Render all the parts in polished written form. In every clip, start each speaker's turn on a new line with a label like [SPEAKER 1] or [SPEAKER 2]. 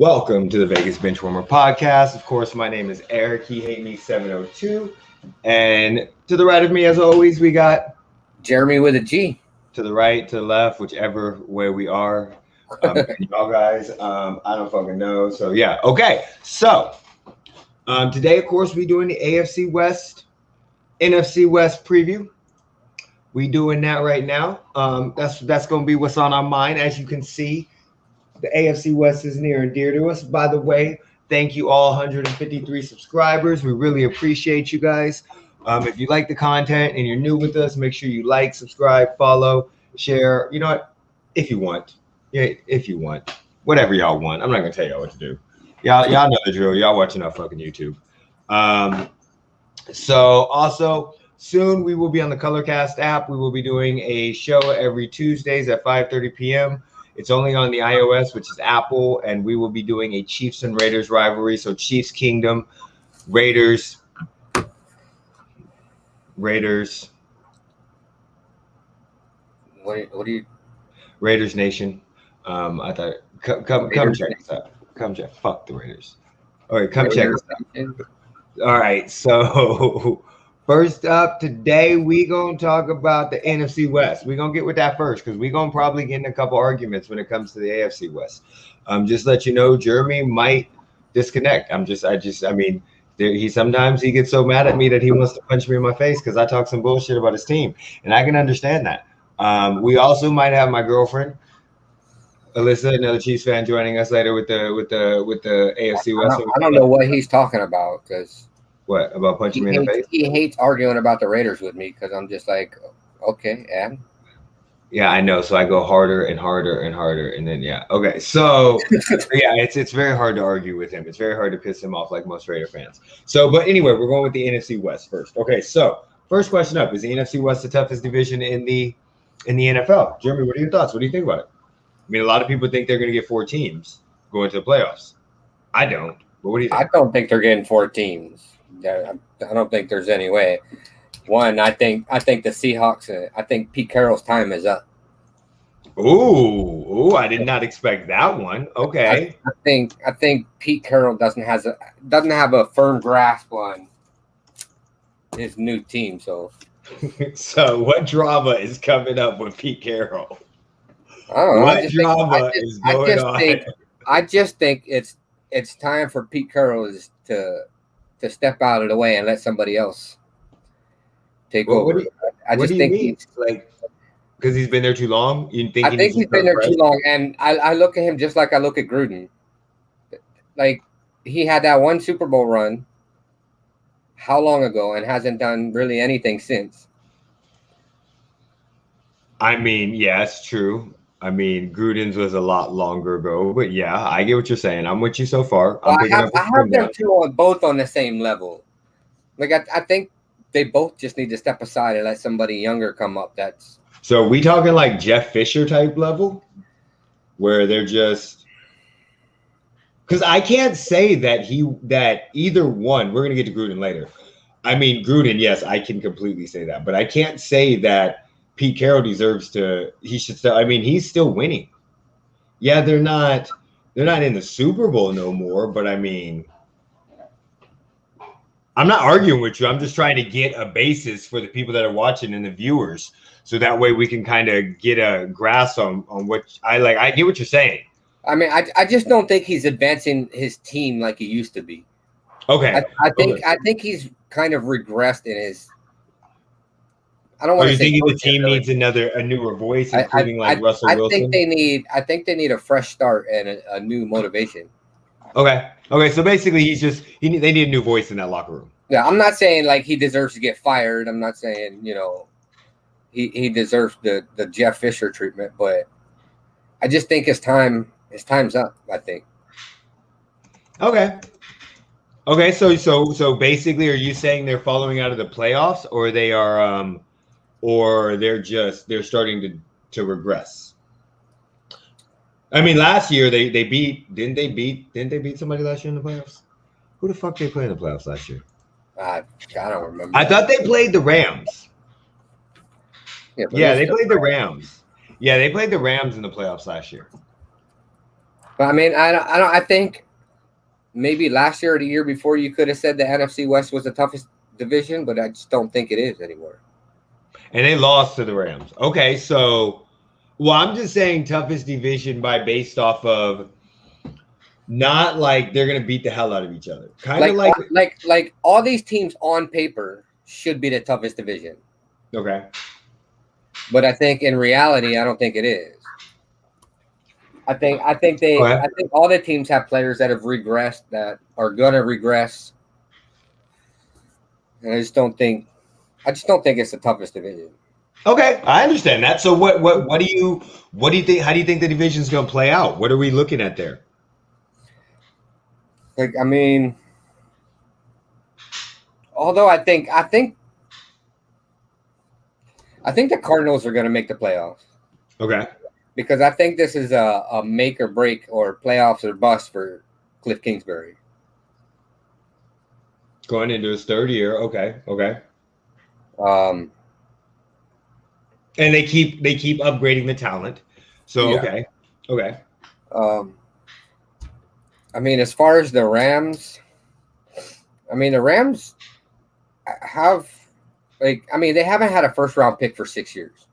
[SPEAKER 1] Welcome to the Vegas Benchwarmer podcast. Of course, my name is Eric. He hate me 702. And to the right of me, as always, we got
[SPEAKER 2] Jeremy with a G.
[SPEAKER 1] To the right, to the left, whichever way we are. Y'all guys, I don't fucking know. So yeah, okay. So today, of course, we doing the AFC West, NFC West preview. We doing that right now. That's going to be what's on our mind. As you can see, the AFC West is near and dear to us. By the way, thank you all 153 subscribers. We really appreciate you guys. If you like the content and you're new with us, make sure you like, subscribe, follow, share. You know what? If you want. Yeah, if you want. Whatever y'all want. I'm not going to tell y'all what to do. Y'all know the drill. Y'all watching our fucking YouTube. So also, soon we will be on the Colorcast app. We will be doing a show every Tuesdays at 5:30 p.m. It's only on the iOS, which is Apple, and we will be doing a Chiefs and Raiders rivalry. So Chiefs Kingdom, Raiders.
[SPEAKER 2] What do you?
[SPEAKER 1] Raiders Nation. I thought come check us out. Come check. Fuck the Raiders. All right, come check us out. All right, so first up today, we gonna talk about the NFC West. We gonna get with that first because we gonna probably get in a couple arguments when it comes to the AFC West. Just let you know, Jeremy might disconnect. He sometimes he gets so mad at me that he wants to punch me in my face because I talk some bullshit about his team, and I can understand that. We also might have my girlfriend, Alyssa, another Chiefs fan, joining us later with the AFC West.
[SPEAKER 2] I don't know what he's talking about because.
[SPEAKER 1] What about punching me in the face?
[SPEAKER 2] He hates arguing about the Raiders with me because I'm just like, okay, and
[SPEAKER 1] yeah, I know. So I go harder and harder and harder, and then yeah, okay. So yeah, it's very hard to argue with him. It's very hard to piss him off, like most Raider fans. So, but anyway, we're going with the NFC West first. Okay, so first question up: is the NFC West the toughest division in the NFL? Jeremy, what are your thoughts? What do you think about it? I mean, a lot of people think they're going to get 4 teams going to the playoffs. I don't. But what do you think?
[SPEAKER 2] I don't think they're getting 4 teams. I don't think there's any way. One, I think the Seahawks. I think Pete Carroll's time is up.
[SPEAKER 1] Ooh! I did not expect that one. Okay.
[SPEAKER 2] I think Pete Carroll doesn't have a firm grasp on his new team. So,
[SPEAKER 1] so what drama is coming up with Pete Carroll?
[SPEAKER 2] I don't know.
[SPEAKER 1] What drama is going on?
[SPEAKER 2] I just think it's time for Pete Carroll to step out of the way and let somebody else take over.
[SPEAKER 1] I just think he's like, because he's been there too long.
[SPEAKER 2] I think he's been there too long, and I look at him just like I look at Gruden. Like he had that one Super Bowl run, how long ago, and hasn't done really anything since.
[SPEAKER 1] I mean, yeah, it's true. I mean, Gruden's was a lot longer ago, but yeah, I get what you're saying. I'm with you so far.
[SPEAKER 2] I have them both on the same level. Like I think they both just need to step aside and let somebody younger come up.
[SPEAKER 1] So are we talking like Jeff Fisher type level, where they're just because I can't say that either one. We're gonna get to Gruden later. I mean, Gruden, yes, I can completely say that, but I can't say that Pete Carroll deserves to. He should still. I mean, he's still winning. Yeah, they're not in the Super Bowl no more. But I mean, I'm not arguing with you. I'm just trying to get a basis for the people that are watching and the viewers, so that way we can kind of get a grasp on what I like. I get what you're saying.
[SPEAKER 2] I mean, I just don't think he's advancing his team like he used to be.
[SPEAKER 1] Okay,
[SPEAKER 2] I think he's kind of regressed in his. I don't want to say.
[SPEAKER 1] You think the team needs a newer voice, including Russell Wilson?
[SPEAKER 2] I think they need a fresh start and a new motivation.
[SPEAKER 1] Okay. So basically, they need a new voice in that locker room.
[SPEAKER 2] Yeah, I'm not saying like he deserves to get fired. I'm not saying he deserves the Jeff Fisher treatment, but I just think his time's up. I think. Okay.
[SPEAKER 1] So basically, are you saying they're following out of the playoffs, or they are? Or they're starting to regress. I mean, last year didn't they beat somebody last year in the playoffs? Who the fuck they play in the playoffs last year?
[SPEAKER 2] I don't remember.
[SPEAKER 1] I thought they played the Rams. Yeah, they played the Rams. Yeah, they played the Rams in the playoffs last year.
[SPEAKER 2] But I mean, I think maybe last year or the year before you could have said the NFC West was the toughest division, but I just don't think it is anymore.
[SPEAKER 1] And they lost to the Rams. Okay, so well, I'm just saying toughest division based off of not like they're gonna beat the hell out of each other. Kind of
[SPEAKER 2] like all these teams on paper should be the toughest division.
[SPEAKER 1] Okay.
[SPEAKER 2] But I think in reality, I don't think it is. I think all the teams have players that have regressed, that are gonna regress. And I just don't think it's the toughest division.
[SPEAKER 1] Okay, I understand that. So what do you think? How do you think the division's gonna play out? What are we looking at there?
[SPEAKER 2] Like, I mean, although I think the Cardinals are going to make the playoffs.
[SPEAKER 1] Okay.
[SPEAKER 2] Because I think this is a make or break or playoffs or bust for Cliff Kingsbury.
[SPEAKER 1] Going into his third year. Okay. And they keep upgrading the talent. So yeah. Okay.
[SPEAKER 2] I mean, as far as the Rams, the Rams have, they haven't had a first round pick for 6 years.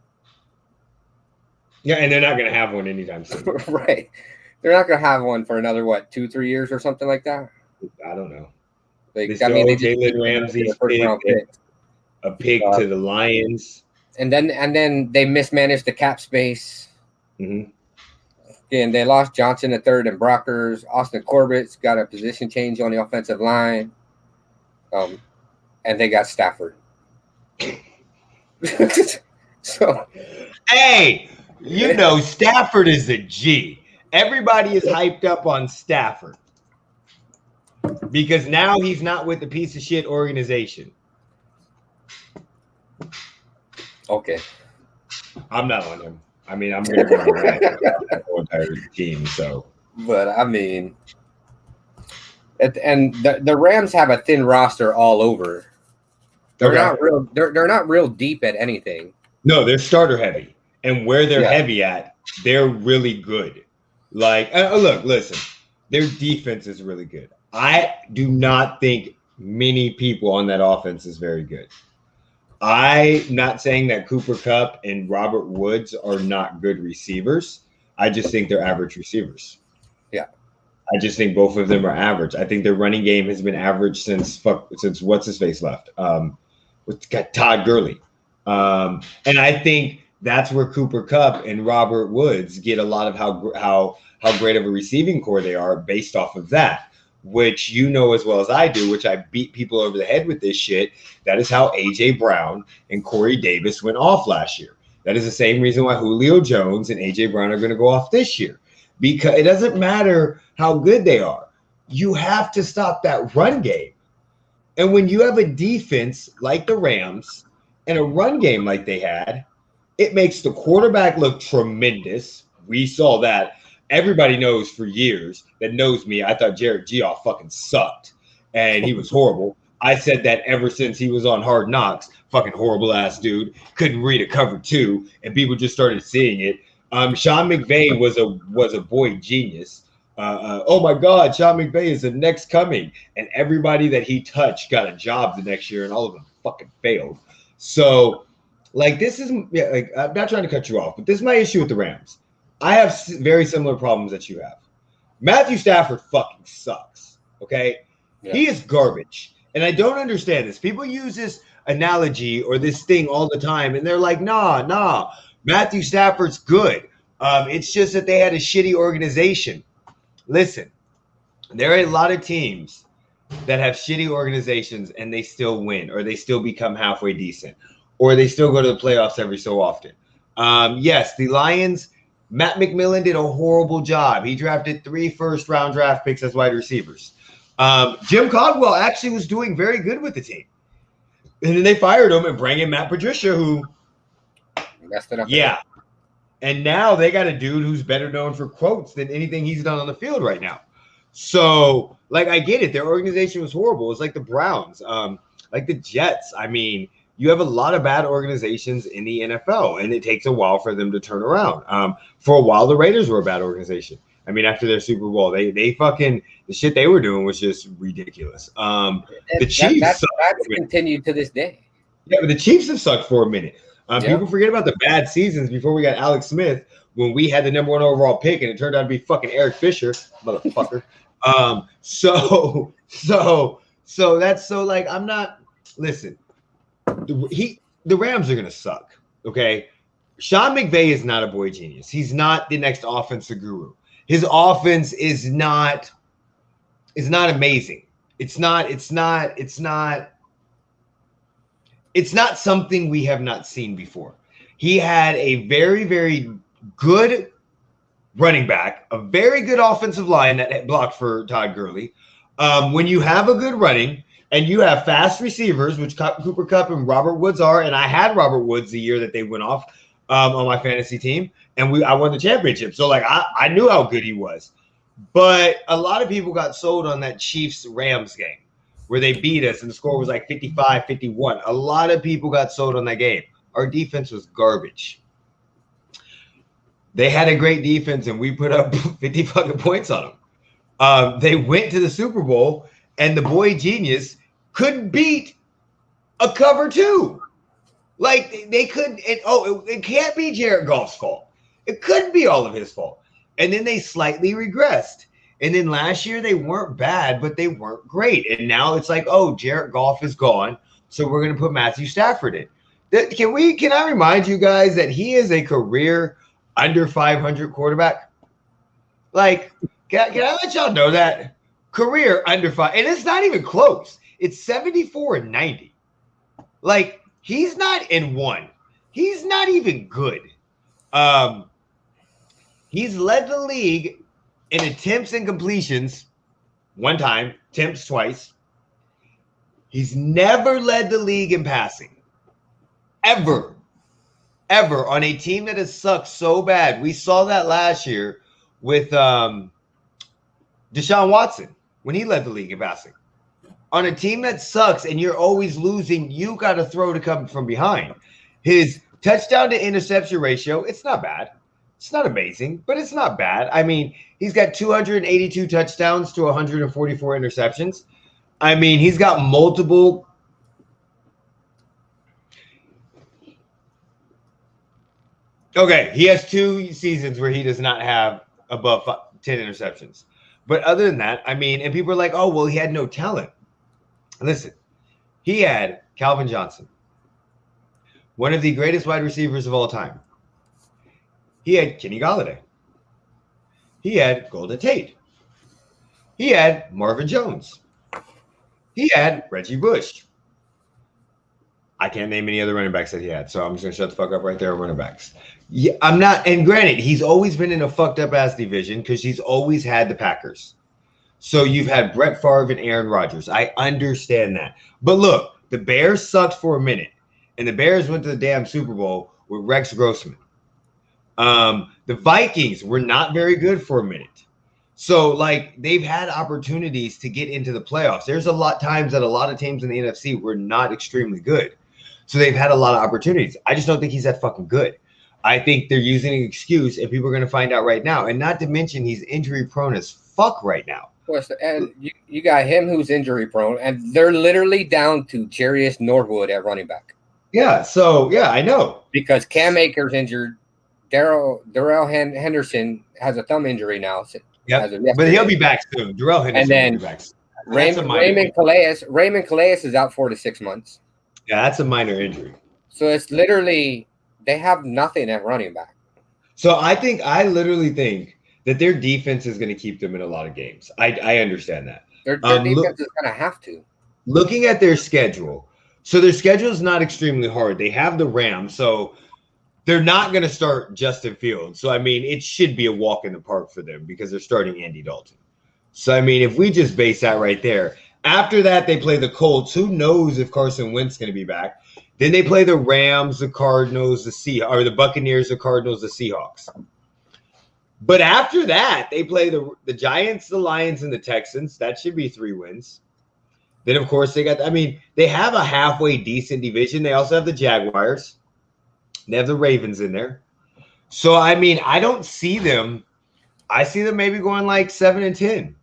[SPEAKER 1] Yeah, and they're not going to have one anytime soon.
[SPEAKER 2] Right. They're not going to have one for another, 2-3 years or something like that?
[SPEAKER 1] I don't know.
[SPEAKER 2] They
[SPEAKER 1] Jalen Ramsey's a pick to the Lions.
[SPEAKER 2] And then they mismanaged the cap space.
[SPEAKER 1] Mm-hmm.
[SPEAKER 2] And they lost Johnson III and Brockers. Austin Corbett's got a position change on the offensive line. And they got Stafford. So,
[SPEAKER 1] hey, Stafford is a G. Everybody is hyped up on Stafford because now he's not with the piece of shit organization.
[SPEAKER 2] Okay.
[SPEAKER 1] I'm not on him. I'm going to go around the whole entire team. So,
[SPEAKER 2] but and the Rams have a thin roster all over. They're not real. They're not real deep at anything.
[SPEAKER 1] No, they're starter heavy, and where they're heavy at, they're really good. Like, listen, their defense is really good. I do not think many people on that offense is very good. I'm not saying that Cooper Kupp and Robert Woods are not good receivers. I just think they're average receivers.
[SPEAKER 2] Yeah.
[SPEAKER 1] I just think both of them are average. I think their running game has been average since what's his face left. Got Todd Gurley. And I think that's where Cooper Kupp and Robert Woods get a lot of how great of a receiving core they are based off of that. Which as well as I do, which I beat people over the head with this shit. That is how A.J. Brown and Corey Davis went off last year. That is the same reason why Julio Jones and A.J. Brown are going to go off this year. Because it doesn't matter how good they are. You have to stop that run game. And when you have a defense like the Rams and a run game like they had, it makes the quarterback look tremendous. We saw that. Everybody knows for years that knows me. I thought Jared Goff fucking sucked and he was horrible. I said that ever since he was on Hard Knocks. Fucking horrible ass dude. Couldn't read a cover 2, and people just started seeing it. Sean McVay was a boy genius. Oh my God, Sean McVay is the next coming, and everybody that he touched got a job the next year, and all of them fucking failed. So, this is I'm not trying to cut you off, but this is my issue with the Rams. I have very similar problems that you have. Matthew Stafford fucking sucks, okay? Yeah. He is garbage, and I don't understand this. People use this analogy or this thing all the time, and they're like, nah, Matthew Stafford's good. It's just that they had a shitty organization. Listen, there are a lot of teams that have shitty organizations, and they still win, or they still become halfway decent, or they still go to the playoffs every so often. Yes, the Lions – Matt McMillan did a horrible job. He drafted 3 first-round draft picks as wide receivers. Jim Caldwell actually was doing very good with the team. And then they fired him and bring in Matt Patricia, who
[SPEAKER 2] messed it up.
[SPEAKER 1] Yeah. And now they got a dude who's better known for quotes than anything he's done on the field right now. So, I get it. Their organization was horrible. It's like the Browns, like the Jets. You have a lot of bad organizations in the NFL, and it takes a while for them to turn around. For a while, the Raiders were a bad organization. I mean, after their Super Bowl, they fucking the shit they were doing was just ridiculous. The Chiefs
[SPEAKER 2] that's continued to this day.
[SPEAKER 1] Yeah, but the Chiefs have sucked for a minute.
[SPEAKER 2] Yeah.
[SPEAKER 1] People forget about the bad seasons before we got Alex Smith when we had the number 1 overall pick and it turned out to be fucking Eric Fisher, motherfucker. So that's so like I'm not. Listen, the Rams are gonna suck. Okay, Sean McVay is not a boy genius. He's not the next offensive guru. His offense is not amazing. It's not something we have not seen before. He had a very, very good running back, a very good offensive line that blocked for Todd Gurley. When you have a good running and you have fast receivers, which Cooper Kupp and Robert Woods are, and I had Robert Woods the year that they went off on my fantasy team, and I won the championship. So, like, I knew how good he was. But a lot of people got sold on that Chiefs-Rams game where they beat us and the score was like 55-51. A lot of people got sold on that game. Our defense was garbage. They had a great defense, and we put up 50 fucking points on them. They went to the Super Bowl, and the boy genius couldn't beat a cover 2. Like, they couldn't. It can't be Jared Goff's fault. It couldn't be all of his fault. And then they slightly regressed. And then last year they weren't bad, but they weren't great. And now it's like, oh, Jared Goff is gone, so we're going to put Matthew Stafford in. Can I remind you guys that he is a career under 500 quarterback? Like, can I let y'all know that? Career under 5, and it's not even close. It's 74-90. Like, he's not in 1. He's not even good. He's led the league in attempts and completions 1 time, attempts twice. He's never led the league in passing. Ever on a team that has sucked so bad. We saw that last year with Deshaun Watson when he led the league in passing. On a team that sucks and you're always losing, you got to throw to come from behind. His touchdown to interception ratio, it's not bad. It's not amazing, but it's not bad. I mean, he's got 282 touchdowns to 144 interceptions. I mean, he's got multiple. Okay, he has 2 seasons where he does not have above 10 interceptions. But other than that, I mean, and people are like, oh, well, he had no talent. Listen, he had Calvin Johnson, one of the greatest wide receivers of all time. He had Kenny Golladay. He had Golden Tate. He had Marvin Jones. He had Reggie Bush. I can't name any other running backs that he had, so I'm just going to shut the fuck up right there on running backs. Yeah, I'm not, and granted, he's always been in a fucked up ass division because he's always had the Packers. So you've had Brett Favre and Aaron Rodgers. I understand that. But look, the Bears sucked for a minute, and the Bears went to the damn Super Bowl with Rex Grossman. The Vikings were not very good for a minute. So, like, they've had opportunities to get into the playoffs. There's a lot times that a lot of teams in the NFC were not extremely good. So they've had a lot of opportunities. I just don't think he's that fucking good. I think they're using an excuse, and people are going to find out right now. And not to mention, he's injury prone as fuck right now.
[SPEAKER 2] Of course, and you got him who's injury prone, and they're literally down to Jarius Norwood at running back.
[SPEAKER 1] Yeah, so, yeah, I know.
[SPEAKER 2] Because Cam Akers injured. Darrell Henderson has a thumb injury now.
[SPEAKER 1] Yeah, but he'll be back soon. Darrell Henderson will be back soon.
[SPEAKER 2] Raymond Pelayus is out 4 to 6 months.
[SPEAKER 1] Yeah, that's a minor injury.
[SPEAKER 2] So it's literally they have nothing at running back.
[SPEAKER 1] So I literally think that their defense is going to keep them in a lot of games. I understand that.
[SPEAKER 2] Their defense is going to have to.
[SPEAKER 1] Looking at their schedule, so their schedule is not extremely hard. They have the Rams, so they're not going to start Justin Fields. So, I mean, it should be a walk in the park for them because they're starting Andy Dalton. So, I mean, if we just base that right there. After that, they play the Colts. Who knows if Carson Wentz is going to be back? Then they play the Rams, the Cardinals, the Buccaneers, the Cardinals, the Seahawks. But after that, they play the Giants, the Lions, and the Texans. That should be 3 wins. Then, of course, they have a halfway decent division. They also have the Jaguars. They have the Ravens in there. So, I mean, I don't see them I see them maybe going like 7-10.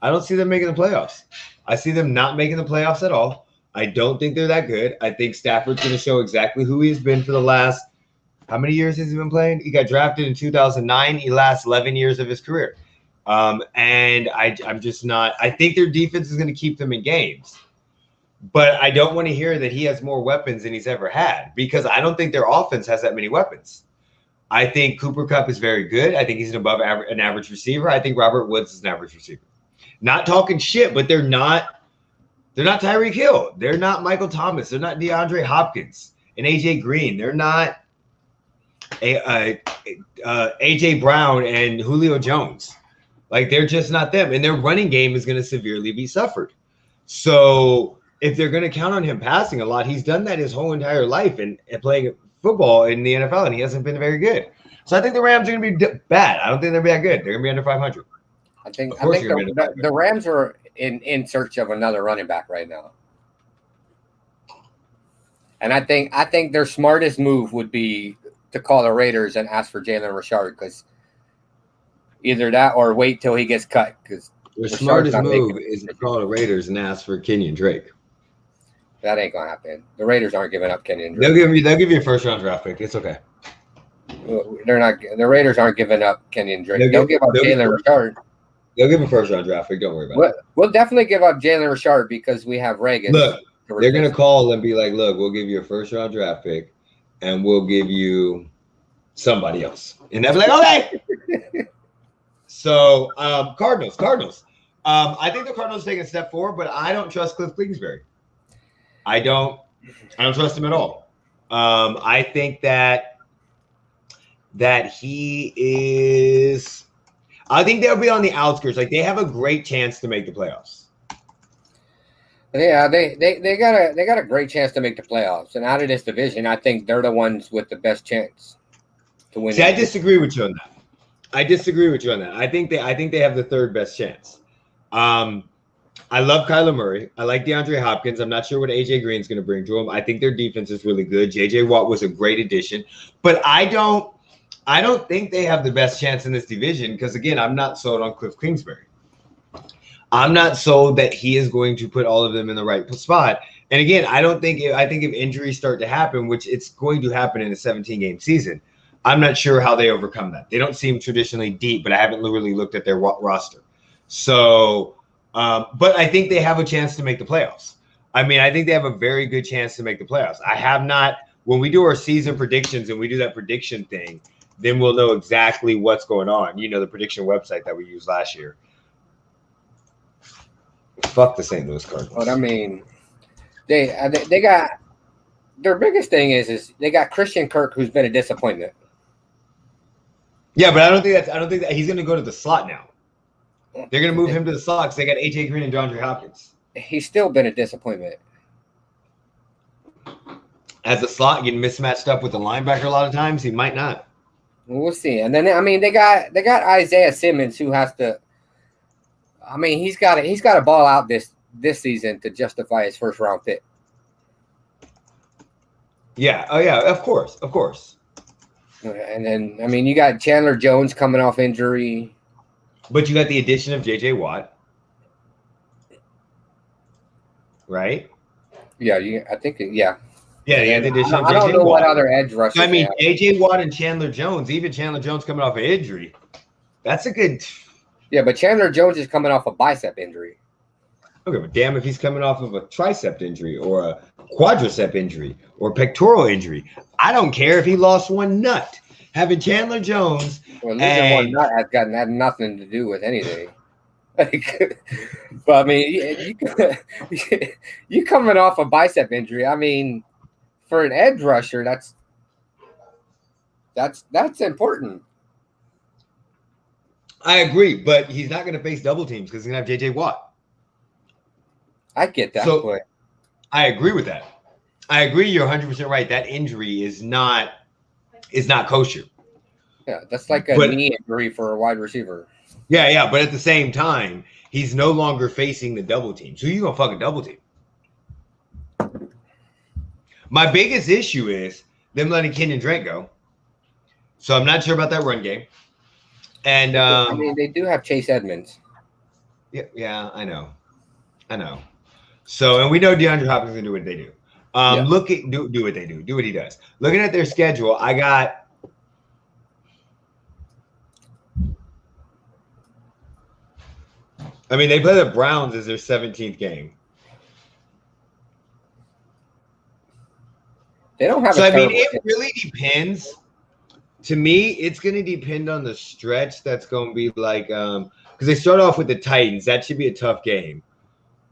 [SPEAKER 1] I don't see them making the playoffs. I see them not making the playoffs at all. I don't think they're that good. I think Stafford's going to show exactly who he's been for the last, how many years has he been playing? He got drafted in 2009. He lasts 11 years of his career. And I'm just not, I think their defense is going to keep them in games. But I don't want to hear that he has more weapons than he's ever had, because I don't think their offense has that many weapons. I think Cooper Kupp is very good. I think he's an average receiver. I think Robert Woods is an average receiver. Not talking shit, but they're not Tyreek Hill. They're not Michael Thomas. They're not DeAndre Hopkins and AJ Green. They're not AJ Brown and Julio Jones. Like, they're just not them. And their running game is going to severely be suffered. So if they're going to count on him passing a lot, he's done that his whole entire life and playing football in the NFL, and he hasn't been very good. So I think the Rams are going to be bad. I don't think they'll be that good. They're going to be under 500.
[SPEAKER 2] I think the Rams are in search of another running back right now. And I think their smartest move would be to call the Raiders and ask for Jalen Richard, because either that or wait till he gets cut. Because
[SPEAKER 1] the smartest move is to call the Raiders and ask for Kenyon Drake.
[SPEAKER 2] That ain't gonna happen. The Raiders aren't giving up Kenyon Drake.
[SPEAKER 1] They'll give you a first round draft pick. It's okay.
[SPEAKER 2] They're not. The Raiders aren't giving up Kenyon Drake. They'll give up Jalen Richard.
[SPEAKER 1] They'll give a first round draft pick. Don't worry about it.
[SPEAKER 2] We'll definitely give up Jalen Richard because we have Reagan.
[SPEAKER 1] Look, they're gonna call and be like, "Look, we'll give you a first round draft pick, and we'll give you somebody else," and they'll be like, "Okay." So, Cardinals. I think the Cardinals taking a step forward, but I don't trust Cliff Kingsbury. I don't trust him at all. I think that he is. I think they'll be on the outskirts. Like, they have a great chance to make the playoffs.
[SPEAKER 2] Yeah, they got a great chance to make the playoffs, and out of this division, I think they're the ones with the best chance to win.
[SPEAKER 1] See, I disagree with you on that. I think they have the third best chance. I love Kyler Murray. I like DeAndre Hopkins. I'm not sure what AJ Green's going to bring to him. I think their defense is really good. JJ Watt was a great addition, but I don't think they have the best chance in this division because, again, I'm not sold on Cliff Kingsbury. I'm not sold that he is going to put all of them in the right spot. And again, I think if injuries start to happen, which it's going to happen in a 17-game season, I'm not sure how they overcome that. They don't seem traditionally deep, but I haven't really looked at their roster. So, but I think they have a chance to make the playoffs. I mean, I think they have a very good chance to make the playoffs. I have not, when we do our season predictions and we do that prediction thing, then we'll know exactly what's going on. You know, the prediction website that we used last year. Fuck the St. Louis Cardinals.
[SPEAKER 2] But I mean, they got, their biggest thing is they got Christian Kirk, who's been a disappointment.
[SPEAKER 1] Yeah, but I don't think that he's going to go to the slot now. They're going to move him to the slot because they got AJ Green and DeAndre Hopkins.
[SPEAKER 2] He's still been a disappointment.
[SPEAKER 1] As a slot, getting mismatched up with the linebacker a lot of times, he might not.
[SPEAKER 2] We'll see. And then, I mean, they got Isaiah Simmons, who has to. I mean, he's got to ball out this season to justify his first round pick.
[SPEAKER 1] Yeah. Oh yeah. Of course.
[SPEAKER 2] And then, I mean, you got Chandler Jones coming off injury.
[SPEAKER 1] But you got the addition of J.J. Watt. Right?
[SPEAKER 2] Yeah, I think, yeah.
[SPEAKER 1] Yeah, the addition of J.J. Watt.
[SPEAKER 2] I don't know what other edge rushers.
[SPEAKER 1] I mean, J.J. Watt and Chandler Jones, even Chandler Jones coming off an injury. That's a good.
[SPEAKER 2] Yeah, but Chandler Jones is coming off a bicep injury.
[SPEAKER 1] Okay, but damn if he's coming off of a tricep injury or a quadricep injury or pectoral injury. I don't care if he lost one nut. Having Chandler Jones.
[SPEAKER 2] Well, losing one nut had nothing to do with anything. Like, but I mean, you coming off a bicep injury. I mean, for an edge rusher, that's important.
[SPEAKER 1] I agree, but he's not going to face double teams because he's going to have J.J. Watt.
[SPEAKER 2] I get that.
[SPEAKER 1] So,
[SPEAKER 2] but
[SPEAKER 1] I agree with that. I agree. You're 100% right. That injury is not kosher.
[SPEAKER 2] Yeah, that's like a knee injury for a wide receiver.
[SPEAKER 1] Yeah. But at the same time, he's no longer facing the double team. So you going to fucking double team. My biggest issue is them letting Kenyon Drake go. So I'm not sure about that run game. And
[SPEAKER 2] I mean, they do have Chase Edmonds.
[SPEAKER 1] yeah, I know. So, and we know DeAndre Hopkins can do what they do. Look at do what they do what he does. Looking at their schedule, I mean, they play the Browns as their 17th game.
[SPEAKER 2] They don't have.
[SPEAKER 1] So I mean, it really depends. To me, it's going to depend on the stretch. That's going to be like, because they start off with the Titans. That should be a tough game.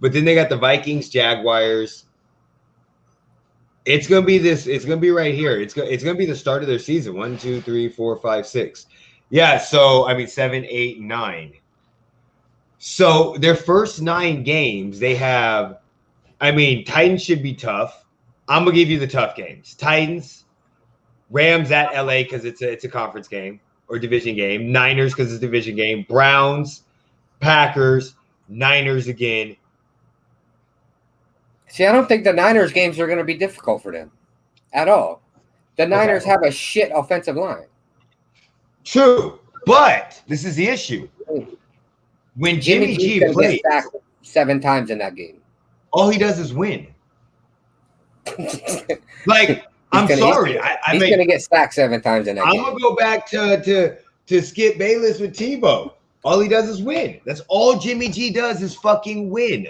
[SPEAKER 1] But then they got the Vikings, Jaguars. It's going to be this. It's going to be right here. It's going to be the start of their season. 1, 2, 3, 4, 5, 6. Yeah. So I mean, 7, 8, 9. So their first 9 games, they have. I mean, Titans should be tough. I'm gonna give you the tough games. Titans, Rams at LA because it's a conference game or division game. Niners because it's a division game. Browns, Packers, Niners again.
[SPEAKER 2] See, I don't think the Niners games are going to be difficult for them at all. The Niners have a shit offensive line.
[SPEAKER 1] True, but this is the issue. When Jimmy G plays,
[SPEAKER 2] 7 times in that game,
[SPEAKER 1] all he does is win. Like, I'm sorry.
[SPEAKER 2] He's going to get sacked 7 times in that game.
[SPEAKER 1] I'm going to go back to Skip Bayless with Tebow. All he does is win. That's all Jimmy G does is fucking win.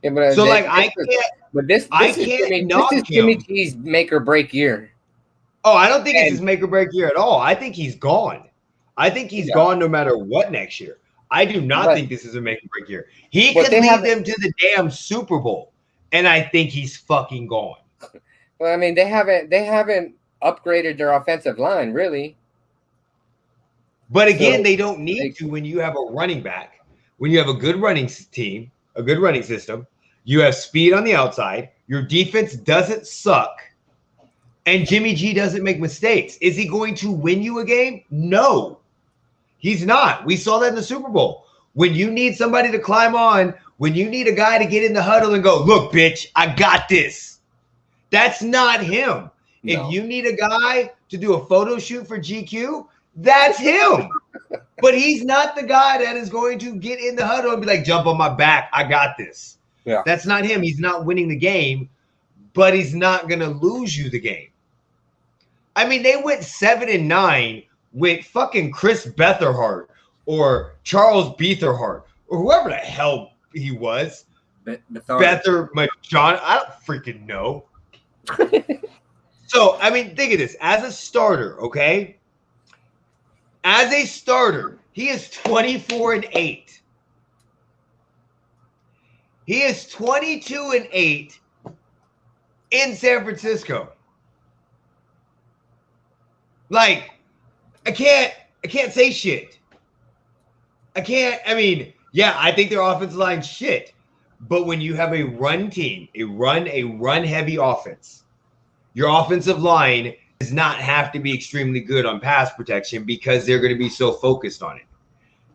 [SPEAKER 2] Yeah, but
[SPEAKER 1] so,
[SPEAKER 2] this is Jimmy G's make or break year.
[SPEAKER 1] Oh, I don't think it's his make or break year at all. I think he's gone. I think he's gone no matter what next year. I do not think this is a make or break year. He could lead them to the damn Super Bowl, and I think he's fucking gone.
[SPEAKER 2] Well, I mean, they haven't upgraded their offensive line, really.
[SPEAKER 1] But again, they don't need to when you have a running back, when you have a good running team, a good running system, you have speed on the outside, your defense doesn't suck, and Jimmy G doesn't make mistakes. Is he going to win you a game? No, he's not. We saw that in the Super Bowl. When you need somebody to climb on, when you need a guy to get in the huddle and go, look, bitch, I got this. That's not him. No. If you need a guy to do a photo shoot for GQ, that's him. But he's not the guy that is going to get in the huddle and be like, jump on my back. I got this. Yeah. That's not him. He's not winning the game, but he's not going to lose you the game. I mean, they went 7-9 with fucking Chris Beathard or Charles Beathard or whoever the hell he was. Beathard, John, I don't freaking know. So, I mean, think of this. As a starter, okay? As a starter, he is 24-8. He is 22-8 in San Francisco. Like, I can't say shit. I mean, yeah, I think their offensive line's shit. But when you have a run team, a run heavy offense, your offensive line does not have to be extremely good on pass protection because they're going to be so focused on it.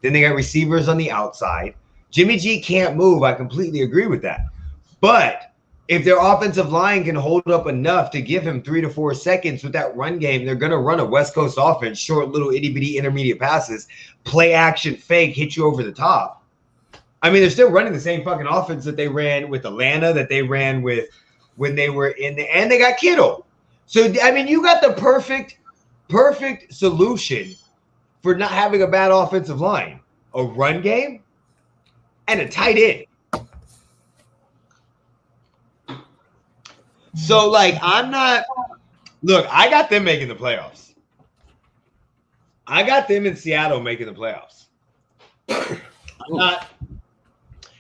[SPEAKER 1] Then they got receivers on the outside. Jimmy G can't move. I completely agree with that. But if their offensive line can hold up enough to give him 3 to 4 seconds with that run game, they're going to run a West Coast offense, short little itty-bitty intermediate passes, play action fake, hit you over the top. I mean, they're still running the same fucking offense that they ran with Atlanta, that they ran with when they were in the – and they got Kittle. So, I mean, you got the perfect solution for not having a bad offensive line. A run game and a tight end. So, like, I'm not – look, I got them making the playoffs. I got them in Seattle making the playoffs. I'm not –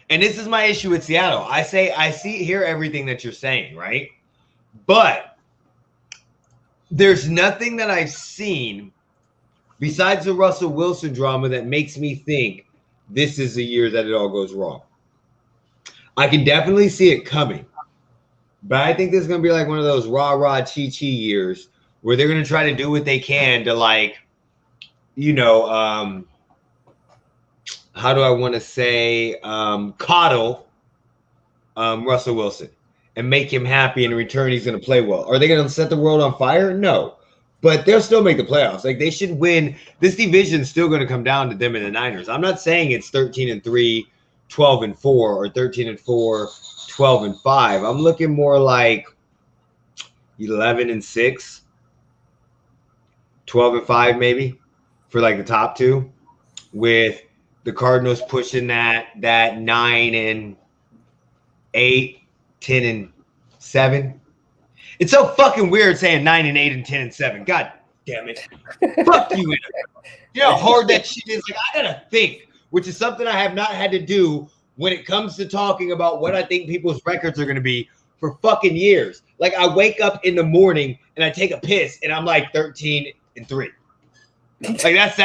[SPEAKER 1] and this is my issue with Seattle. I hear everything that you're saying, right? But there's nothing that I've seen besides the Russell Wilson drama that makes me think this is the year that it all goes wrong. I can definitely see it coming. But I think this is going to be like one of those rah-rah, chi-chi years where they're going to try to do what they can to, like, you know, how do I want to say, coddle Russell Wilson and make him happy, and in return he's going to play well. Are they going to set the world on fire? No. but they'll still make the playoffs. Like they should win. This division's still going to come down to them and the Niners. I'm not saying it's 13-3, 12-4, or 13-4, 12-5. I'm looking more like 11-6, 12-5 maybe for like the top two, with the Cardinals pushing that 9-8, 10-7. It's so fucking weird saying 9-8 and 10-7. God damn it. Fuck you. You know how hard that shit is? Like, I gotta think, which is something I have not had to do when it comes to talking about what I think people's records are gonna be for fucking years. Like, I wake up in the morning and I take a piss and I'm like 13-3. Like that's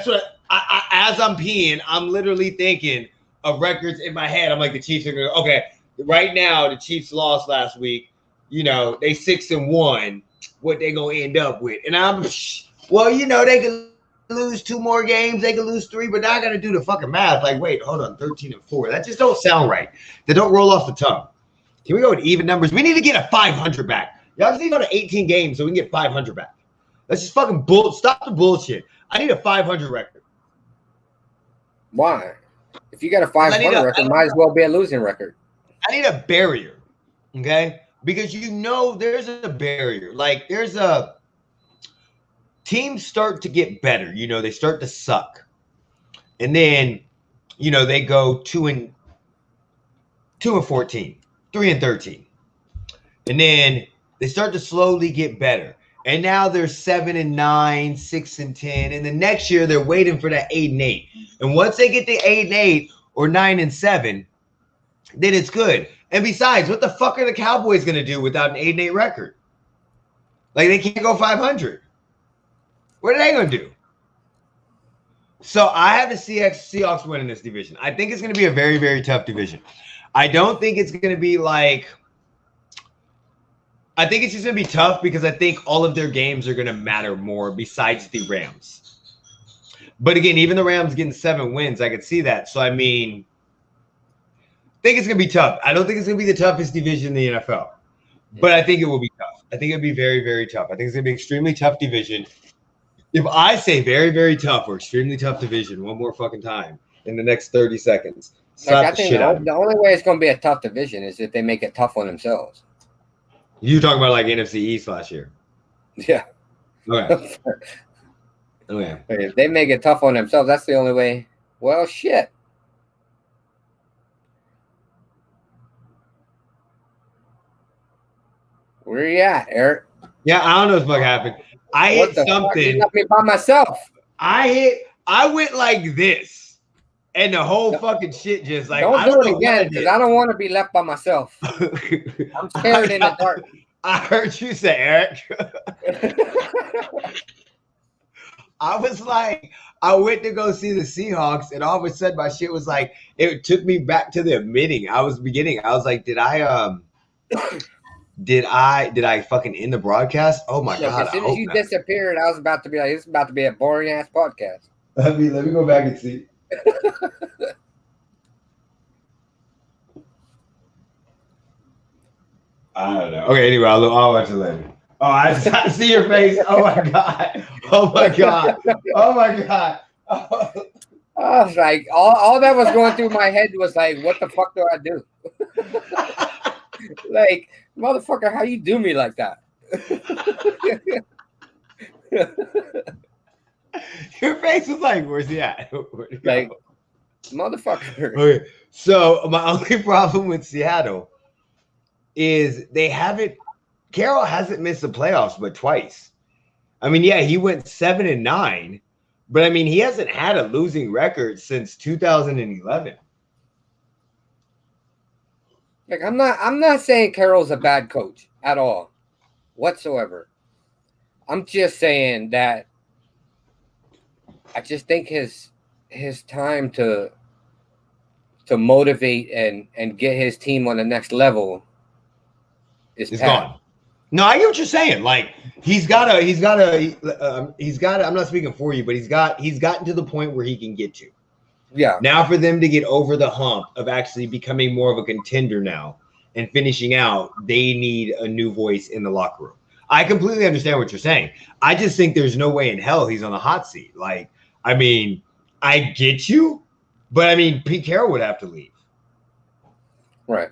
[SPEAKER 1] what I as I'm peeing, I'm literally thinking of records in my head. I'm like, the Chiefs are gonna okay. Right now, the Chiefs lost last week. You know, they 6-1. What they gonna end up with? And I'm well, you know, they can lose 2 more games, they can lose 3, but now I gotta do the fucking math. Like, wait, hold on, 13-4. That just don't sound right. They don't roll off the tongue. Can we go with even numbers? We need to get a 500 back. Y'all just need to go to 18 games so we can get 500 back. Let's just fucking stop the bullshit. I need a 500 record.
[SPEAKER 2] Why? If you got a 500 record, might as well be a losing record.
[SPEAKER 1] I need a barrier, okay? Because you know there's a barrier. Like there's a teams start to get better. You know, they start to suck. And then, you know, they go 2-14, 3-13. And then they start to slowly get better. And now they're 7-9, 6-10. And the next year they're waiting for that 8-8. And once they get the 8-8 or 9-7, then it's good. And besides, what the fuck are the Cowboys going to do without an 8-8 record? Like they can't go 500. What are they going to do? So I have the Seahawks winning this division. I think it's going to be a very, very tough division. I don't think it's going to be like – I think it's just going to be tough because I think all of their games are going to matter more besides the Rams. But again, even the Rams getting 7 wins, I could see that. So, I mean, I think it's going to be tough. I don't think it's going to be the toughest division in the NFL. But I think it will be tough. I think it'll be very, very tough. I think it's going to be an extremely tough division. If I say very, very tough or extremely tough division one more fucking time in the next 30 seconds, slap
[SPEAKER 2] I think the only way it's going to be a tough division is if they make it tough on themselves.
[SPEAKER 1] You talking about like NFC East last year?
[SPEAKER 2] Yeah.
[SPEAKER 1] Okay. Okay.
[SPEAKER 2] If they make it tough on themselves, that's the only way. Well, shit. Where you at, Eric?
[SPEAKER 1] Yeah, I don't know what happened. I hit something.
[SPEAKER 2] You left me by myself.
[SPEAKER 1] I went like this. And the whole fucking shit just like
[SPEAKER 2] don't do it again because I don't want to be left by myself. I'm scared in the dark.
[SPEAKER 1] I heard you say, Eric. I was like, I went to go see the Seahawks, and all of a sudden my shit was like, it took me back to the beginning. I was like, did I fucking end the broadcast? Oh my God.
[SPEAKER 2] As soon as you disappeared, I was about to be like, this is about to be a boring ass podcast.
[SPEAKER 1] Let me go back and see. I don't know. Okay, anyway, I'll watch it later. Oh, I see your face. Oh my God. Oh my God. Oh my God. Oh.
[SPEAKER 2] I was like, all that was going through my head was like, what the fuck do I do? Like, motherfucker, how you do me like that?
[SPEAKER 1] Your face was like, where's he at?
[SPEAKER 2] Like, motherfucker.
[SPEAKER 1] Okay, so my only problem with Seattle is Carroll hasn't missed the playoffs but twice. I mean, yeah, he went 7-9, but I mean, he hasn't had a losing record since 2011.
[SPEAKER 2] Like, I'm not saying Carroll's a bad coach at all, whatsoever. I'm just saying that I just think his time to motivate and get his team on the next level is
[SPEAKER 1] gone. No, I get what you're saying. Like he's got. I'm not speaking for you, but he's gotten to the point where he can get to.
[SPEAKER 2] Yeah.
[SPEAKER 1] Now for them to get over the hump of actually becoming more of a contender now and finishing out, they need a new voice in the locker room. I completely understand what you're saying. I just think there's no way in hell he's on the hot seat. Like, I mean, I get you, but I mean, Pete Carroll would have to leave.
[SPEAKER 2] Right.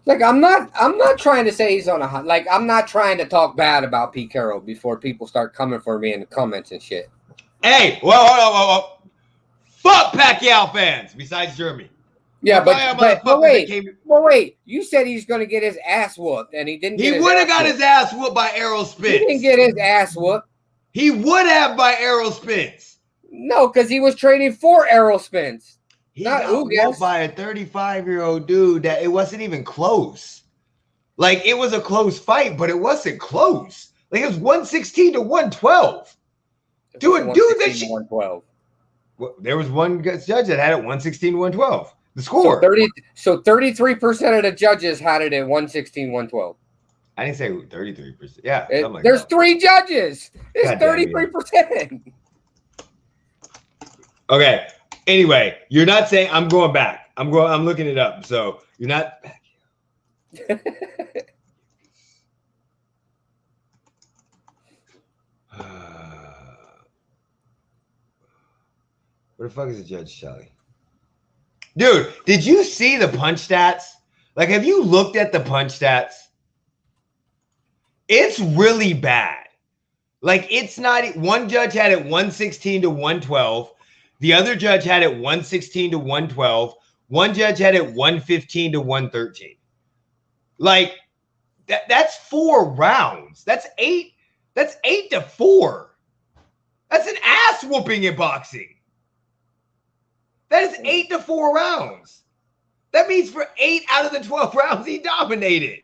[SPEAKER 2] Like, I'm not trying to say he's on a hot. Like, I'm not trying to talk bad about Pete Carroll before people start coming for me in the comments and shit.
[SPEAKER 1] Hey, whoa. Fuck Pacquiao fans, besides Jeremy.
[SPEAKER 2] Yeah, but wait. You said he's going to get his ass whooped, and he didn't.
[SPEAKER 1] He would have got his ass whooped by Errol Spence.
[SPEAKER 2] He didn't get his ass whooped.
[SPEAKER 1] He would have by Errol Spence.
[SPEAKER 2] No, because he was training for Errol Spence.
[SPEAKER 1] He got whooped by a 35-year-old dude that it wasn't even close. Like, it was a close fight, but it wasn't close. Like, it was 116 to 112. Dude, that shit.
[SPEAKER 2] 112.
[SPEAKER 1] Well, there was one judge that had it 116 to 112. The score.
[SPEAKER 2] So 33% of the judges had it at 116, 112.
[SPEAKER 1] I didn't say 33%. Yeah.
[SPEAKER 2] There's 3 judges. It's 33%.
[SPEAKER 1] Okay. Anyway, you're not saying I'm going back. I'm looking it up. So you're not back. Where the fuck is the judge, Shelly? Dude, did you see the punch stats? Like, have you looked at the punch stats? It's really bad. Like, it's not. One judge had it 116 to 112. The other judge had it 116 to 112. One judge had it 115 to 113. Like, that's 4 rounds. That's 8 to 4. That's an ass whooping in boxing. That is 8 to 4 rounds. That means for 8 out of the 12 rounds, he dominated.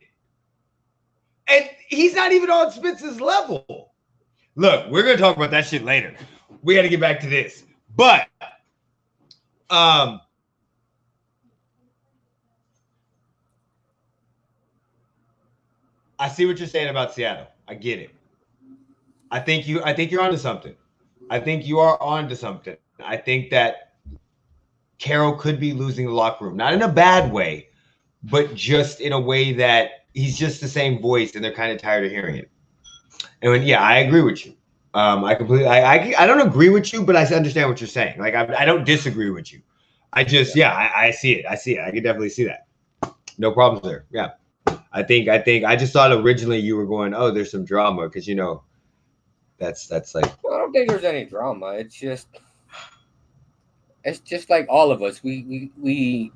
[SPEAKER 1] And he's not even on Spence's level. Look, we're going to talk about that shit later. We got to get back to this. But, I see what you're saying about Seattle. I get it. I think you're onto something. I think you are onto something. I think that Carroll could be losing the locker room, not in a bad way, but just in a way that he's just the same voice and they're kind of tired of hearing it. And I agree with you. I don't agree with you, but I understand what you're saying. Like, I don't disagree with you. I just, I see it. I see it. I can definitely see that. No problems there. Yeah. I just thought originally you were going, oh, there's some drama. Cause that's like,
[SPEAKER 2] well, I don't think there's any drama. It's just like all of us. We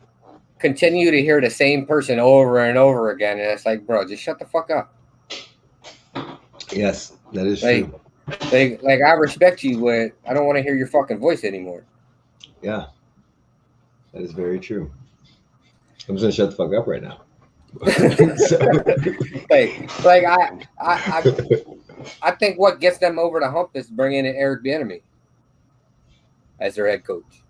[SPEAKER 2] continue to hear the same person over and over again, and it's like, bro, just shut the fuck up.
[SPEAKER 1] Yes, that is true.
[SPEAKER 2] Like I respect you, but I don't want to hear your fucking voice anymore.
[SPEAKER 1] Yeah, that is very true. I'm just gonna shut the fuck up right now.
[SPEAKER 2] I think what gets them over the hump is bringing in Eric Bieniemy as their head coach.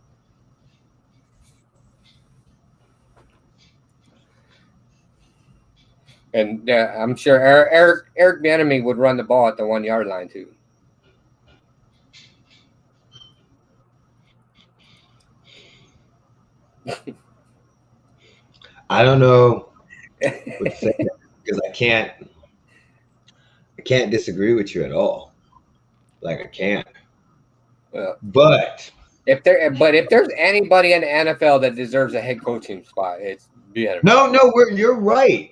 [SPEAKER 2] And I'm sure Eric Bieniemy would run the ball at the 1 yard line too.
[SPEAKER 1] I don't know what to say because I can't disagree with you at all. Like, I can't. But
[SPEAKER 2] if there's anybody in the NFL that deserves a head coaching spot, it's Bieniemy.
[SPEAKER 1] No, you're right.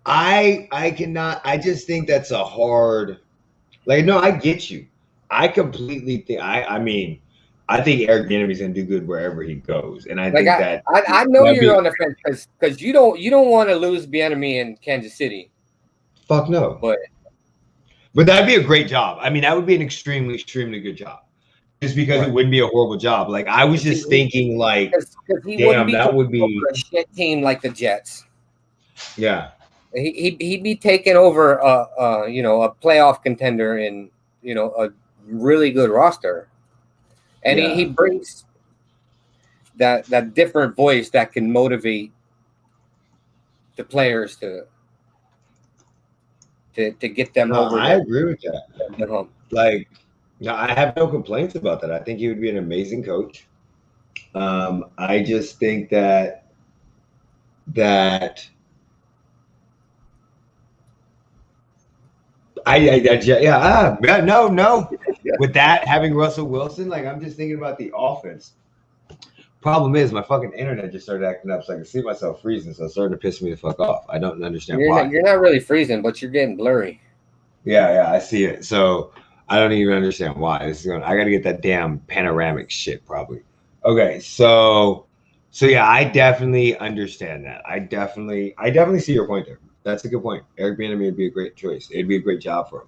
[SPEAKER 1] I cannot. I just think that's a hard. Like, no, I get you. I completely think. I think Eric Bieniemy's gonna do good wherever he goes, and I think that
[SPEAKER 2] I know you're on the fence because you don't want to lose Bieniemy in Kansas City.
[SPEAKER 1] Fuck no. But that'd be a great job. I mean, that would be an extremely, extremely good job. Just because it wouldn't be a horrible job. Like, I was just thinking, like, damn, that would be
[SPEAKER 2] a shit team like the Jets.
[SPEAKER 1] Yeah.
[SPEAKER 2] He'd be taking over a playoff contender and a really good roster, and he brings that different voice that can motivate the players to get them over.
[SPEAKER 1] I agree with that. Like, no, I have no complaints about that. I think he would be an amazing coach. I just think that No. With that, having Russell Wilson, like I'm just thinking about the offense. Problem is, my fucking internet just started acting up, so I can see myself freezing. So it's starting to piss me the fuck off. I don't understand why.
[SPEAKER 2] You're not really freezing, but you're getting blurry.
[SPEAKER 1] Yeah, I see it. So I don't even understand why. This is going. I got to get that damn panoramic shit probably. Okay, so yeah, I definitely understand that. I definitely see your point there. That's a good point. Eric Bieniemy would be a great choice. It'd be a great job for him.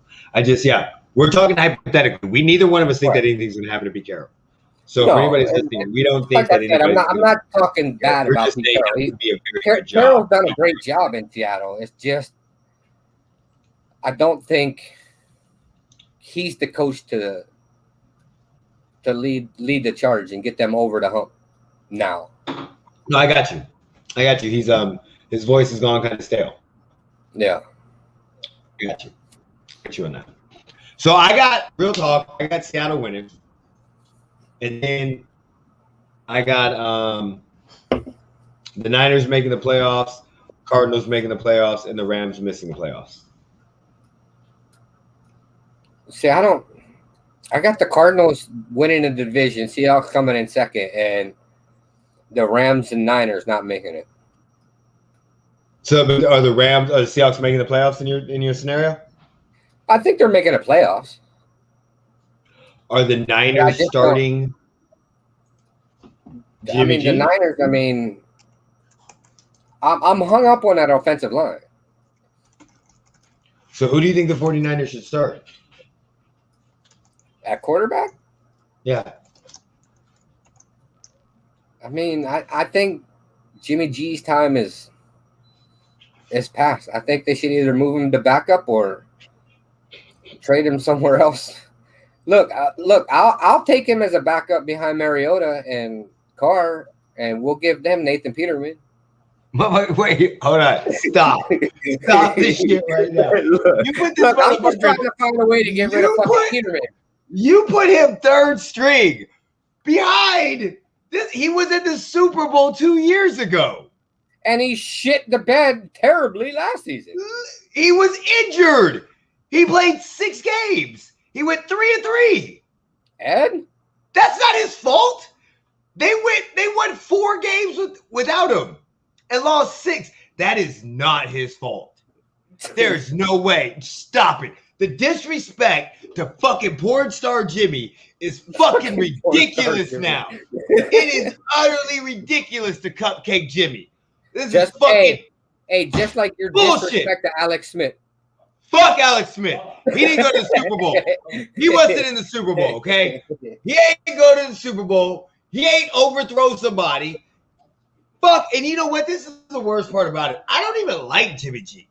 [SPEAKER 1] We're talking hypothetically. We neither one of us think that anything's going to happen to Pete Carroll. So for anybody's listening, we don't think that anybody's
[SPEAKER 2] I'm not talking bad about Pete Carroll. Carroll's done a great job in Seattle. It's just I don't think he's the coach to lead the charge and get them over the hump now.
[SPEAKER 1] No, I got you. He's his voice has gone kind of stale.
[SPEAKER 2] Yeah.
[SPEAKER 1] I got you on that. So I got real talk. I got Seattle winning. And then I got the Niners making the playoffs, Cardinals making the playoffs, and the Rams missing the playoffs.
[SPEAKER 2] See, I got the Cardinals winning the division, Seahawks coming in second, and the Rams and Niners not making it.
[SPEAKER 1] So are the Seahawks making the playoffs in your scenario?
[SPEAKER 2] I think they're making the playoffs.
[SPEAKER 1] Are the Niners starting Jimmy G?
[SPEAKER 2] The Niners, I'm hung up on that offensive line.
[SPEAKER 1] So who do you think the 49ers should start?
[SPEAKER 2] At quarterback?
[SPEAKER 1] Yeah.
[SPEAKER 2] I think Jimmy G's time is past. I think they should either move him to backup or trade him somewhere else. Look, I'll take him as a backup behind Mariota and Carr, and we'll give them Nathan Peterman.
[SPEAKER 1] Wait, hold on. Stop this shit right now. You put this
[SPEAKER 2] I'm just trying to find a way to get rid of fucking Peterman.
[SPEAKER 1] You put him third string behind this. He was in the Super Bowl 2 years ago.
[SPEAKER 2] And he shit the bed terribly last season.
[SPEAKER 1] He was injured. He played 6 games. He went 3-3.
[SPEAKER 2] Ed?
[SPEAKER 1] That's not his fault. They won 4 games without him and lost 6. That is not his fault. There's no way. Stop it. The disrespect to fucking porn star Jimmy is fucking ridiculous now. It is utterly ridiculous to Cupcake Jimmy. This is fucking
[SPEAKER 2] just like your
[SPEAKER 1] bullshit.
[SPEAKER 2] Disrespect to Alex Smith.
[SPEAKER 1] Fuck Alex Smith. He didn't go to the Super Bowl. He wasn't in the Super Bowl, okay? He ain't go to the Super Bowl. He ain't overthrow somebody. Fuck. And you know what? This is the worst part about it. I don't even like Jimmy G.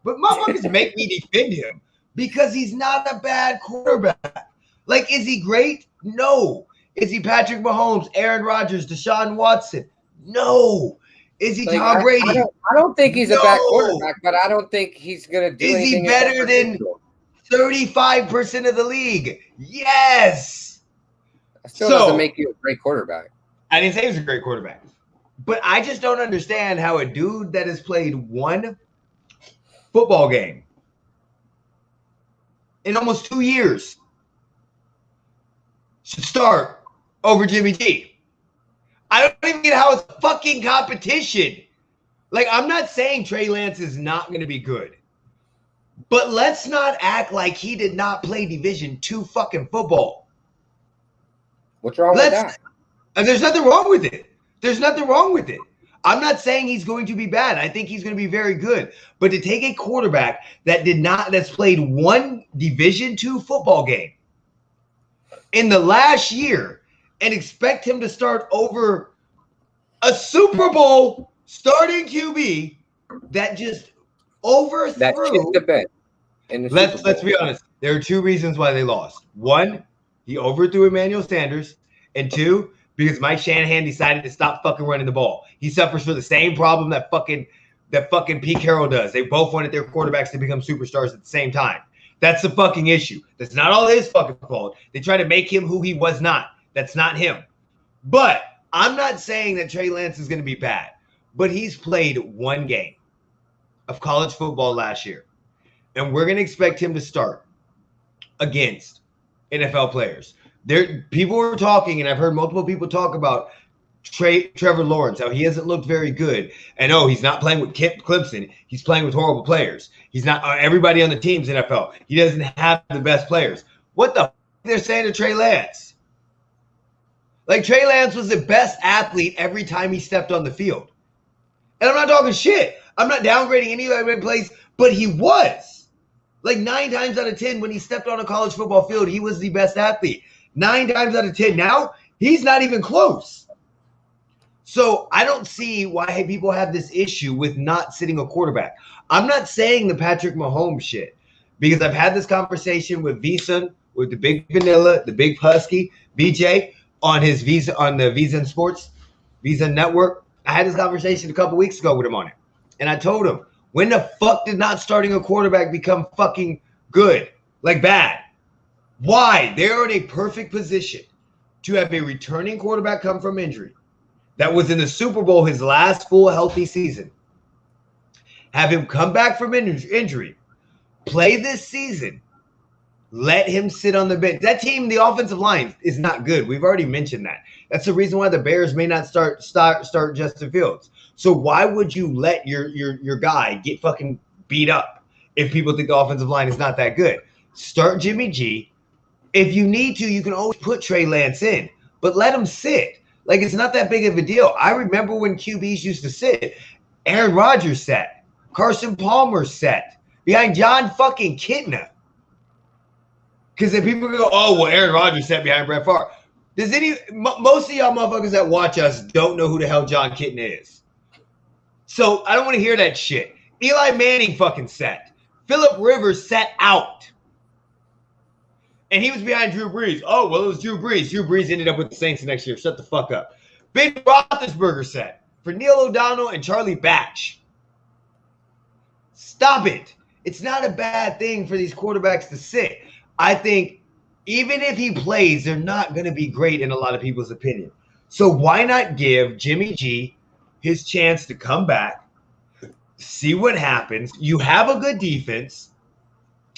[SPEAKER 1] But motherfuckers make me defend him because he's not a bad quarterback. Like, is he great? No. Is he Patrick Mahomes, Aaron Rodgers, Deshaun Watson? No. Is he Tom Brady?
[SPEAKER 2] I don't think he's a bad quarterback, but I don't think he's going to do anything.
[SPEAKER 1] Is he better than 35% of the league? Yes.
[SPEAKER 2] That still doesn't make you a great quarterback.
[SPEAKER 1] I didn't say he was a great quarterback. But I just don't understand how a dude that has played 1 football game in almost 2 years should start over Jimmy G. I don't even get how it's fucking competition. Like, I'm not saying Trey Lance is not going to be good. But let's not act like he did not play Division II fucking football.
[SPEAKER 2] What's wrong with that?
[SPEAKER 1] And there's nothing wrong with it. There's nothing wrong with it. I'm not saying he's going to be bad. I think he's going to be very good. But to take a quarterback that's played 1 Division II football game in the last year and expect him to start over a Super Bowl starting QB that just overthrew.
[SPEAKER 2] That shit the bed.
[SPEAKER 1] Let's be honest. There are 2 reasons why they lost. 1, he overthrew Emmanuel Sanders, and 2, because Mike Shanahan decided to stop fucking running the ball. He suffers from the same problem that fucking Pete Carroll does. They both wanted their quarterbacks to become superstars at the same time. That's the fucking issue. That's not all his fucking fault. They try to make him who he was not. That's not him. But I'm not saying that Trey Lance is going to be bad. But he's played 1 game of college football last year. and we're going to expect him to start against NFL players. People were talking, and I've heard multiple people talk about Trevor Lawrence, how he hasn't looked very good. And he's not playing with Clemson. He's playing with horrible players. He's not everybody on the team's NFL. He doesn't have the best players. What the they're saying to Trey Lance? Like, Trey Lance was the best athlete every time he stepped on the field. And I'm not talking shit. I'm not downgrading anybody who plays, but he was. Like 9 times out of 10, when he stepped on a college football field, he was the best athlete. 9 times out of 10 now, he's not even close. So I don't see why people have this issue with not sitting a quarterback. I'm not saying the Patrick Mahomes shit, because I've had this conversation with Visa, with the Big Vanilla, the Big Husky, BJ, on his Visa, on the Visa Sports, Visa Network. I had this conversation a couple weeks ago with him on it. And I told him, when the fuck did not starting a quarterback become fucking good? Like bad? Why? They're in a perfect position to have a returning quarterback come from injury that was in the Super Bowl his last full healthy season. Have him come back from injury, play this season, let him sit on the bench. That team, the offensive line, is not good. We've already mentioned that. That's the reason why the Bears may not start Justin Fields. So why would you let your guy get fucking beat up if people think the offensive line is not that good? Start Jimmy G. If you need to, you can always put Trey Lance in, but let him sit. Like, it's not that big of a deal. I remember when QBs used to sit. Aaron Rodgers sat. Carson Palmer sat behind John fucking Kitna. Because then people go, oh, well, Aaron Rodgers sat behind Brett Favre. Most of y'all motherfuckers that watch us don't know who the hell John Kitna is. So I don't want to hear that shit. Eli Manning fucking sat. Phillip Rivers sat out. And he was behind Drew Brees. Oh, well, it was Drew Brees. Drew Brees ended up with the Saints next year. Shut the fuck up. Ben Roethlisberger sat for Neil O'Donnell and Charlie Batch. Stop it. It's not a bad thing for these quarterbacks to sit. I think even if he plays, they're not going to be great in a lot of people's opinion. So why not give Jimmy G his chance to come back, see what happens? You have a good defense,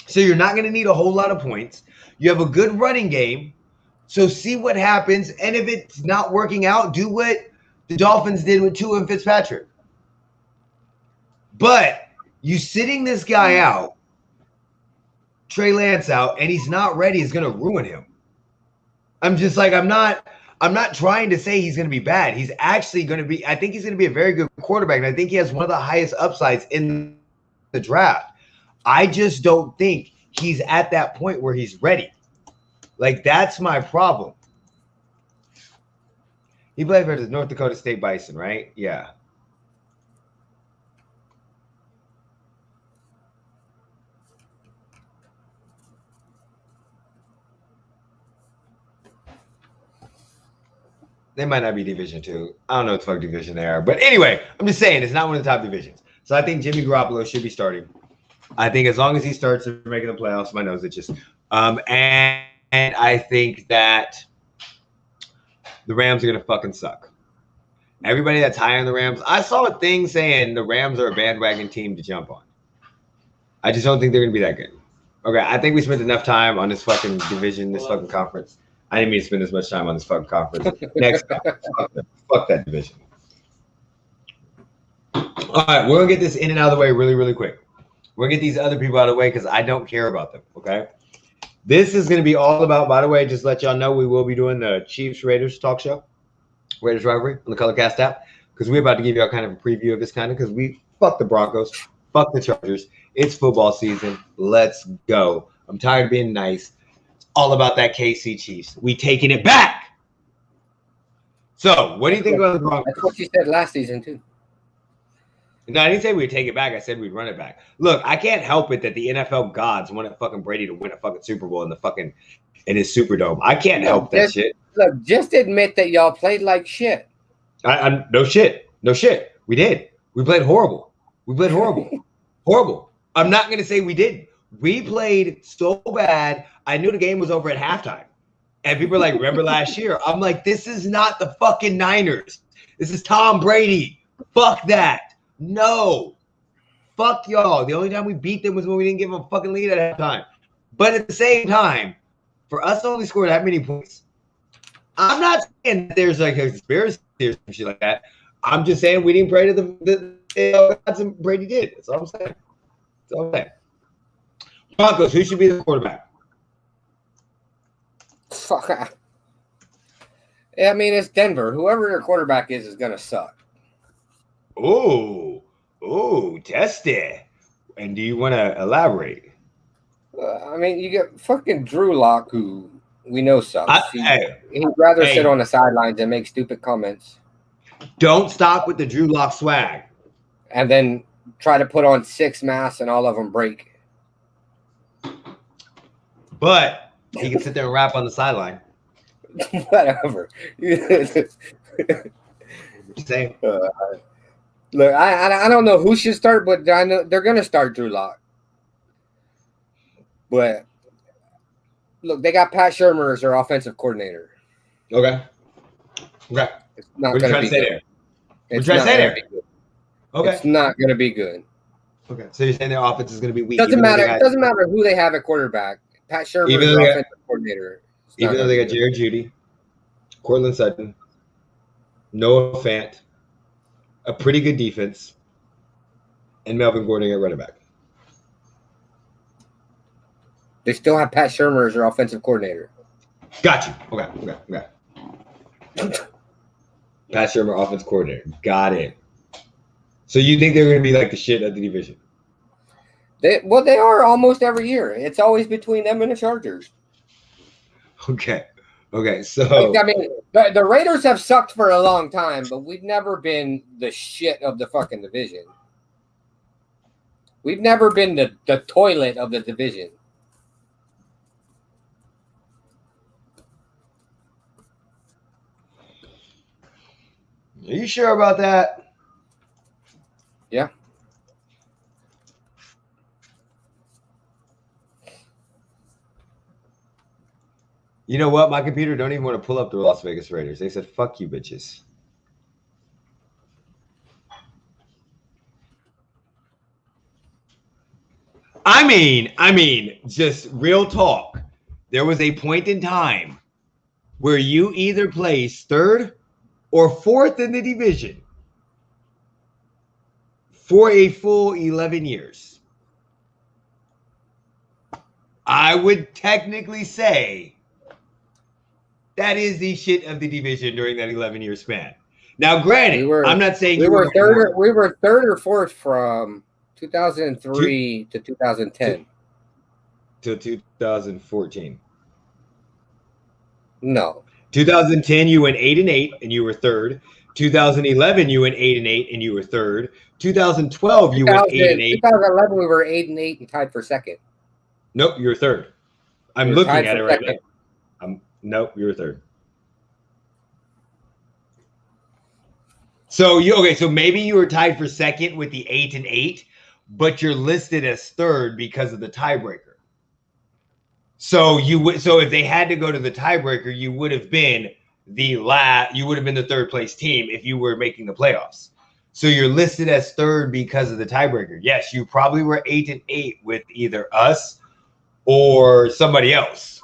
[SPEAKER 1] so you're not going to need a whole lot of points. You have a good running game, so see what happens. And if it's not working out, do what the Dolphins did with Tua and Fitzpatrick. But you sitting this guy out, Trey Lance out, and he's not ready is going to ruin him. I'm just like, I'm not trying to say he's going to be bad. He's actually going to be, I think he's going to be a very good quarterback, and I think he has one of the highest upsides in the draft. I just don't think he's at that point where he's ready. Like, that's my problem. He played for the North Dakota State Bison, right? Yeah. They might not be Division 2. I don't know what the fuck division they are. But anyway, I'm just saying it's not one of the top divisions. So I think Jimmy Garoppolo should be starting. I think as long as he starts making the playoffs, my nose itches. And I think that the Rams are going to fucking suck. Everybody that's high on the Rams, I saw a thing saying the Rams are a bandwagon team to jump on. I just don't think they're going to be that good. Okay, I think we spent enough time on this fucking division, this fucking conference. I didn't mean to spend as much time on this fucking conference. Next, fuck that division. All right, we're going to get this in and out of the way really, really quick. We're going to get these other people out of the way because I don't care about them, okay? This is going to be all about, by the way, just let y'all know we will be doing the Chiefs-Raiders talk show, Raiders Rivalry on the Colorcast app, because we're about to give y'all kind of a preview of this kind of, because we fuck the Broncos, fuck the Chargers. It's football season. Let's go. I'm tired of being nice. All about that KC Chiefs. We taking it back. So, what do you think about the Broncos?
[SPEAKER 2] That's what you said last season, too.
[SPEAKER 1] No, I didn't say we'd take it back. I said we'd run it back. Look, I can't help it that the NFL gods wanted fucking Brady to win a fucking Super Bowl in his Superdome. I can't help that shit.
[SPEAKER 2] Look, just admit that y'all played like shit.
[SPEAKER 1] No shit. We did. We played horrible. Horrible. I'm not going to say we didn't. We played so bad. I knew the game was over at halftime. And people are like, remember last year? I'm like, this is not the fucking Niners. This is Tom Brady. Fuck that. No. Fuck y'all. The only time we beat them was when we didn't give them a fucking lead at halftime. But at the same time, for us to only score that many points, I'm not saying that there's like a conspiracy or some shit like that. I'm just saying we didn't pray to the gods and Brady did. That's all I'm saying. That's all I'm saying. Broncos, who should be the quarterback?
[SPEAKER 2] Fuck. I mean, it's Denver. Whoever their quarterback is going to suck.
[SPEAKER 1] Oh, test it. And do you want to elaborate?
[SPEAKER 2] I mean, you get fucking Drew Lock, who we know sucks. He'd rather sit on the sidelines and make stupid comments.
[SPEAKER 1] Don't stop with the Drew Lock swag.
[SPEAKER 2] And then try to put on 6 masks and all of them break.
[SPEAKER 1] But he can sit there and rap on the sideline.
[SPEAKER 2] Whatever.
[SPEAKER 1] Same.
[SPEAKER 2] Look, I don't know who should start, but I know they're going to start Drew Lock. But look, they got Pat Shurmur as their offensive coordinator.
[SPEAKER 1] Okay.
[SPEAKER 2] It's not going to be good.
[SPEAKER 1] It's not going to be good. Okay.
[SPEAKER 2] It's not going to be good.
[SPEAKER 1] Okay. So you're saying their offense is going to be weak.
[SPEAKER 2] Doesn't matter. It doesn't matter who they have at quarterback. Pat Shurmur is their offensive coordinator.
[SPEAKER 1] Even though they got Jared Judy, Cortland Sutton, Noah Fant, a pretty good defense, and Melvin Gordon at running back.
[SPEAKER 2] They still have Pat Shurmur as their offensive coordinator.
[SPEAKER 1] Got you. Okay. Pat Shurmur, offense coordinator. Got it. So you think they're going to be like the shit of the division?
[SPEAKER 2] They are almost every year. It's always between them and the Chargers.
[SPEAKER 1] Okay. So
[SPEAKER 2] I mean, the Raiders have sucked for a long time, but we've never been the shit of the fucking division. We've never been the toilet of the division.
[SPEAKER 1] Are you sure about that?
[SPEAKER 2] Yeah.
[SPEAKER 1] You know what? My computer don't even want to pull up the Las Vegas Raiders. They said, fuck you, bitches. I mean, just real talk. There was a point in time where you either placed 3rd or 4th in the division for a full 11 years. I would technically say that is the shit of the division during that 11-year span. Now, granted, I'm not saying
[SPEAKER 2] we were 3rd or 4th from 2003 to 2010
[SPEAKER 1] to 2014.
[SPEAKER 2] No.
[SPEAKER 1] 2010, you went 8-8 and you were 3rd. 2011, you went 8-8 and you were 3rd. 2012, you went 8-8.
[SPEAKER 2] 2011, we were 8-8 and tied for 2nd.
[SPEAKER 1] Nope, you were 3rd. I'm looking at it right now. Nope, you were 3rd. So so maybe you were tied for 2nd with the 8-8, but you're listed as 3rd because of the tiebreaker. So if they had to go to the tiebreaker, you would have been the 3rd place team if you were making the playoffs. So you're listed as 3rd because of the tiebreaker. Yes, you probably were 8-8 with either us or somebody else.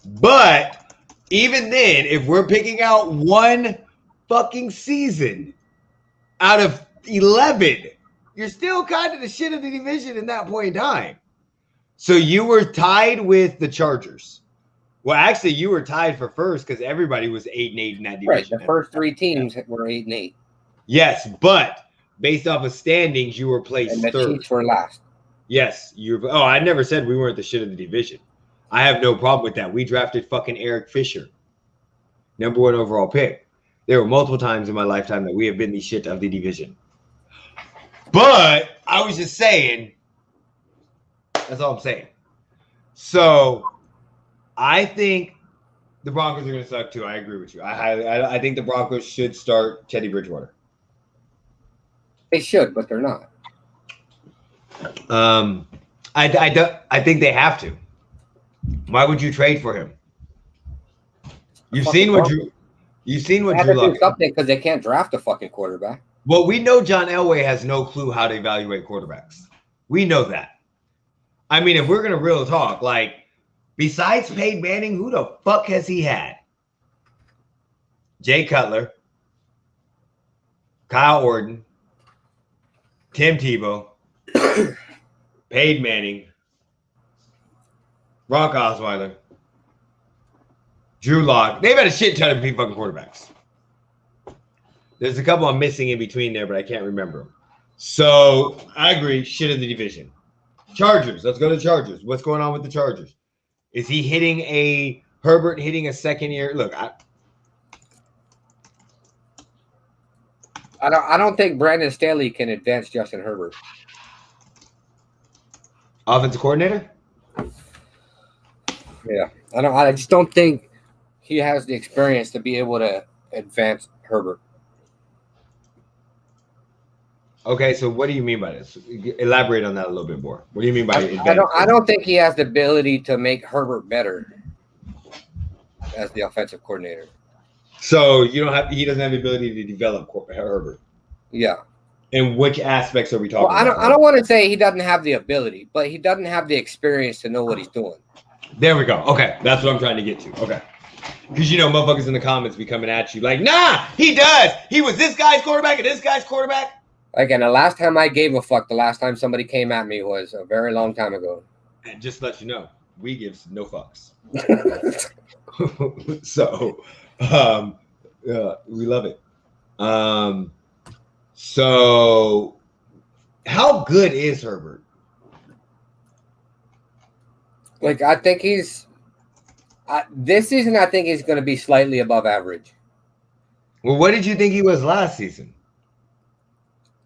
[SPEAKER 1] But even then, if we're picking out one fucking season out of 11, you're still kind of the shit of the division in that point in time. So you were tied with the Chargers. Well, actually, you were tied for 1st because everybody was 8-8 in that division.
[SPEAKER 2] Right, the first 3 teams were 8-8.
[SPEAKER 1] Yes, but based off of standings, you were placed
[SPEAKER 2] and the
[SPEAKER 1] 3rd.
[SPEAKER 2] Chiefs were last.
[SPEAKER 1] Yes, I never said we weren't the shit of the division. I have no problem with that. We drafted fucking Eric Fisher, number 1 overall pick. There were multiple times in my lifetime that we have been the shit of the division. But I was just saying, that's all I'm saying. So I think the Broncos are going to suck too. I agree with you. I think the Broncos should start Teddy Bridgewater.
[SPEAKER 2] They should, but they're not.
[SPEAKER 1] I think they have to. Why would you trade for him? You've seen what You've seen what
[SPEAKER 2] They have
[SPEAKER 1] Drew
[SPEAKER 2] to
[SPEAKER 1] Lock
[SPEAKER 2] do something because they can't draft a fucking quarterback.
[SPEAKER 1] Well, we know John Elway has no clue how to evaluate quarterbacks. We know that. I mean, if we're gonna real talk, like besides Peyton Manning, who the fuck has he had? Jay Cutler, Kyle Orton, Tim Tebow, Peyton Manning, Brock Osweiler, Drew Lock. They've had a shit ton of fucking quarterbacks. There's a couple I'm missing in between there, but I can't remember them. So I agree. Shit in the division. Chargers. Let's go to Chargers. What's going on with the Chargers? Is he hitting Herbert hitting a second year? Look,
[SPEAKER 2] I don't think Brandon Staley can advance Justin Herbert.
[SPEAKER 1] Offensive coordinator?
[SPEAKER 2] Yeah. I just don't think he has the experience to be able to advance Herbert.
[SPEAKER 1] Okay, so what do you mean by this? Elaborate on that a little bit more. What do you mean by advance?
[SPEAKER 2] I don't think he has the ability to make Herbert better as the offensive coordinator.
[SPEAKER 1] So he doesn't have the ability to develop Herbert.
[SPEAKER 2] Yeah.
[SPEAKER 1] And which aspects are we talking about?
[SPEAKER 2] I don't want to say he doesn't have the ability, but he doesn't have the experience to know what he's doing.
[SPEAKER 1] There we go. Okay, that's what I'm trying to get to. Okay. Because, motherfuckers in the comments be coming at you like, nah, he does. He was this guy's quarterback and this guy's quarterback.
[SPEAKER 2] Again, the last time I gave a fuck, the last time somebody came at me was a very long time ago.
[SPEAKER 1] And just to let you know, we give no fucks. So, we love it. So, how good is Herbert?
[SPEAKER 2] Like, I think this season, I think he's going to be slightly above average.
[SPEAKER 1] Well, what did you think he was last season?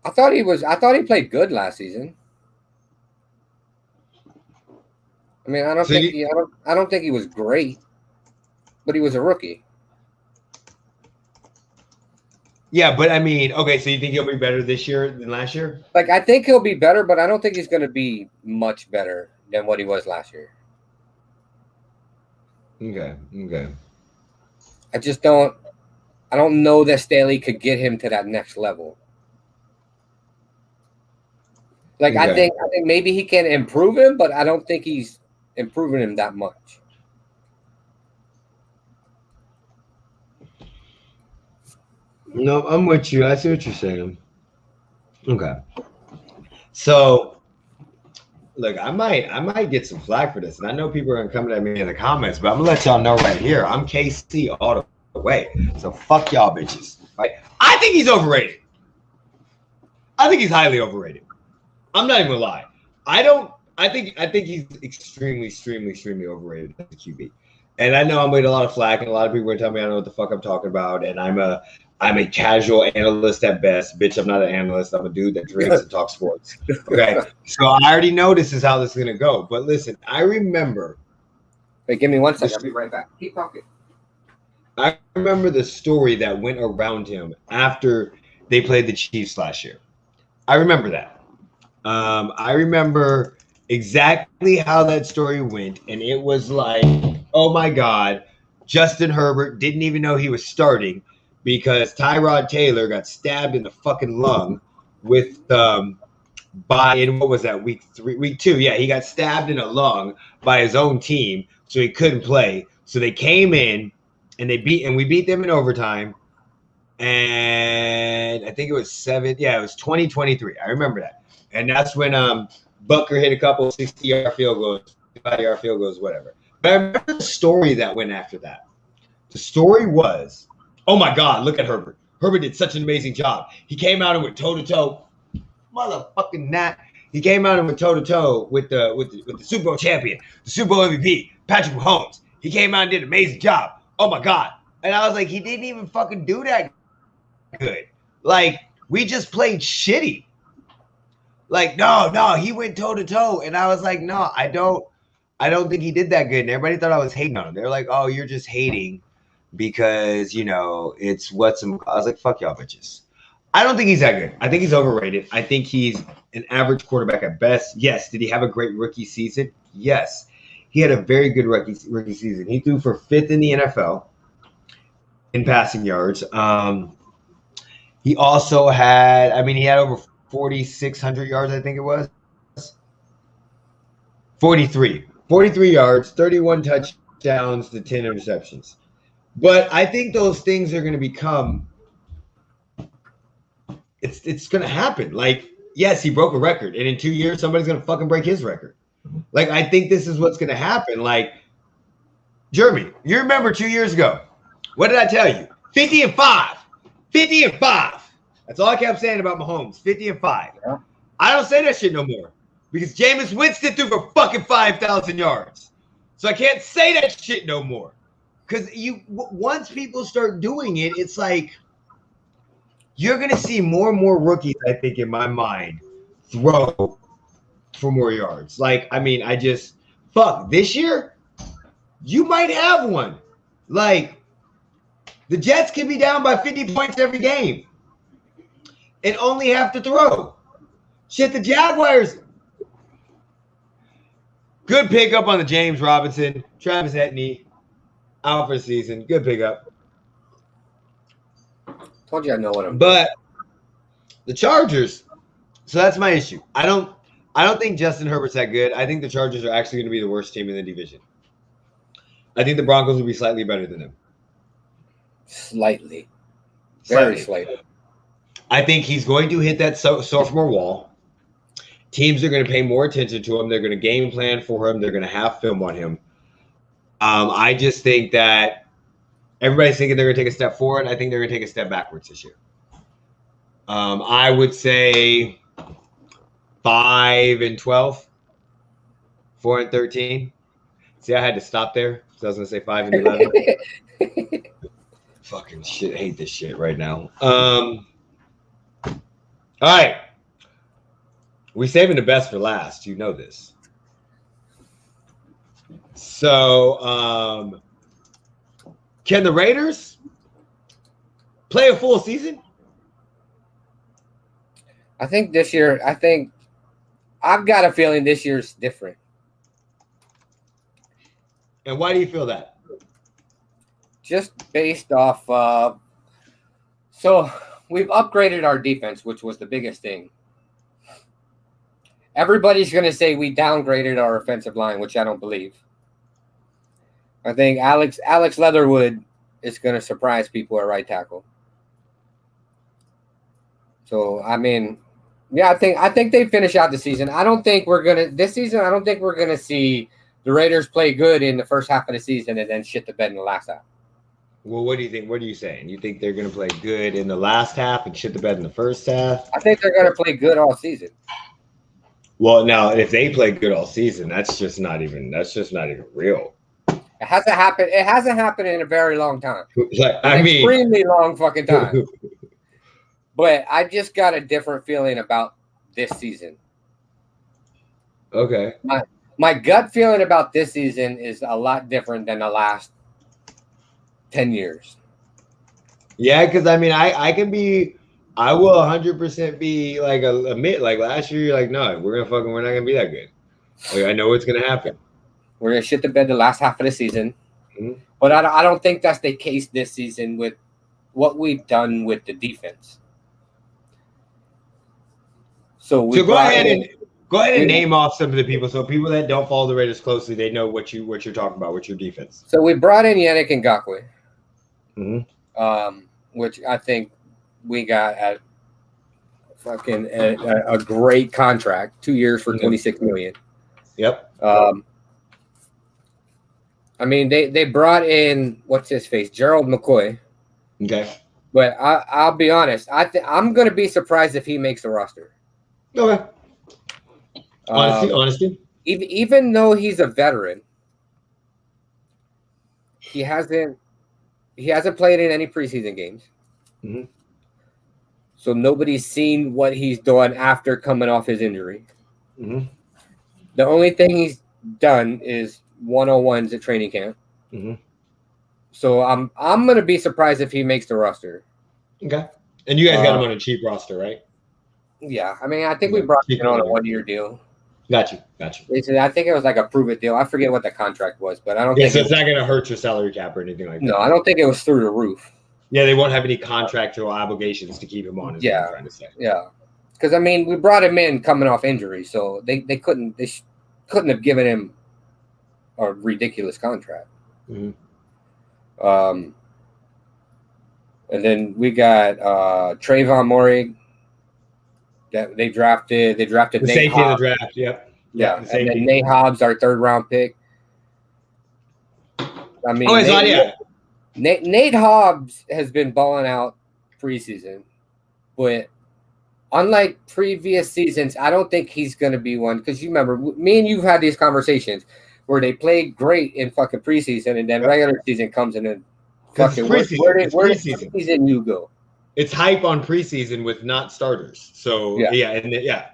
[SPEAKER 2] I thought he played good last season. I mean, I don't think he was great, but he was a rookie.
[SPEAKER 1] Yeah, but I mean, okay, so you think he'll be better this year than last year?
[SPEAKER 2] Like, I think he'll be better, but I don't think he's going to be much better than what he was last year.
[SPEAKER 1] Okay.
[SPEAKER 2] I don't know that Staley could get him to that next level. Like, okay. I think maybe he can improve him, but I don't think he's improving him that much.
[SPEAKER 1] No, I'm with you. I see what you're saying. Okay. So, look, I might get some flack for this, and I know people are gonna come at me in the comments, but I'm gonna let y'all know right here, I'm KC all the way. So fuck y'all bitches. Right? I think he's overrated. I think he's highly overrated. I'm not even gonna lie. I think he's extremely overrated as a QB. And I know I'm getting a lot of flack, and a lot of people are telling me I don't know what the fuck I'm talking about, and I'm a casual analyst at best. Bitch, I'm not an analyst. I'm a dude that drinks and talks sports. Okay. So I already know this is how this is gonna go. But listen, I remember.
[SPEAKER 2] Wait, give me 1 second. I'll be right back. Keep talking.
[SPEAKER 1] I remember the story that went around him after they played the Chiefs last year. I remember that. I remember exactly how that story went, and it was like, oh my God, Justin Herbert didn't even know he was starting because Tyrod Taylor got stabbed in the fucking lung with what was that, week 2? Yeah, he got stabbed in a lung by his own team, so he couldn't play. So they came in and we beat them in overtime. And I think it was 2023. I remember that. And that's when Butker hit a couple 60-yard field goals, 5-yard field goals, whatever. But I remember the story that went after that. The story was, oh my God, look at Herbert. Herbert did such an amazing job. He came out and went toe-to-toe. Motherfucking Nat. He came out and went toe-to-toe with the Super Bowl champion, the Super Bowl MVP, Patrick Mahomes. He came out and did an amazing job. Oh my God. And I was like, he didn't even fucking do that good. Like, we just played shitty. Like, no, he went toe-to-toe. And I was like, no, I don't think he did that good. And everybody thought I was hating on him. They were like, oh, you're just hating because, it's what's I was like, fuck y'all bitches. I don't think he's that good. I think he's overrated. I think he's an average quarterback at best. Yes. Did he have a great rookie season? Yes. He had a very good rookie season. He threw for 5th in the NFL in passing yards. He also had, he had over 4,600 yards, I think it was. 43 yards, 31 touchdowns to 10 interceptions. But I think those things are going to become, it's going to happen. Like, yes, he broke a record, and in 2 years, somebody's going to fucking break his record. Like, I think this is what's going to happen. Like, Jeremy, you remember 2 years ago, what did I tell you? 50-5. 50-5. That's all I kept saying about Mahomes, 50-5.
[SPEAKER 2] Yeah.
[SPEAKER 1] I don't say that shit no more because Jameis Winston threw for fucking 5,000 yards. So I can't say that shit no more. Because once people start doing it, it's like you're going to see more and more rookies, I think, in my mind, throw for more yards. Like, this year, you might have one. Like, the Jets can be down by 50 points every game and only have to throw. Shit, the Jaguars. Good pickup on the James Robinson, Travis Etienne. Out for the season. Good pickup.
[SPEAKER 2] Told you I know what I'm doing.
[SPEAKER 1] But the Chargers, so that's my issue. I don't think Justin Herbert's that good. I think the Chargers are actually going to be the worst team in the division. I think the Broncos will be slightly better than them.
[SPEAKER 2] Slightly. Very slightly.
[SPEAKER 1] I think he's going to hit that sophomore wall. Teams are going to pay more attention to him. They're going to game plan for him. They're going to have film on him. I just think that everybody's thinking they're going to take a step forward. I think they're going to take a step backwards this year. I would say 5-12, 4-13. See, I had to stop there. So I was going to say 5-11. Fucking shit. I hate this shit right now. All right. We're saving the best for last. You know this. So, can the Raiders play a full season?
[SPEAKER 2] I think this year, I've got a feeling this year's different.
[SPEAKER 1] And why do you feel that?
[SPEAKER 2] Just based off, so we've upgraded our defense, which was the biggest thing. Everybody's going to say we downgraded our offensive line, which I don't believe. I think Alex Leatherwood is going to surprise people at right tackle. So, I think they finish out the season. I don't think we're going to see the Raiders play good in the first half of the season and then shit the bed in the last half.
[SPEAKER 1] Well, what do you think? What are you saying? You think they're going to play good in the last half and shit the bed in the first half?
[SPEAKER 2] I think they're going to play good all season.
[SPEAKER 1] Well, now, if they play good all season, that's just not even real.
[SPEAKER 2] It hasn't happened. It hasn't happened in a very long time.
[SPEAKER 1] Like,
[SPEAKER 2] extremely long fucking time. But I just got a different feeling about this season.
[SPEAKER 1] Okay.
[SPEAKER 2] My gut feeling about this season is a lot different than the last 10 years.
[SPEAKER 1] Yeah, because I will 100% be like admit like last year. You're like, no, we're not gonna be that good. Like, I know what's gonna happen.
[SPEAKER 2] We're gonna shit the bed the last half of the season, but I don't think that's the case this season with what we've done with the defense. So go
[SPEAKER 1] ahead and name off some of the people, so people that don't follow the Raiders closely, they know what you're talking about. What's your defense?
[SPEAKER 2] So we brought in Yannick Ngakoue,
[SPEAKER 1] mm-hmm.
[SPEAKER 2] Which I think we got at fucking a great contract, 2 years for $26 million.
[SPEAKER 1] Yep.
[SPEAKER 2] They brought in what's his face, Gerald McCoy.
[SPEAKER 1] Okay.
[SPEAKER 2] But I'll be honest, I'm gonna be surprised if he makes the roster.
[SPEAKER 1] Okay. Honesty.
[SPEAKER 2] Even though he's a veteran, he hasn't played in any preseason games.
[SPEAKER 1] Mm-hmm.
[SPEAKER 2] So nobody's seen what he's done after coming off his injury.
[SPEAKER 1] Mm-hmm.
[SPEAKER 2] The only thing he's done is 101s at training camp.
[SPEAKER 1] Mm-hmm.
[SPEAKER 2] So I'm gonna be surprised if he makes the roster.
[SPEAKER 1] Okay. And you guys got him on a cheap roster, right?
[SPEAKER 2] Yeah. I think we brought him on a 1-year deal.
[SPEAKER 1] Got you.
[SPEAKER 2] I think it was like a prove-it deal. I forget what the contract was, but I don't think
[SPEAKER 1] so it's not going to hurt your salary cap or anything like that.
[SPEAKER 2] No, I don't think it was through the roof.
[SPEAKER 1] Yeah, they won't have any contractual obligations to keep him on. Is what I'm trying to say.
[SPEAKER 2] Yeah, because I mean, we brought him in coming off injury, so they couldn't have given him a ridiculous contract.
[SPEAKER 1] Mm-hmm.
[SPEAKER 2] And then we got Trayvon Morig that they drafted. They drafted
[SPEAKER 1] the
[SPEAKER 2] Nate
[SPEAKER 1] safety
[SPEAKER 2] Hobbs.
[SPEAKER 1] of the draft. Yep.
[SPEAKER 2] Yeah, and then Nate Hobbs, our 3rd round pick. I mean, Nate Hobbs has been balling out preseason, but unlike previous seasons, I don't think he's going to be one, because you remember me and you've had these conversations where they played great in fucking preseason, and then regular season comes in and fucking where did preseason you go?
[SPEAKER 1] It's hype on preseason with not starters. So yeah.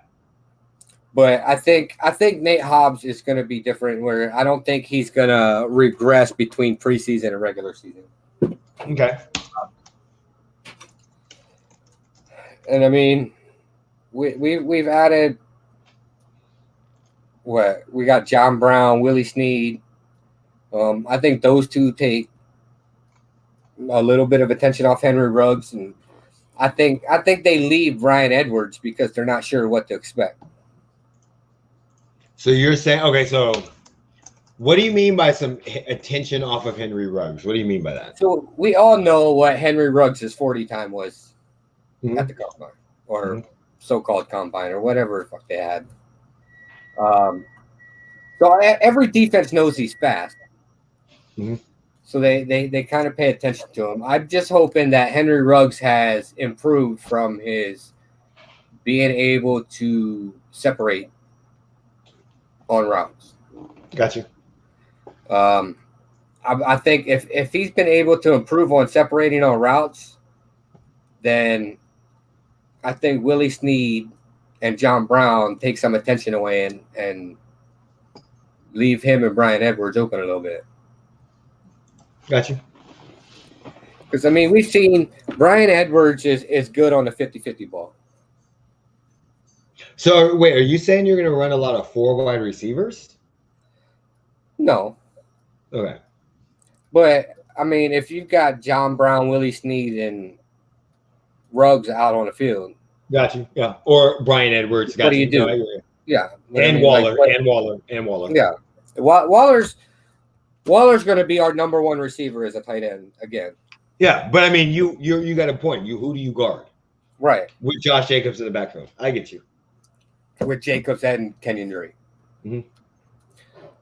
[SPEAKER 2] But I think Nate Hobbs is going to be different, where I don't think he's going to regress between preseason and regular season.
[SPEAKER 1] Okay.
[SPEAKER 2] And I mean, we've added what we got: John Brown, Willie Snead. I think those two take a little bit of attention off Henry Ruggs, and I think they leave Bryan Edwards because they're not sure what to expect.
[SPEAKER 1] So you're saying, okay, so what do you mean by some attention off of Henry Ruggs? What do you mean by that?
[SPEAKER 2] So we all know what Henry Ruggs' 40 time was at the combine, or so-called combine, or whatever the fuck they had. So every defense knows he's fast. So they kind of pay attention to him. I'm just hoping that Henry Ruggs has improved from his being able to separate on routes.
[SPEAKER 1] Gotcha.
[SPEAKER 2] I think if he's been able to improve on separating on routes, then I think Willie Snead and John Brown take some attention away and leave him and Bryan Edwards open a little bit.
[SPEAKER 1] Gotcha.
[SPEAKER 2] Because, I mean, we've seen Bryan Edwards is good on the 50-50 ball.
[SPEAKER 1] So, wait, are you saying you're going to run a lot of 4 wide receivers?
[SPEAKER 2] No.
[SPEAKER 1] Okay.
[SPEAKER 2] But, I mean, if you've got John Brown, Willie Snead, and Ruggs out on the field.
[SPEAKER 1] Gotcha. Yeah. Or Bryan Edwards. Gotcha.
[SPEAKER 2] What do you do? Yeah.
[SPEAKER 1] And Waller. And Waller.
[SPEAKER 2] Yeah. Waller's going to be our number 1 receiver as a tight end again.
[SPEAKER 1] Yeah, but I mean, you got a point. Who do you guard?
[SPEAKER 2] Right.
[SPEAKER 1] With Josh Jacobs in the backfield. I get you.
[SPEAKER 2] With Jacobs and Kenyon Drake.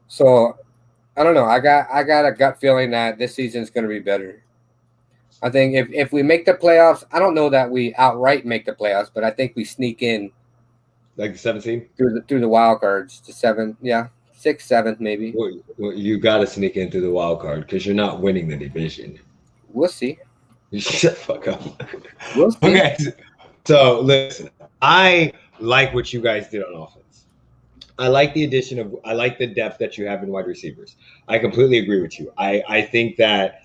[SPEAKER 2] So, I don't know. I got a gut feeling that this season's going to be better. I think if we make the playoffs, I don't know that we outright make the playoffs, but I think we sneak in
[SPEAKER 1] like the 17
[SPEAKER 2] through the wild cards to 7, 6, 7 maybe.
[SPEAKER 1] Well, you got to sneak in through the wild card because you're not winning the division.
[SPEAKER 2] We'll see.
[SPEAKER 1] Shut the fuck up.
[SPEAKER 2] We'll see.
[SPEAKER 1] Okay, so listen, I like what you guys did on offense. I like the addition of, I like the depth that you have in wide receivers. I completely agree with you. I think that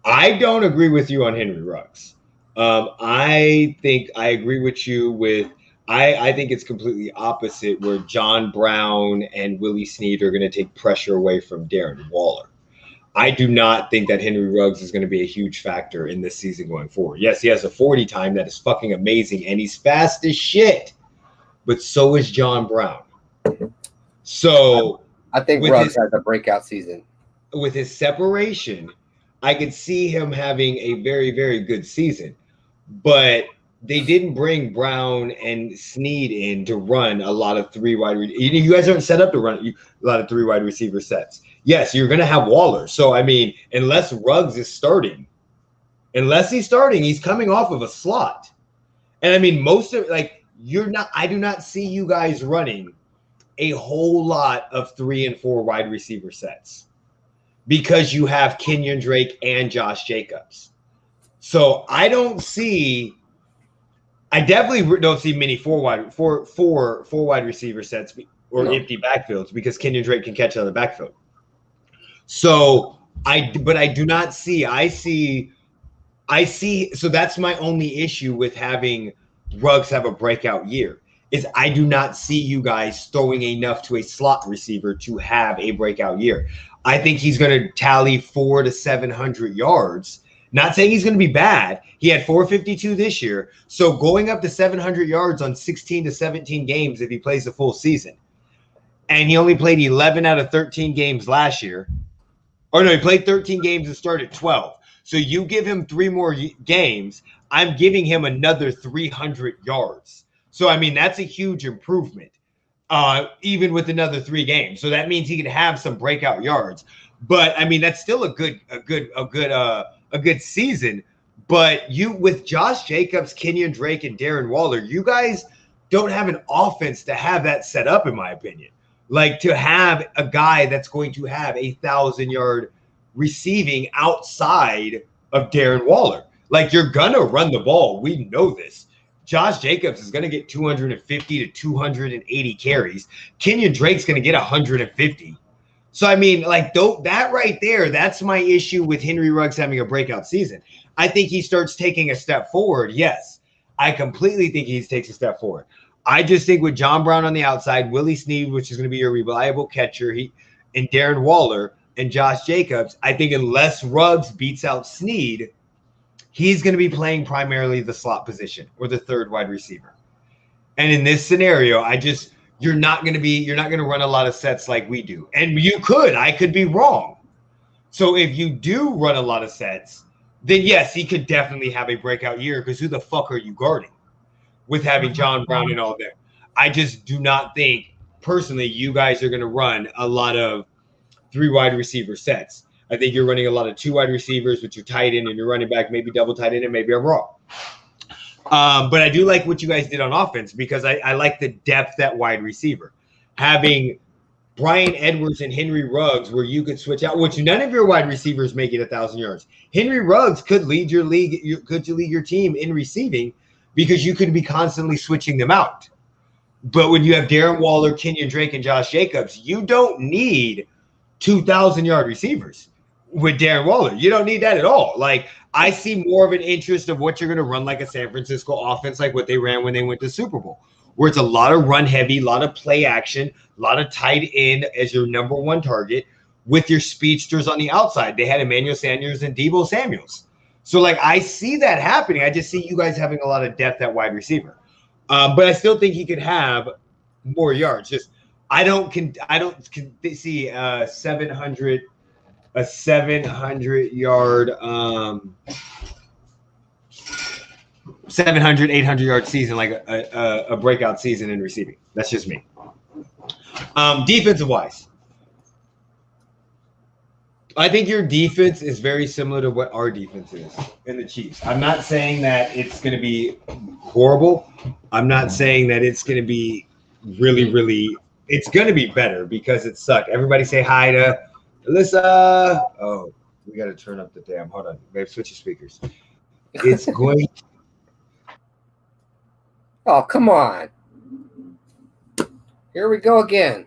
[SPEAKER 1] I don't agree with you on Henry Ruggs. I think I agree with you with, I think it's completely opposite where John Brown and Willie Snead are going to take pressure away from Darren Waller. I do not think that Henry Ruggs is going to be a huge factor in this season going forward. Yes, he has a 40 time that is fucking amazing, and he's fast as shit. But so is John Brown. So
[SPEAKER 2] I think Ruggs has a breakout season.
[SPEAKER 1] With his separation, I could see him having a very, very good season. But they didn't bring Brown and Snead in to run a lot of 3 wide. You guys aren't set up to run a lot of 3 wide receiver sets. Yes, you're going to have Waller. So, I mean, unless Ruggs is starting, he's coming off of a slot. And I mean, most of I do not see you guys running a whole lot of 3 and 4 wide receiver sets because you have Kenyon Drake and Josh Jacobs. So I definitely don't see many four wide receiver sets or empty backfields because Kenyon Drake can catch out of the backfield. So I do not see. I see. So that's my only issue with having Ruggs have a breakout year is I do not see you guys throwing enough to a slot receiver to have a breakout year. I think he's going to tally 400 to 700 yards, Not saying he's going to be bad. He had 452 this year. So going up to 700 yards on 16 to 17 games if he plays the full season. And he only played 11 out of 13 games last year. Or no, he played 13 games and started 12. So you give him 3 more games, I'm giving him another 300 yards. So, I mean, that's a huge improvement, even with another 3 games. So that means he can have some breakout yards. But, I mean, that's still a good season. But you, with Josh Jacobs, Kenyon Drake, and Darren Waller, you guys don't have an offense to have that set up, in my opinion. Like, to have a guy that's going to have 1,000-yard receiving outside of Darren Waller. Like, you're going to run the ball. We know this. Josh Jacobs is going to get 250 to 280 carries. Kenyon Drake's going to get 150. So, I mean, like, that right there, that's my issue with Henry Ruggs having a breakout season. I think he starts taking a step forward. Yes, I completely think he takes a step forward. I just think with John Brown on the outside, Willie Snead, which is going to be your reliable catcher, and Darren Waller and Josh Jacobs, I think unless Ruggs beats out Snead, he's going to be playing primarily the slot position or the third wide receiver. And in this scenario, you're not going to run a lot of sets like we do. And I could be wrong. So if you do run a lot of sets, then yes, he could definitely have a breakout year, because who the fuck are you guarding with having John Brown and all that? I just do not think, personally, you guys are going to run a lot of 3 wide receiver sets. I think you're running a lot of 2 wide receivers with your tight end and your running back, maybe double tight end, and maybe I'm wrong. But I do like what you guys did on offense, because I like the depth at wide receiver. Having Brian Edwards and Henry Ruggs, where you could switch out, which none of your wide receivers make it 1,000 yards. Henry Ruggs could lead your team in receiving, because you could be constantly switching them out. But when you have Darren Waller, Kenyon Drake, and Josh Jacobs, you don't need 2,000-yard receivers with Darren Waller. You don't need that at all. Like, I see more of an interest of what you're going to run like a San Francisco offense, like what they ran when they went to Super Bowl, where it's a lot of run heavy, a lot of play action, a lot of tight end as your number 1 target, with your speedsters on the outside. They had Emmanuel Sanders and Deebo Samuels. So, like, I see that happening. I just see you guys having a lot of depth at wide receiver. But I still think he could have more yards. Just I don't see a 700 yard 700 800 yard season, like a breakout season in receiving. That's just me. Defensive wise, I think your defense is very similar to what our defense is in the Chiefs. I'm not saying that it's going to be horrible. I'm not saying that it's going to be really – it's going to be better, because it sucked. Everybody say hi to Alyssa. Oh, we got to turn up the damn – hold on. We have to switch your speakers. It's going –
[SPEAKER 2] Oh, come on. Here we go again.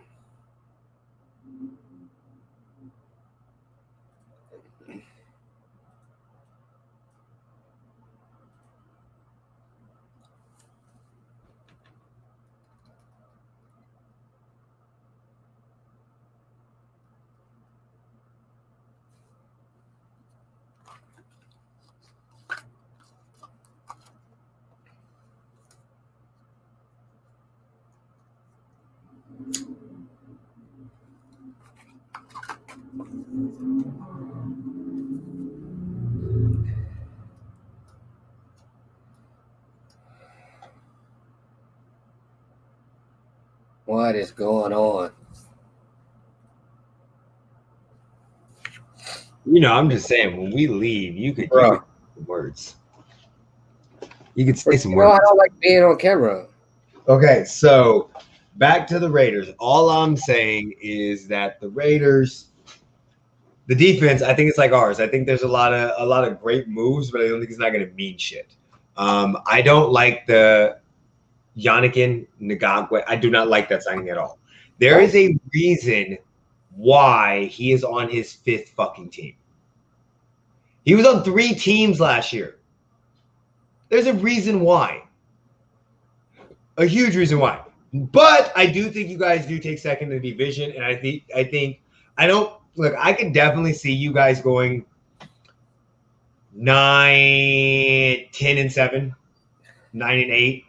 [SPEAKER 2] What is going on?
[SPEAKER 1] I'm just saying, when we leave, you could use words. You could say some words.
[SPEAKER 2] I don't like being on camera.
[SPEAKER 1] Okay, so back to the Raiders. All I'm saying is that the Raiders, the defense, I think it's like ours. I think there's a lot of great moves, but I don't think it's not going to mean shit. I don't like the Yannick Ngakoue. I do not like that signing at all. There is a reason why he is on his 5th fucking team. He was on 3 teams last year. There's a reason why. A huge reason why. But I do think you guys do take second in the division, and I think I could definitely see you guys going 9-10-7, 9-8,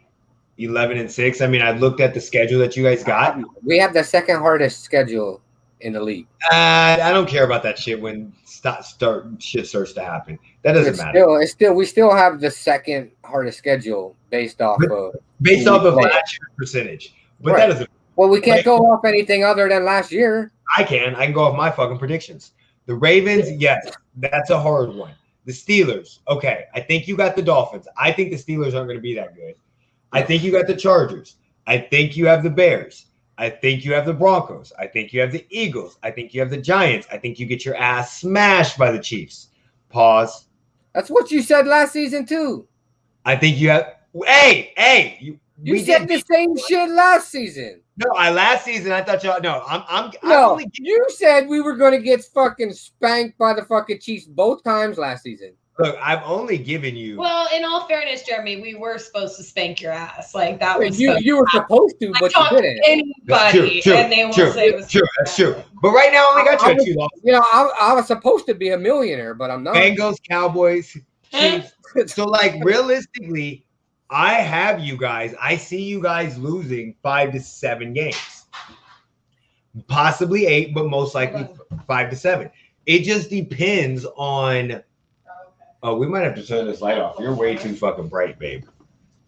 [SPEAKER 1] 11-6. I mean, I looked at the schedule that you guys got.
[SPEAKER 2] We have the second hardest schedule in the league.
[SPEAKER 1] I don't care about that shit when shit starts to happen. That doesn't matter.
[SPEAKER 2] We still have the second hardest schedule based off of
[SPEAKER 1] last year's percentage. But
[SPEAKER 2] right.
[SPEAKER 1] That doesn't.
[SPEAKER 2] Well, we can't go off anything other than last year.
[SPEAKER 1] I can go off my fucking predictions. The Ravens, yes, that's a hard one. The Steelers, okay. I think you got the Dolphins. I think the Steelers aren't going to be that good. I think you got the Chargers. I think you have the Bears. I think you have the Broncos. I think you have the Eagles. I think you have the Giants. I think you get your ass smashed by the Chiefs. Pause.
[SPEAKER 2] That's what you said last season too.
[SPEAKER 1] I think you have. Hey,
[SPEAKER 2] you said the same shit last season.
[SPEAKER 1] No, last season I thought y'all. No,
[SPEAKER 2] you said we were going to get fucking spanked by the fucking Chiefs both times last season.
[SPEAKER 1] Look, I've only given you.
[SPEAKER 3] Well, in all fairness, Jeremy, we were supposed to spank your ass. Like that was
[SPEAKER 2] you were supposed to, but you didn't.
[SPEAKER 3] Anybody, and they will say it was
[SPEAKER 1] true. That's true. But right now, I only got you 2 losses.
[SPEAKER 2] I was supposed to be a millionaire, but I'm not.
[SPEAKER 1] Bengals, Cowboys, Chiefs. So, like, realistically, I have you guys. I see you guys losing 5 to 7 games, possibly 8, but most likely 5 to 7. It just depends on. Oh, we might have to turn this light off. You're way too fucking bright, babe.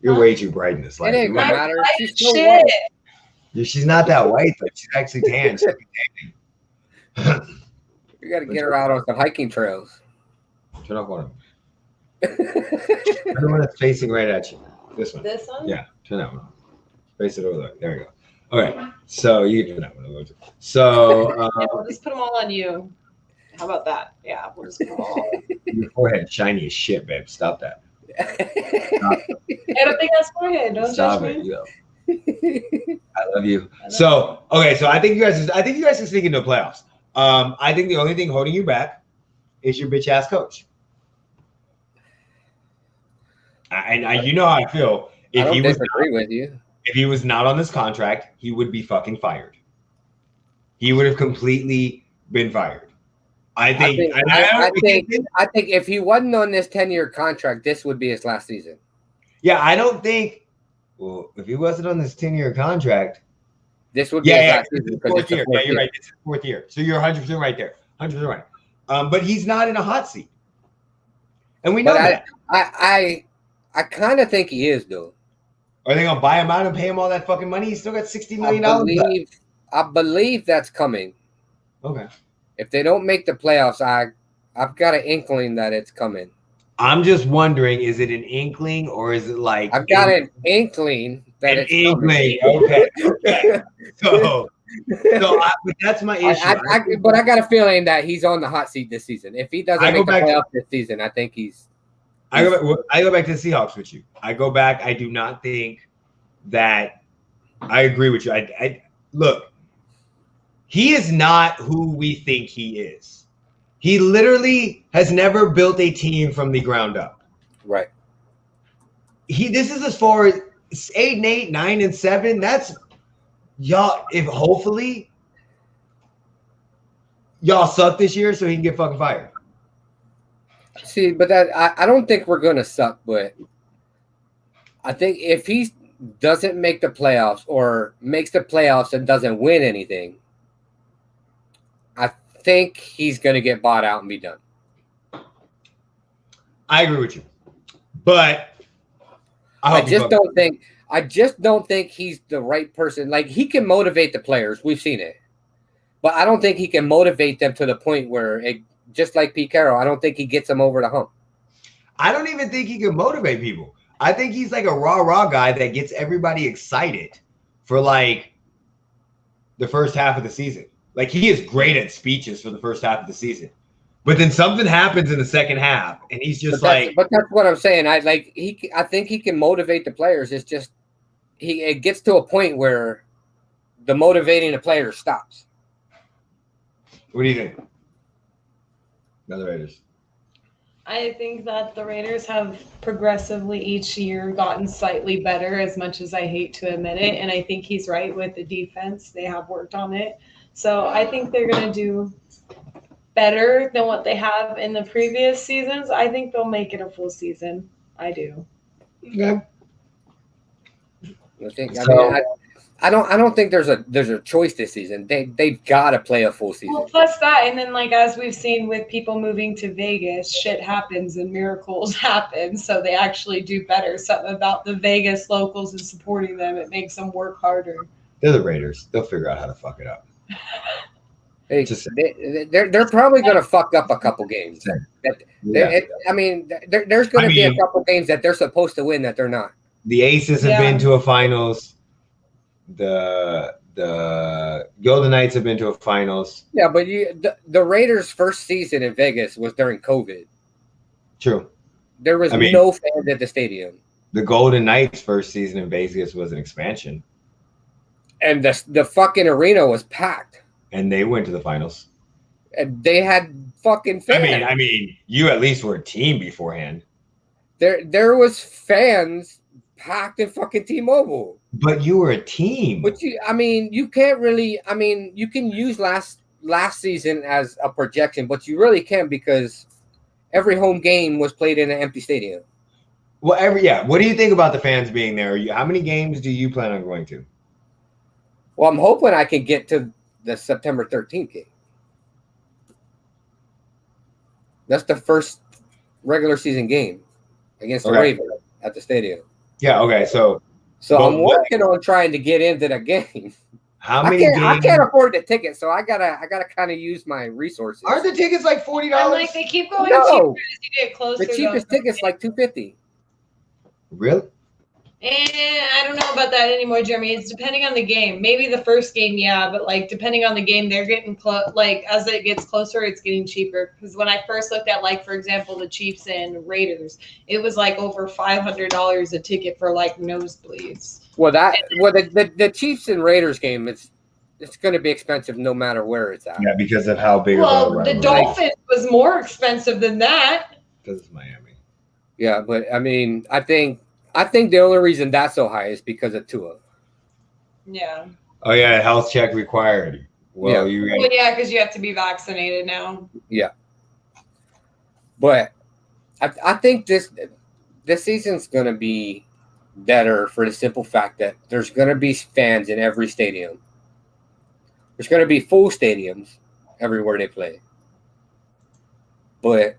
[SPEAKER 1] You're way too bright in this light.
[SPEAKER 2] It ain't gonna matter.
[SPEAKER 3] She's so white.
[SPEAKER 1] She's not that white, though. She's actually tan. She's
[SPEAKER 2] You got to get her out on some hiking trails.
[SPEAKER 1] Turn off one of them. The one that's facing right at you. This one.
[SPEAKER 3] This one?
[SPEAKER 1] Yeah, turn that one on. Face it over there. There we go. All right. So you can turn that one over. So
[SPEAKER 3] we'll just put them all on you. How about that? Yeah, we'll just put them all on.
[SPEAKER 1] Your forehead shiny as shit, babe. Stop that.
[SPEAKER 3] I don't think that's forehead. Don't
[SPEAKER 1] Stop
[SPEAKER 3] judge
[SPEAKER 1] it,
[SPEAKER 3] me.
[SPEAKER 1] yo. I love you. So okay, so I think you guys can sneak into the playoffs. I think the only thing holding you back is your bitch ass coach. And you know how I feel.
[SPEAKER 2] I don't disagree with you.
[SPEAKER 1] If he was not on this contract, he would be fucking fired. He would have completely been fired. I think if he wasn't on this 10-year contract, this would be his last season. Yeah, I don't think. Well, if he wasn't on this 10-year contract,
[SPEAKER 2] this would be his last season.
[SPEAKER 1] Fourth year. Yeah, you're right. It's his 4th year. So you're 100% right there. 100% right. But he's not in a hot seat, and we know that.
[SPEAKER 2] I kind of think he is, though.
[SPEAKER 1] Are they gonna buy him out and pay him all that fucking money? He's still got $60 million.
[SPEAKER 2] I believe that's coming.
[SPEAKER 1] Okay.
[SPEAKER 2] If they don't make the playoffs, I've got an inkling that it's coming.
[SPEAKER 1] I'm just wondering, is it an inkling or is it like
[SPEAKER 2] I've got an inkling that it's coming.
[SPEAKER 1] Okay. So but that's my issue.
[SPEAKER 2] But I got a feeling that he's on the hot seat this season. If he doesn't make the playoffs this season, I think I
[SPEAKER 1] go back to the Seahawks with you. I go back. I do not think that I agree with you. I look. He is not who we think he is. He literally has never built a team from the ground up.
[SPEAKER 2] Right.
[SPEAKER 1] This is as far as 8-8, 9-7. That's y'all. If hopefully y'all suck this year, so he can get fucking fired.
[SPEAKER 2] See, but I don't think we're gonna suck. But I think if he doesn't make the playoffs or makes the playoffs and doesn't win anything, I think he's going to get bought out and be done.
[SPEAKER 1] I agree with you, but I just
[SPEAKER 2] don't think he's the right person. Like, he can motivate the players, we've seen it, but I don't think he can motivate them to the point where just like Pete Carroll, I don't think he gets them over the hump.
[SPEAKER 1] I don't even think he can motivate people. I think he's like a rah guy that gets everybody excited for like the first half of the season. Like, he is great at speeches for the first half of the season, but then something happens in the second half, and he's just
[SPEAKER 2] But that's what I'm saying. I think he can motivate the players. It's just it gets to a point where the motivating the players stops.
[SPEAKER 1] What do you think? The Raiders.
[SPEAKER 3] I think that the Raiders have progressively each year gotten slightly better, as much as I hate to admit it. And I think he's right with the defense. They have worked on it. So I think they're going to do better than what they have in the previous seasons, I think they'll make it a full season. I do.
[SPEAKER 1] Okay.
[SPEAKER 2] I don't think there's a choice this season. They've got to play a full season.
[SPEAKER 3] Well, plus that, and then like as we've seen with people moving to Vegas, shit happens and miracles happen, so they actually do better. Something about the Vegas locals and supporting them, it makes them work harder.
[SPEAKER 1] They're the Raiders. They'll figure out how to fuck it up.
[SPEAKER 2] They're probably going to fuck up a couple games. There's going to be a couple games that they're supposed to win that they're not.
[SPEAKER 1] The Aces have been to a finals. The Golden Knights have been to a finals.
[SPEAKER 2] Yeah, but the Raiders' first season in Vegas was during COVID.
[SPEAKER 1] True.
[SPEAKER 2] There was no fans at the stadium.
[SPEAKER 1] The Golden Knights' first season in Vegas was an expansion.
[SPEAKER 2] And the fucking arena was packed.
[SPEAKER 1] And they went to the finals.
[SPEAKER 2] And they had fucking fans.
[SPEAKER 1] I mean, you at least were a team beforehand.
[SPEAKER 2] There was fans packed in fucking T-Mobile.
[SPEAKER 1] But you were a team.
[SPEAKER 2] But you can't really. I mean, you can use last season as a projection, but you really can't because every home game was played in an empty stadium.
[SPEAKER 1] Well, What do you think about the fans being there? How many games do you plan on going to?
[SPEAKER 2] Well, I'm hoping I can get to the September 13th game. That's the first regular season game against the Ravens at the stadium.
[SPEAKER 1] Yeah. Okay. So
[SPEAKER 2] I'm working on trying to get into the game.
[SPEAKER 1] How many games?
[SPEAKER 2] I can't afford the ticket, so I gotta kind of use my resources.
[SPEAKER 1] Aren't the tickets like $40?
[SPEAKER 3] And like they keep going cheaper as you get closer.
[SPEAKER 2] The cheapest ticket's like $250.
[SPEAKER 1] Really?
[SPEAKER 3] And I don't know about that anymore, Jeremy. It's depending on the game. Maybe the first game, yeah, but like depending on the game, they're getting close. Like as it gets closer, it's getting cheaper. Because when I first looked at, like for example, the Chiefs and Raiders, it was like over $500 a ticket for like nosebleeds.
[SPEAKER 2] The Chiefs and Raiders game, it's going to be expensive no matter where it's at.
[SPEAKER 1] Yeah, because of how big.
[SPEAKER 3] Well, the Dolphins was more expensive than that.
[SPEAKER 1] Because it's Miami.
[SPEAKER 2] Yeah, but I mean, I think the only reason that's so high is because of Tua.
[SPEAKER 3] Yeah.
[SPEAKER 1] Oh yeah, health check required. Well,
[SPEAKER 3] because you have to be vaccinated now.
[SPEAKER 2] Yeah. But I think this season's going to be better for the simple fact that there's going to be fans in every stadium. There's going to be full stadiums everywhere they play. But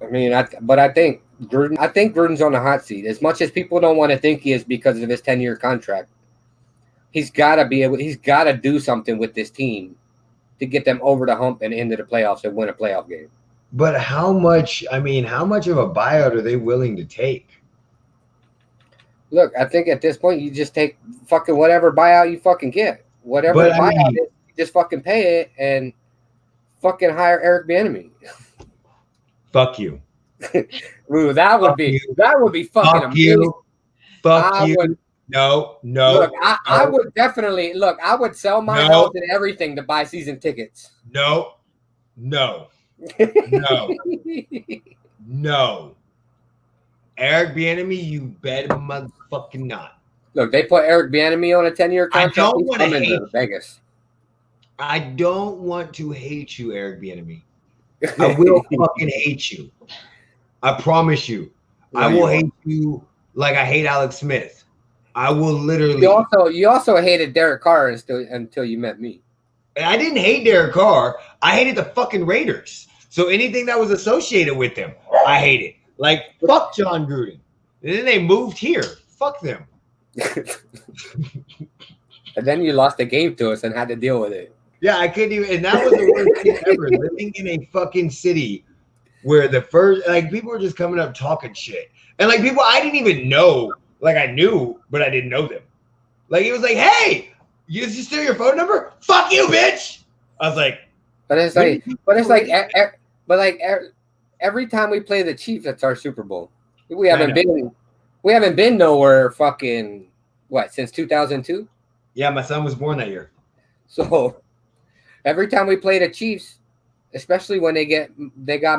[SPEAKER 2] I think Gruden's on the hot seat. As much as people don't want to think he is because of his 10-year contract, he's got to do something with this team to get them over the hump and into the playoffs and win a playoff game.
[SPEAKER 1] But how much of a buyout are they willing to take?
[SPEAKER 2] Look, I think at this point you just take fucking whatever buyout you fucking get. Whatever the buyout is, you just fucking pay it and fucking hire Eric Bieniemy.
[SPEAKER 1] Fuck you.
[SPEAKER 2] Ooh, that would be fucking amazing.
[SPEAKER 1] Fuck you. No.
[SPEAKER 2] Look, I would definitely I would sell my house and everything to buy season tickets.
[SPEAKER 1] No. Eric Bieniemy, you better motherfucking not.
[SPEAKER 2] Look, they put Eric Bieniemy on a 10-year contract.
[SPEAKER 1] I don't want to hate
[SPEAKER 2] Vegas.
[SPEAKER 1] I don't want to hate you, Eric Bieniemy. I will fucking hate you. I promise you. I will hate you like I hate Alex Smith. I will literally.
[SPEAKER 2] You also hated Derek Carr until you met me.
[SPEAKER 1] I didn't hate Derek Carr. I hated the fucking Raiders. So anything that was associated with them, I hated. Like, fuck John Gruden. And then they moved here. Fuck them.
[SPEAKER 2] And then you lost the game to us and had to deal with it.
[SPEAKER 1] Yeah, I couldn't even. And that was the worst thing ever. Living in a fucking city where people were just coming up talking shit. And like people I didn't even know. Like I knew, but I didn't know them. Like it was like, hey, you just steal your phone number? Fuck you, bitch. I was like,
[SPEAKER 2] every time we play the Chiefs, that's our Super Bowl. We haven't been nowhere fucking since 2002?
[SPEAKER 1] Yeah, my son was born that year.
[SPEAKER 2] So every time we play the Chiefs, especially when they got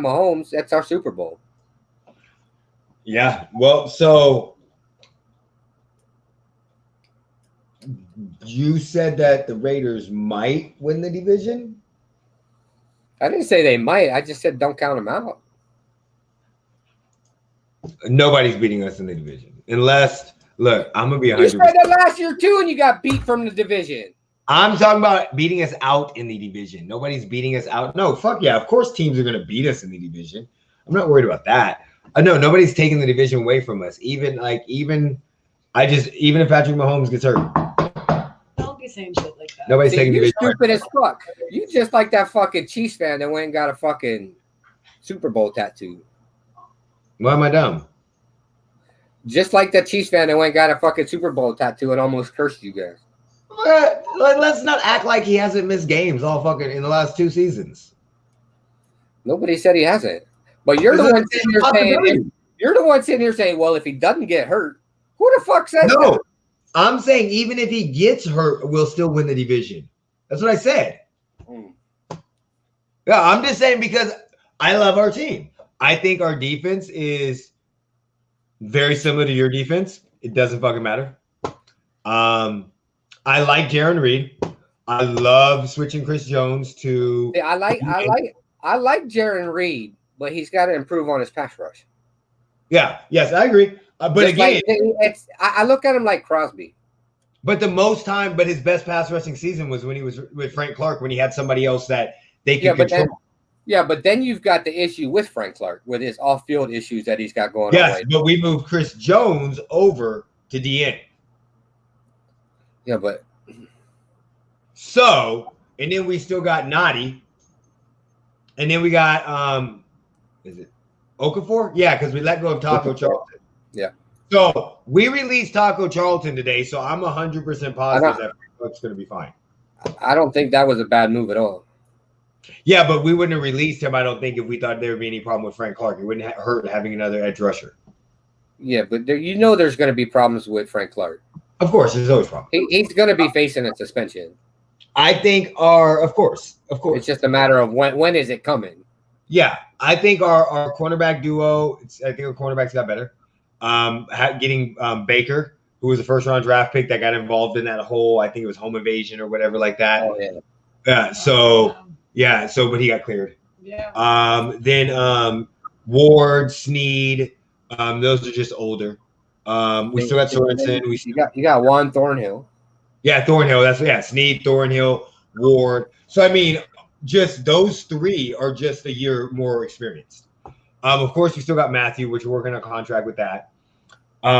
[SPEAKER 2] Mahomes, that's our Super Bowl.
[SPEAKER 1] Yeah. Well, so you said that the Raiders might win the division?
[SPEAKER 2] I didn't say they might. I just said don't count them out.
[SPEAKER 1] Nobody's beating us in the division. Unless, look, I'm going to be 100%.
[SPEAKER 2] You said that last year, too, and you got beat from the division.
[SPEAKER 1] I'm talking about beating us out in the division. Nobody's beating us out. No, fuck yeah. Of course teams are going to beat us in the division. I'm not worried about that. No, nobody's taking the division away from us. Even if Patrick Mahomes gets hurt.
[SPEAKER 3] Don't be saying shit like that.
[SPEAKER 1] Nobody's taking the
[SPEAKER 2] You're
[SPEAKER 1] division
[SPEAKER 2] stupid as fuck. You just like that fucking Chiefs fan that went and got a fucking Super Bowl tattoo.
[SPEAKER 1] Why am I dumb?
[SPEAKER 2] Just like that Chiefs fan that went and got a fucking Super Bowl tattoo and almost cursed you guys.
[SPEAKER 1] Let's not act like he hasn't missed games all fucking in the last 2 seasons.
[SPEAKER 2] Nobody said he hasn't. But you're the one sitting here saying, well, if he doesn't get hurt, who the fuck says that?
[SPEAKER 1] No, I'm saying even if he gets hurt, we'll still win the division. That's what I said. Yeah, I'm just saying because I love our team. I think our defense is very similar to your defense. It doesn't fucking matter. I like Jaron Reed. I love switching Chris Jones to.
[SPEAKER 2] Yeah, I like Jaron Reed, but he's got to improve on his pass rush.
[SPEAKER 1] Yeah. Yes, I agree. But
[SPEAKER 2] Just
[SPEAKER 1] again,
[SPEAKER 2] I look at him like Crosby.
[SPEAKER 1] But his best pass rushing season was when he was with Frank Clark, when he had somebody else that they could control.
[SPEAKER 2] But then you've got the issue with Frank Clark with his off-field issues that he's got going on.
[SPEAKER 1] Yes, but we moved Chris Jones over to DN.
[SPEAKER 2] Yeah, but
[SPEAKER 1] so, and then we still got Nadi, and then we got is it Okafor? Yeah, because we let go of Taco Charlton.
[SPEAKER 2] Yeah.
[SPEAKER 1] So we released Taco Charlton today, so I'm 100% positive that it's going to be fine.
[SPEAKER 2] I don't think that was a bad move at all.
[SPEAKER 1] Yeah, but we wouldn't have released him, I don't think, if we thought there would be any problem with Frank Clark. It wouldn't hurt having another edge rusher.
[SPEAKER 2] Yeah, but there's going to be problems with Frank Clark.
[SPEAKER 1] Of course, there's always problems.
[SPEAKER 2] He's going to be facing a suspension.
[SPEAKER 1] I think of course.
[SPEAKER 2] It's just a matter of when is it coming.
[SPEAKER 1] Yeah, I think our cornerback duo. I think our cornerbacks got better. Getting Baker, who was a first-round draft pick that got involved in that whole, I think it was home invasion or whatever like that.
[SPEAKER 2] Oh yeah.
[SPEAKER 1] But he got cleared.
[SPEAKER 3] Yeah.
[SPEAKER 1] Then Ward, Sneed, those are just older. We still got Sorensen.
[SPEAKER 2] You got Juan Thornhill.
[SPEAKER 1] Yeah, Thornhill. Sneed, Thornhill, Ward. So I mean, just those 3 are just a year more experienced. Of course, we still got Matthew, which we're working on a contract with that. We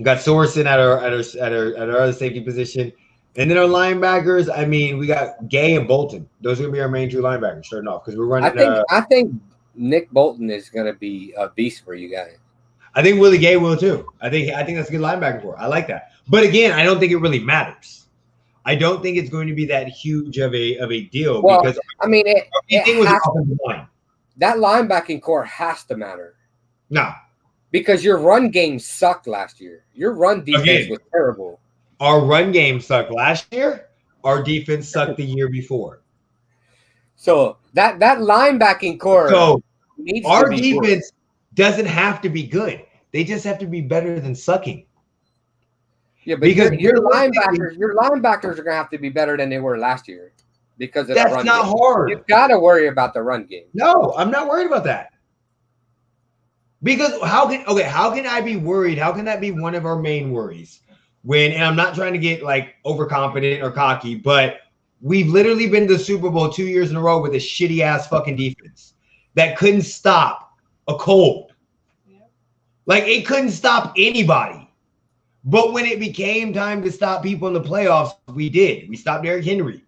[SPEAKER 1] got Sorensen at our other safety position. And then our linebackers, I mean, we got Gay and Bolton. Those are going to be our main 2 linebackers starting off because we're running.
[SPEAKER 2] I think Nick Bolton is going to be a beast for you guys.
[SPEAKER 1] I think Willie Gay will too. I think that's a good linebacker for. I like that. But again, I don't think it really matters. I don't think it's going to be that huge of a deal because
[SPEAKER 2] I mean,
[SPEAKER 1] that
[SPEAKER 2] linebacking core has to matter.
[SPEAKER 1] No,
[SPEAKER 2] because your run game sucked last year. Your run defense was terrible.
[SPEAKER 1] Our run game sucked last year. Our defense sucked the year before.
[SPEAKER 2] So that linebacking core.
[SPEAKER 1] So our defense doesn't have to be good. They just have to be better than sucking.
[SPEAKER 2] Yeah, but because your linebackers are gonna have to be better than they were last year because of
[SPEAKER 1] that's
[SPEAKER 2] the run
[SPEAKER 1] not
[SPEAKER 2] game.
[SPEAKER 1] hard.
[SPEAKER 2] You've got to worry about the run game.
[SPEAKER 1] No, I'm not worried about that. Because how can I be worried? How can that be one of our main worries? And I'm not trying to get like overconfident or cocky, but we've literally been to the Super Bowl 2 years in a row with a shitty ass fucking defense that couldn't stop a cold. Yeah. Like it couldn't stop anybody. But when it became time to stop people in the playoffs, we did. We stopped Derrick Henry.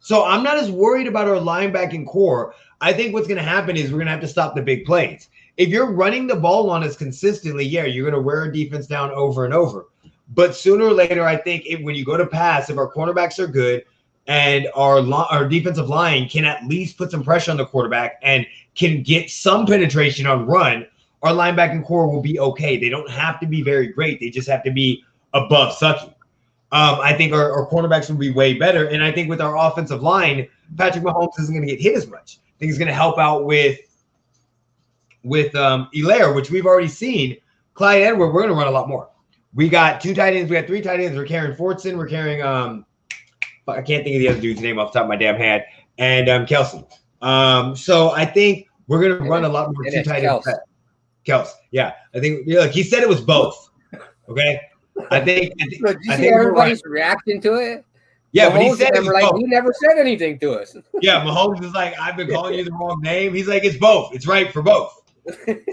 [SPEAKER 1] So I'm not as worried about our linebacking core. I think what's going to happen is we're going to have to stop the big plays. If you're running the ball on us consistently, yeah, you're going to wear our defense down over and over. But sooner or later, I think when you go to pass, if our cornerbacks are good and our defensive line can at least put some pressure on the quarterback and can get some penetration on run, our linebacking core will be okay. They don't have to be very great. They just have to be above sucking. I think our cornerbacks will be way better. And I think with our offensive line, Patrick Mahomes isn't going to get hit as much. I think he's going to help out with Hilaire, which we've already seen. Clyde Edward, we're going to run a lot more. We got 2 tight ends. We got 3 tight ends. We're carrying Fortson. We're carrying I can't think of the other dude's name off the top of my damn head. and Kelsey. So I think we're gonna run a lot more
[SPEAKER 2] And
[SPEAKER 1] two
[SPEAKER 2] it's
[SPEAKER 1] tight
[SPEAKER 2] Kels.
[SPEAKER 1] ends. Kels, yeah. I think like he said it was both. Okay. I think
[SPEAKER 2] Look, you
[SPEAKER 1] I
[SPEAKER 2] see
[SPEAKER 1] think we're
[SPEAKER 2] everybody's
[SPEAKER 1] right.
[SPEAKER 2] reaction to it?
[SPEAKER 1] Yeah, but he
[SPEAKER 2] Mahomes
[SPEAKER 1] said
[SPEAKER 2] and
[SPEAKER 1] it
[SPEAKER 2] them
[SPEAKER 1] was
[SPEAKER 2] were like,
[SPEAKER 1] both.
[SPEAKER 2] he never said anything to us.
[SPEAKER 1] Yeah, Mahomes is like, I've been calling you the wrong name. He's like, it's both. It's right for both.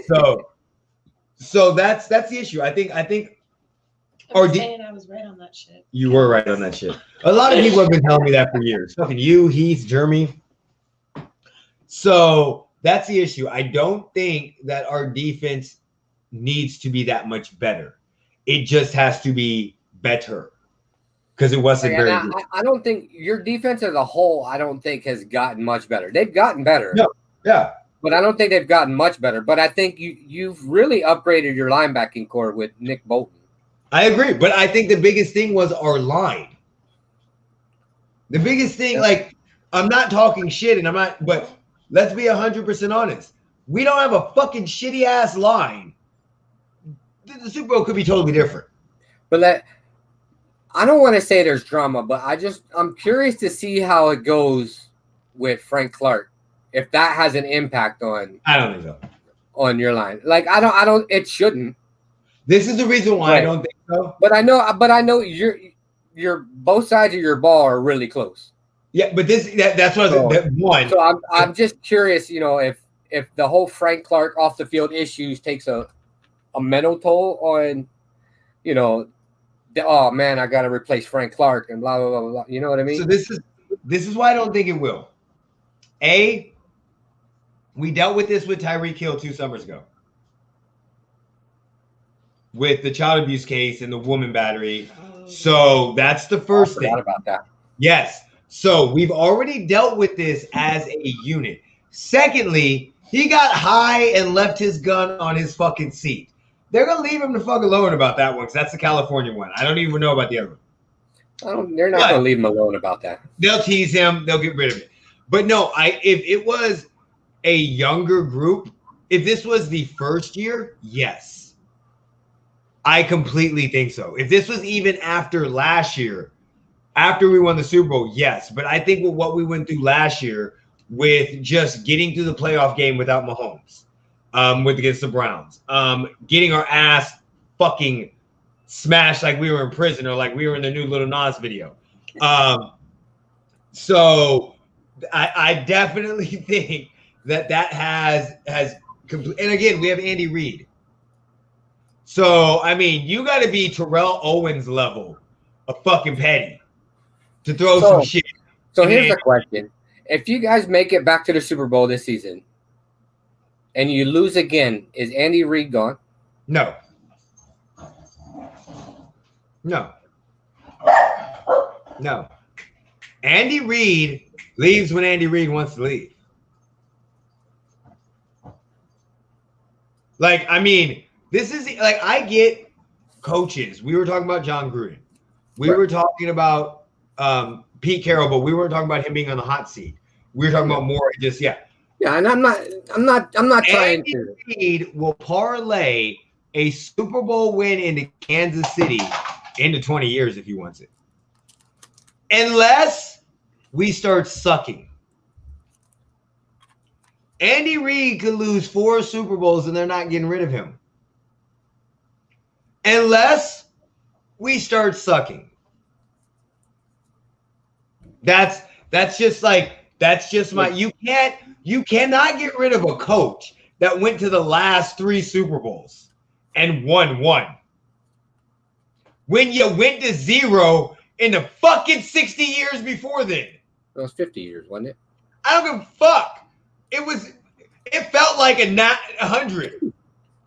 [SPEAKER 1] So that's the issue. I think
[SPEAKER 3] I'm saying I was right on that shit.
[SPEAKER 1] you were right on that shit. A lot of people have been telling me that for years. Fucking you, Heath, Jeremy. So that's the issue. I don't think that our defense needs to be that much better. It just has to be better because it wasn't
[SPEAKER 2] Like,
[SPEAKER 1] very
[SPEAKER 2] and
[SPEAKER 1] good.
[SPEAKER 2] I don't think your defense as a whole, I don't think has gotten much better. They've gotten better.
[SPEAKER 1] No. Yeah.
[SPEAKER 2] But I don't think they've gotten much better. But I think you've really upgraded your linebacking core with Nick Bolton.
[SPEAKER 1] I agree, but I think the biggest thing was our line. The biggest thing, like, I'm not talking shit, and I'm not, but let's be 100% honest. We don't have a fucking shitty ass line. The Super Bowl could be totally different.
[SPEAKER 2] But I don't want to say there's drama, but I'm curious to see how it goes with Frank Clark. If that has an impact on,
[SPEAKER 1] I don't think so.
[SPEAKER 2] On your line. Like, I don't, it shouldn't.
[SPEAKER 1] This is the reason why
[SPEAKER 2] Right.
[SPEAKER 1] I don't think so.
[SPEAKER 2] But I know you're both sides of your ball are really close.
[SPEAKER 1] Yeah, but that's what that one.
[SPEAKER 2] So I'm just curious, if the whole Frank Clark off the field issues takes a mental toll on, oh man, I got to replace Frank Clark and blah blah blah blah. You know what I mean?
[SPEAKER 1] So this is why I don't think it will. We dealt with this with Tyreek Hill 2 summers ago. With the child abuse case and the woman battery. So that's the first thing.
[SPEAKER 2] I forgot about that.
[SPEAKER 1] Yes. So we've already dealt with this as a unit. Secondly, he got high and left his gun on his fucking seat. They're going to leave him the fuck alone about that one because that's the California one. I don't even know about the other one.
[SPEAKER 2] They're not going to leave him alone about that.
[SPEAKER 1] They'll tease him. They'll get rid of it. But no, if it was a younger group, if this was the first year, yes. I completely think so. If this was even after last year, after we won the Super Bowl, yes. But I think with what we went through last year with just getting through the playoff game without Mahomes, against the Browns, getting our ass fucking smashed like we were in prison or like we were in the new Little Nas video. So I definitely think that has complete. And again, we have Andy Reid. So, I mean, you got to be Terrell Owens level of fucking petty to throw some shit.
[SPEAKER 2] So here's the question. If you guys make it back to the Super Bowl this season and you lose again, is Andy Reid gone?
[SPEAKER 1] No. Andy Reid leaves when Andy Reid wants to leave. Like, I mean, this is like I get coaches. We were talking about John Gruden. We were talking about Pete Carroll, but we weren't talking about him being on the hot seat. We were talking about more just
[SPEAKER 2] Yeah, and I'm not trying
[SPEAKER 1] Andy
[SPEAKER 2] to.
[SPEAKER 1] Reid will parlay a Super Bowl win into Kansas City into 20 years if he wants it. Unless we start sucking. Andy Reid could lose 4 Super Bowls and they're not getting rid of him. Unless we start sucking. That's just my you cannot get rid of a coach that went to the last 3 Super Bowls and won 1. When you went to 0 in the fucking 60 years before then.
[SPEAKER 2] It was 50 years, wasn't it?
[SPEAKER 1] I don't give a fuck. It felt like 100.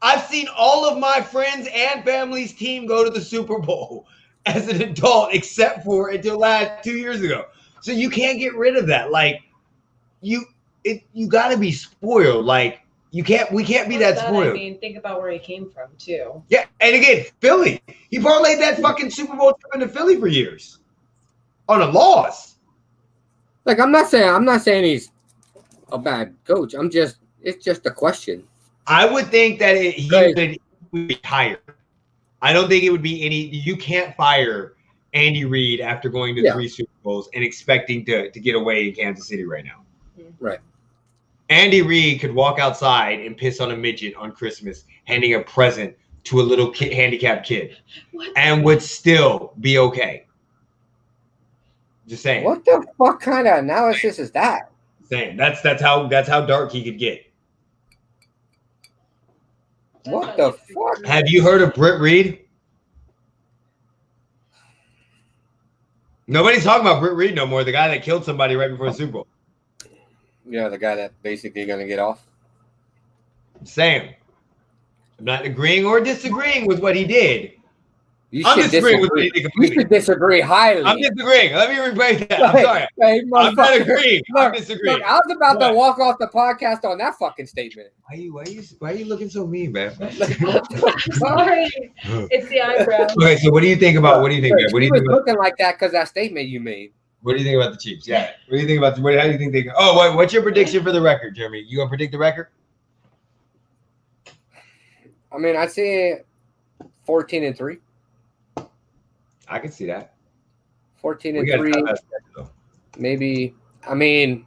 [SPEAKER 1] I've seen all of my friends and family's team go to the Super Bowl as an adult, except for until last 2 years ago. So you can't get rid of that. Like you got to be spoiled. Like we can't be that spoiled.
[SPEAKER 3] I mean, think about where he came from too.
[SPEAKER 1] Yeah, and again, Philly. He parlayed that fucking Super Bowl trip into Philly for years on a loss.
[SPEAKER 2] Like I'm not saying he's a bad coach. It's just a question.
[SPEAKER 1] I would think that he would retire. I don't think it would be any. You can't fire Andy Reid after going to 3 Super Bowls and expecting to get away in Kansas City right now.
[SPEAKER 2] Right.
[SPEAKER 1] Andy Reid could walk outside and piss on a midget on Christmas, handing a present to a little handicapped kid, and would still be okay. Just saying.
[SPEAKER 2] What the fuck kind of analysis is that?
[SPEAKER 1] Saying that's how dark he could get.
[SPEAKER 2] What the fuck?
[SPEAKER 1] Have you heard of Britt Reid? Nobody's talking about Britt Reid no more. The guy that killed somebody right before the Super Bowl.
[SPEAKER 2] Yeah, the guy that basically going to get off.
[SPEAKER 1] Same. I'm not agreeing or disagreeing with what he did.
[SPEAKER 2] I'm disagreeing with what he did completely. You should disagree highly.
[SPEAKER 1] I'm disagreeing. Let me rephrase that. I'm sorry.
[SPEAKER 2] Hey,
[SPEAKER 1] I'm not agreeing. I'm disagreeing.
[SPEAKER 2] Look, I was about to walk off the podcast on that fucking statement.
[SPEAKER 1] Why are you looking so mean, man?
[SPEAKER 3] Sorry. It's the eyebrows.
[SPEAKER 1] Okay, so what do you think about man? What do you think
[SPEAKER 2] looking like that because that statement you made.
[SPEAKER 1] What do you think about the Chiefs? Yeah. What do you think about how do you think they go? Oh, what's your prediction for the record, Jeremy? You gonna predict the record?
[SPEAKER 2] I mean, I'd say 14-3.
[SPEAKER 1] I can see that.
[SPEAKER 2] 14-3. Maybe. I mean,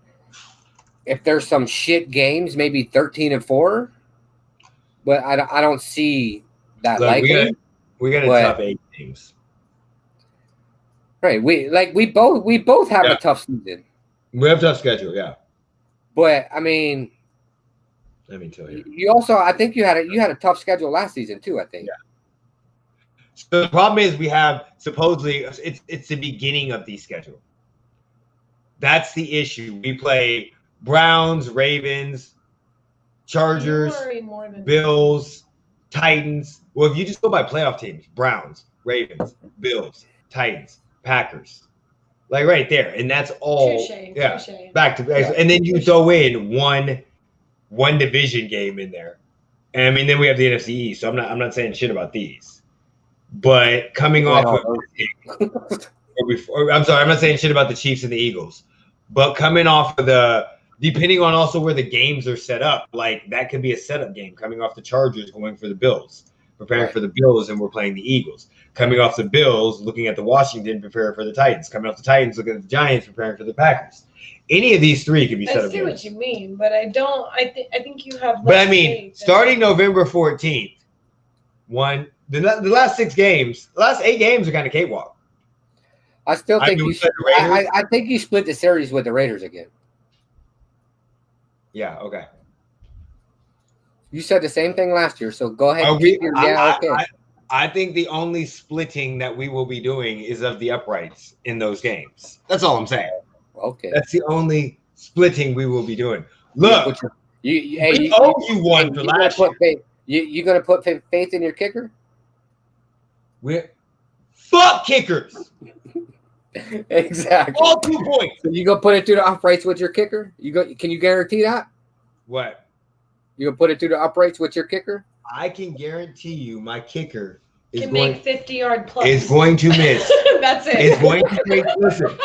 [SPEAKER 2] if there's some shit games, maybe 13-4. But I don't see that likely.
[SPEAKER 1] We got a top 8 teams.
[SPEAKER 2] Right. We both have a tough season.
[SPEAKER 1] We have a tough schedule, yeah.
[SPEAKER 2] But I mean,
[SPEAKER 1] let me tell you.
[SPEAKER 2] You also, I think you had a tough schedule last season too, I think.
[SPEAKER 1] Yeah. So the problem is we have supposedly it's the beginning of the schedule. That's the issue. We play Browns, Ravens, Chargers, Bills, Titans. Well, if you just go by playoff teams, Browns, Ravens, Bills, Titans, Packers, like right there, and that's all. Touché. Back to back, and then you throw in one division game in there, and I mean then we have the NFC East. So I'm not saying shit about these. But coming off of I'm sorry, I'm not saying shit about the Chiefs and the Eagles. But coming off of depending on also where the games are set up, like that could be a setup game coming off the Chargers going for the Bills, preparing for the Bills, and we're playing the Eagles. Coming off the Bills, looking at the Washington, preparing for the Titans. Coming off the Titans, looking at the Giants, preparing for the Packers. Any of these 3 could be set up.
[SPEAKER 3] I see what you mean, but I don't. I think you have.
[SPEAKER 1] But I mean, starting November 14th, the last 6 games, the last 8 games are kind of cakewalk.
[SPEAKER 2] I still think I think you split the series with the Raiders again.
[SPEAKER 1] Yeah. Okay.
[SPEAKER 2] You said the same thing last year, so go ahead.
[SPEAKER 1] I think the only splitting that we will be doing is of the uprights in those games. That's all I'm saying.
[SPEAKER 2] Okay.
[SPEAKER 1] That's the only splitting we will be we owe you one for last year.
[SPEAKER 2] You gonna put faith in your kicker?
[SPEAKER 1] Fuck kickers.
[SPEAKER 2] Exactly.
[SPEAKER 1] All 2 points.
[SPEAKER 2] So you gonna put it through the uprights with your kicker? Can you guarantee that?
[SPEAKER 1] What?
[SPEAKER 2] You gonna put it through the uprights with your kicker?
[SPEAKER 1] I can guarantee you my kicker
[SPEAKER 3] can make 50-yard plus.
[SPEAKER 1] Is going to miss.
[SPEAKER 3] That's it.
[SPEAKER 1] It's going to make. Listen,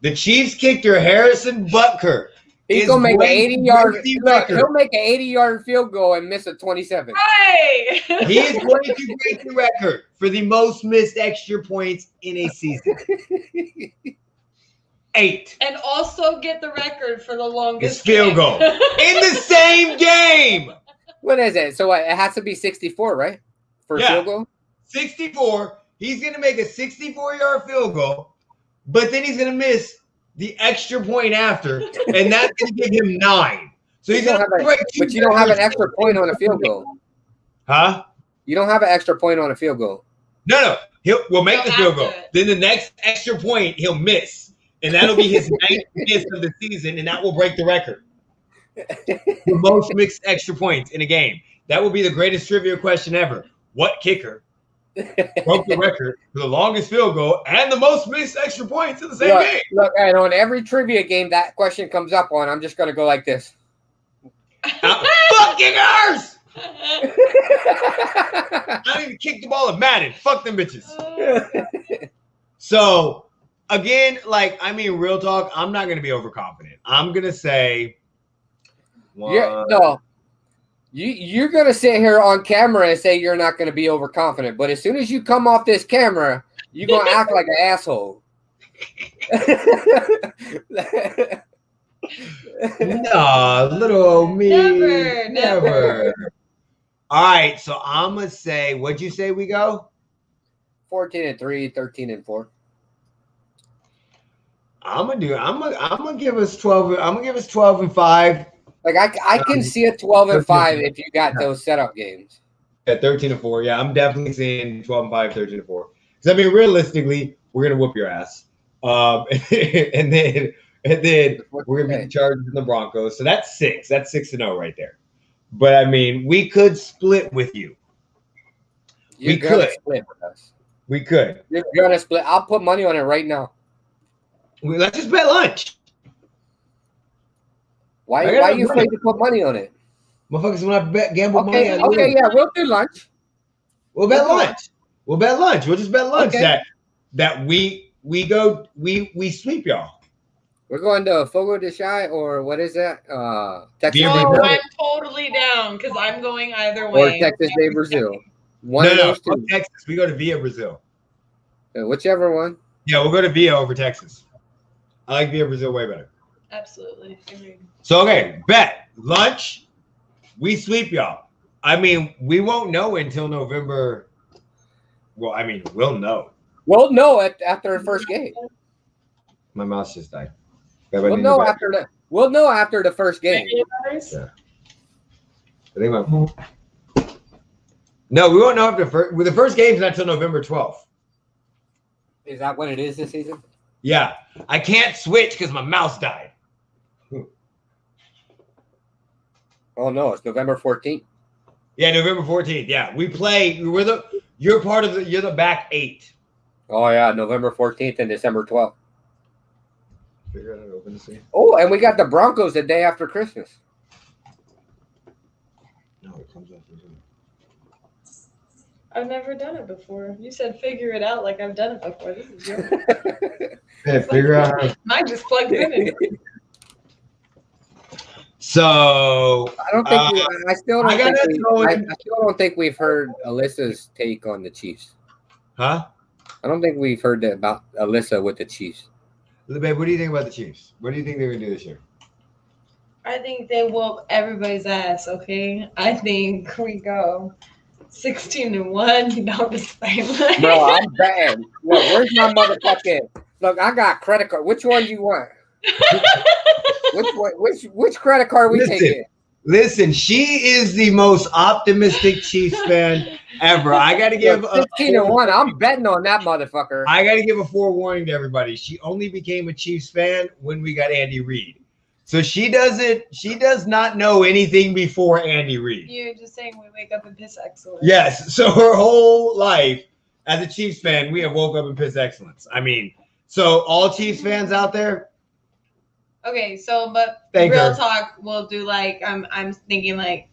[SPEAKER 1] the Chiefs kicker Harrison Butker.
[SPEAKER 2] He's gonna make an 80-yard. He'll make an 80-yard field goal and miss a 27.
[SPEAKER 3] Hey!
[SPEAKER 1] He is going to break the record for the most missed extra points in a season. 8.
[SPEAKER 3] And also get the record for the longest
[SPEAKER 1] field goal in the same game.
[SPEAKER 2] What is it? So it has to be 64, right? For a field goal?
[SPEAKER 1] 64. He's gonna make a 64-yard field goal, but then he's gonna miss the extra point after, and that's going to give him 9. So he's going to break.
[SPEAKER 2] But you don't have an extra point on a field goal.
[SPEAKER 1] Huh?
[SPEAKER 2] You don't have an extra point on a field goal.
[SPEAKER 1] No. We'll make the field goal. Then the next extra point he'll miss, and that'll be his 9th miss of the season, and that will break the record. The most mixed extra points in a game. That will be the greatest trivia question ever. What kicker broke the record for the longest field goal and the most missed extra points in the same game?
[SPEAKER 2] Look, and on every trivia game that question comes up on, I'm just going to go like this.
[SPEAKER 1] Fuck kickers! I don't even kick the ball at Madden. Fuck them bitches. So, again, real talk, I'm not going to be overconfident. I'm going to say
[SPEAKER 2] You're going to sit here on camera and say you're not going to be overconfident. But as soon as you come off this camera, You gonna act like an asshole.
[SPEAKER 1] No, little old me.
[SPEAKER 3] Never.
[SPEAKER 1] All right, so I'm gonna say, what'd you say we go?
[SPEAKER 2] 14-3, 13-4.
[SPEAKER 1] I'm gonna give us 12. I'm gonna give us 12-5.
[SPEAKER 2] Like I can see a 12-5 if you got those setup games.
[SPEAKER 1] At 13-4, yeah, I'm definitely seeing 12-5, 13-4. Because I mean, realistically, we're gonna whoop your ass, and then we're gonna beat the Chargers and the Broncos. So that's 6. That's 6-0 right there. But I mean, we could split with you.
[SPEAKER 2] You're gonna split with us.
[SPEAKER 1] We could.
[SPEAKER 2] You're gonna split. I'll put money on it right now.
[SPEAKER 1] Let's just bet lunch.
[SPEAKER 2] Why are you afraid to put money on it?
[SPEAKER 1] Motherfuckers, when I gamble money, I
[SPEAKER 2] okay, yeah, we'll do lunch.
[SPEAKER 1] We'll bet lunch. We'll bet lunch. We'll just bet lunch
[SPEAKER 2] Okay.
[SPEAKER 1] that we sweep y'all.
[SPEAKER 2] We're going to Fogo de Chai or what is that? Texas
[SPEAKER 1] Yeah,
[SPEAKER 2] Day
[SPEAKER 3] Oh,
[SPEAKER 2] Brazil.
[SPEAKER 3] I'm totally down because I'm going either
[SPEAKER 2] Or
[SPEAKER 3] way.
[SPEAKER 2] Texas Day Brazil. One of those two.
[SPEAKER 1] Texas. We go to Via Brazil.
[SPEAKER 2] Whichever one.
[SPEAKER 1] Yeah, we'll go to Via over Texas. I like Via Brazil way better.
[SPEAKER 3] Absolutely. Agreed.
[SPEAKER 1] So okay, bet lunch. We sweep y'all. I mean, we won't know until November. Well, I mean, we'll know.
[SPEAKER 2] We'll know after the first game.
[SPEAKER 1] My mouse just died.
[SPEAKER 2] We'll know after the first game.
[SPEAKER 1] Yeah. I think no, we won't know after the first game's not until November 12th.
[SPEAKER 2] Is that what it is this season?
[SPEAKER 1] Yeah, I can't switch because my mouse died.
[SPEAKER 2] Oh no, it's November 14th.
[SPEAKER 1] Yeah, November 14th. Yeah, we play. You're the back 8.
[SPEAKER 2] Oh yeah, November 14th and December 12th.
[SPEAKER 1] Figure out how to open this thing.
[SPEAKER 2] Oh, and we got the Broncos the day after Christmas.
[SPEAKER 1] No, it comes up.
[SPEAKER 3] I've never done it before. You said figure it out like I've done it before. This is your
[SPEAKER 1] Yeah, figure out how.
[SPEAKER 3] mine just plugged in.
[SPEAKER 1] So
[SPEAKER 2] I don't think I still don't think we've heard Alyssa's take on the Chiefs.
[SPEAKER 1] Huh?
[SPEAKER 2] I don't think we've heard about Alyssa with the Chiefs.
[SPEAKER 1] Babe, what do you think about the Chiefs? What do you think they're gonna do this year?
[SPEAKER 3] I think they whoop everybody's ass, okay? I think we go 16-1. No, just
[SPEAKER 2] Bro, I'm bad. Look, where's my motherfucking look? I got credit card. Which one do you want? Which credit card we taking?
[SPEAKER 1] Listen, she is the most optimistic Chiefs fan ever. I got to give
[SPEAKER 2] 15-1. I'm betting on that motherfucker.
[SPEAKER 1] I got to give a forewarning to everybody. She only became a Chiefs fan when we got Andy Reid. So she does not know anything before Andy Reid.
[SPEAKER 3] You're just saying we wake up and piss excellence.
[SPEAKER 1] Yes. So her whole life as a Chiefs fan, we have woke up and pissed excellence. I mean, so all Chiefs fans out there.
[SPEAKER 3] Okay, so but
[SPEAKER 1] Thank
[SPEAKER 3] real
[SPEAKER 1] her.
[SPEAKER 3] talk, we'll do like I'm thinking like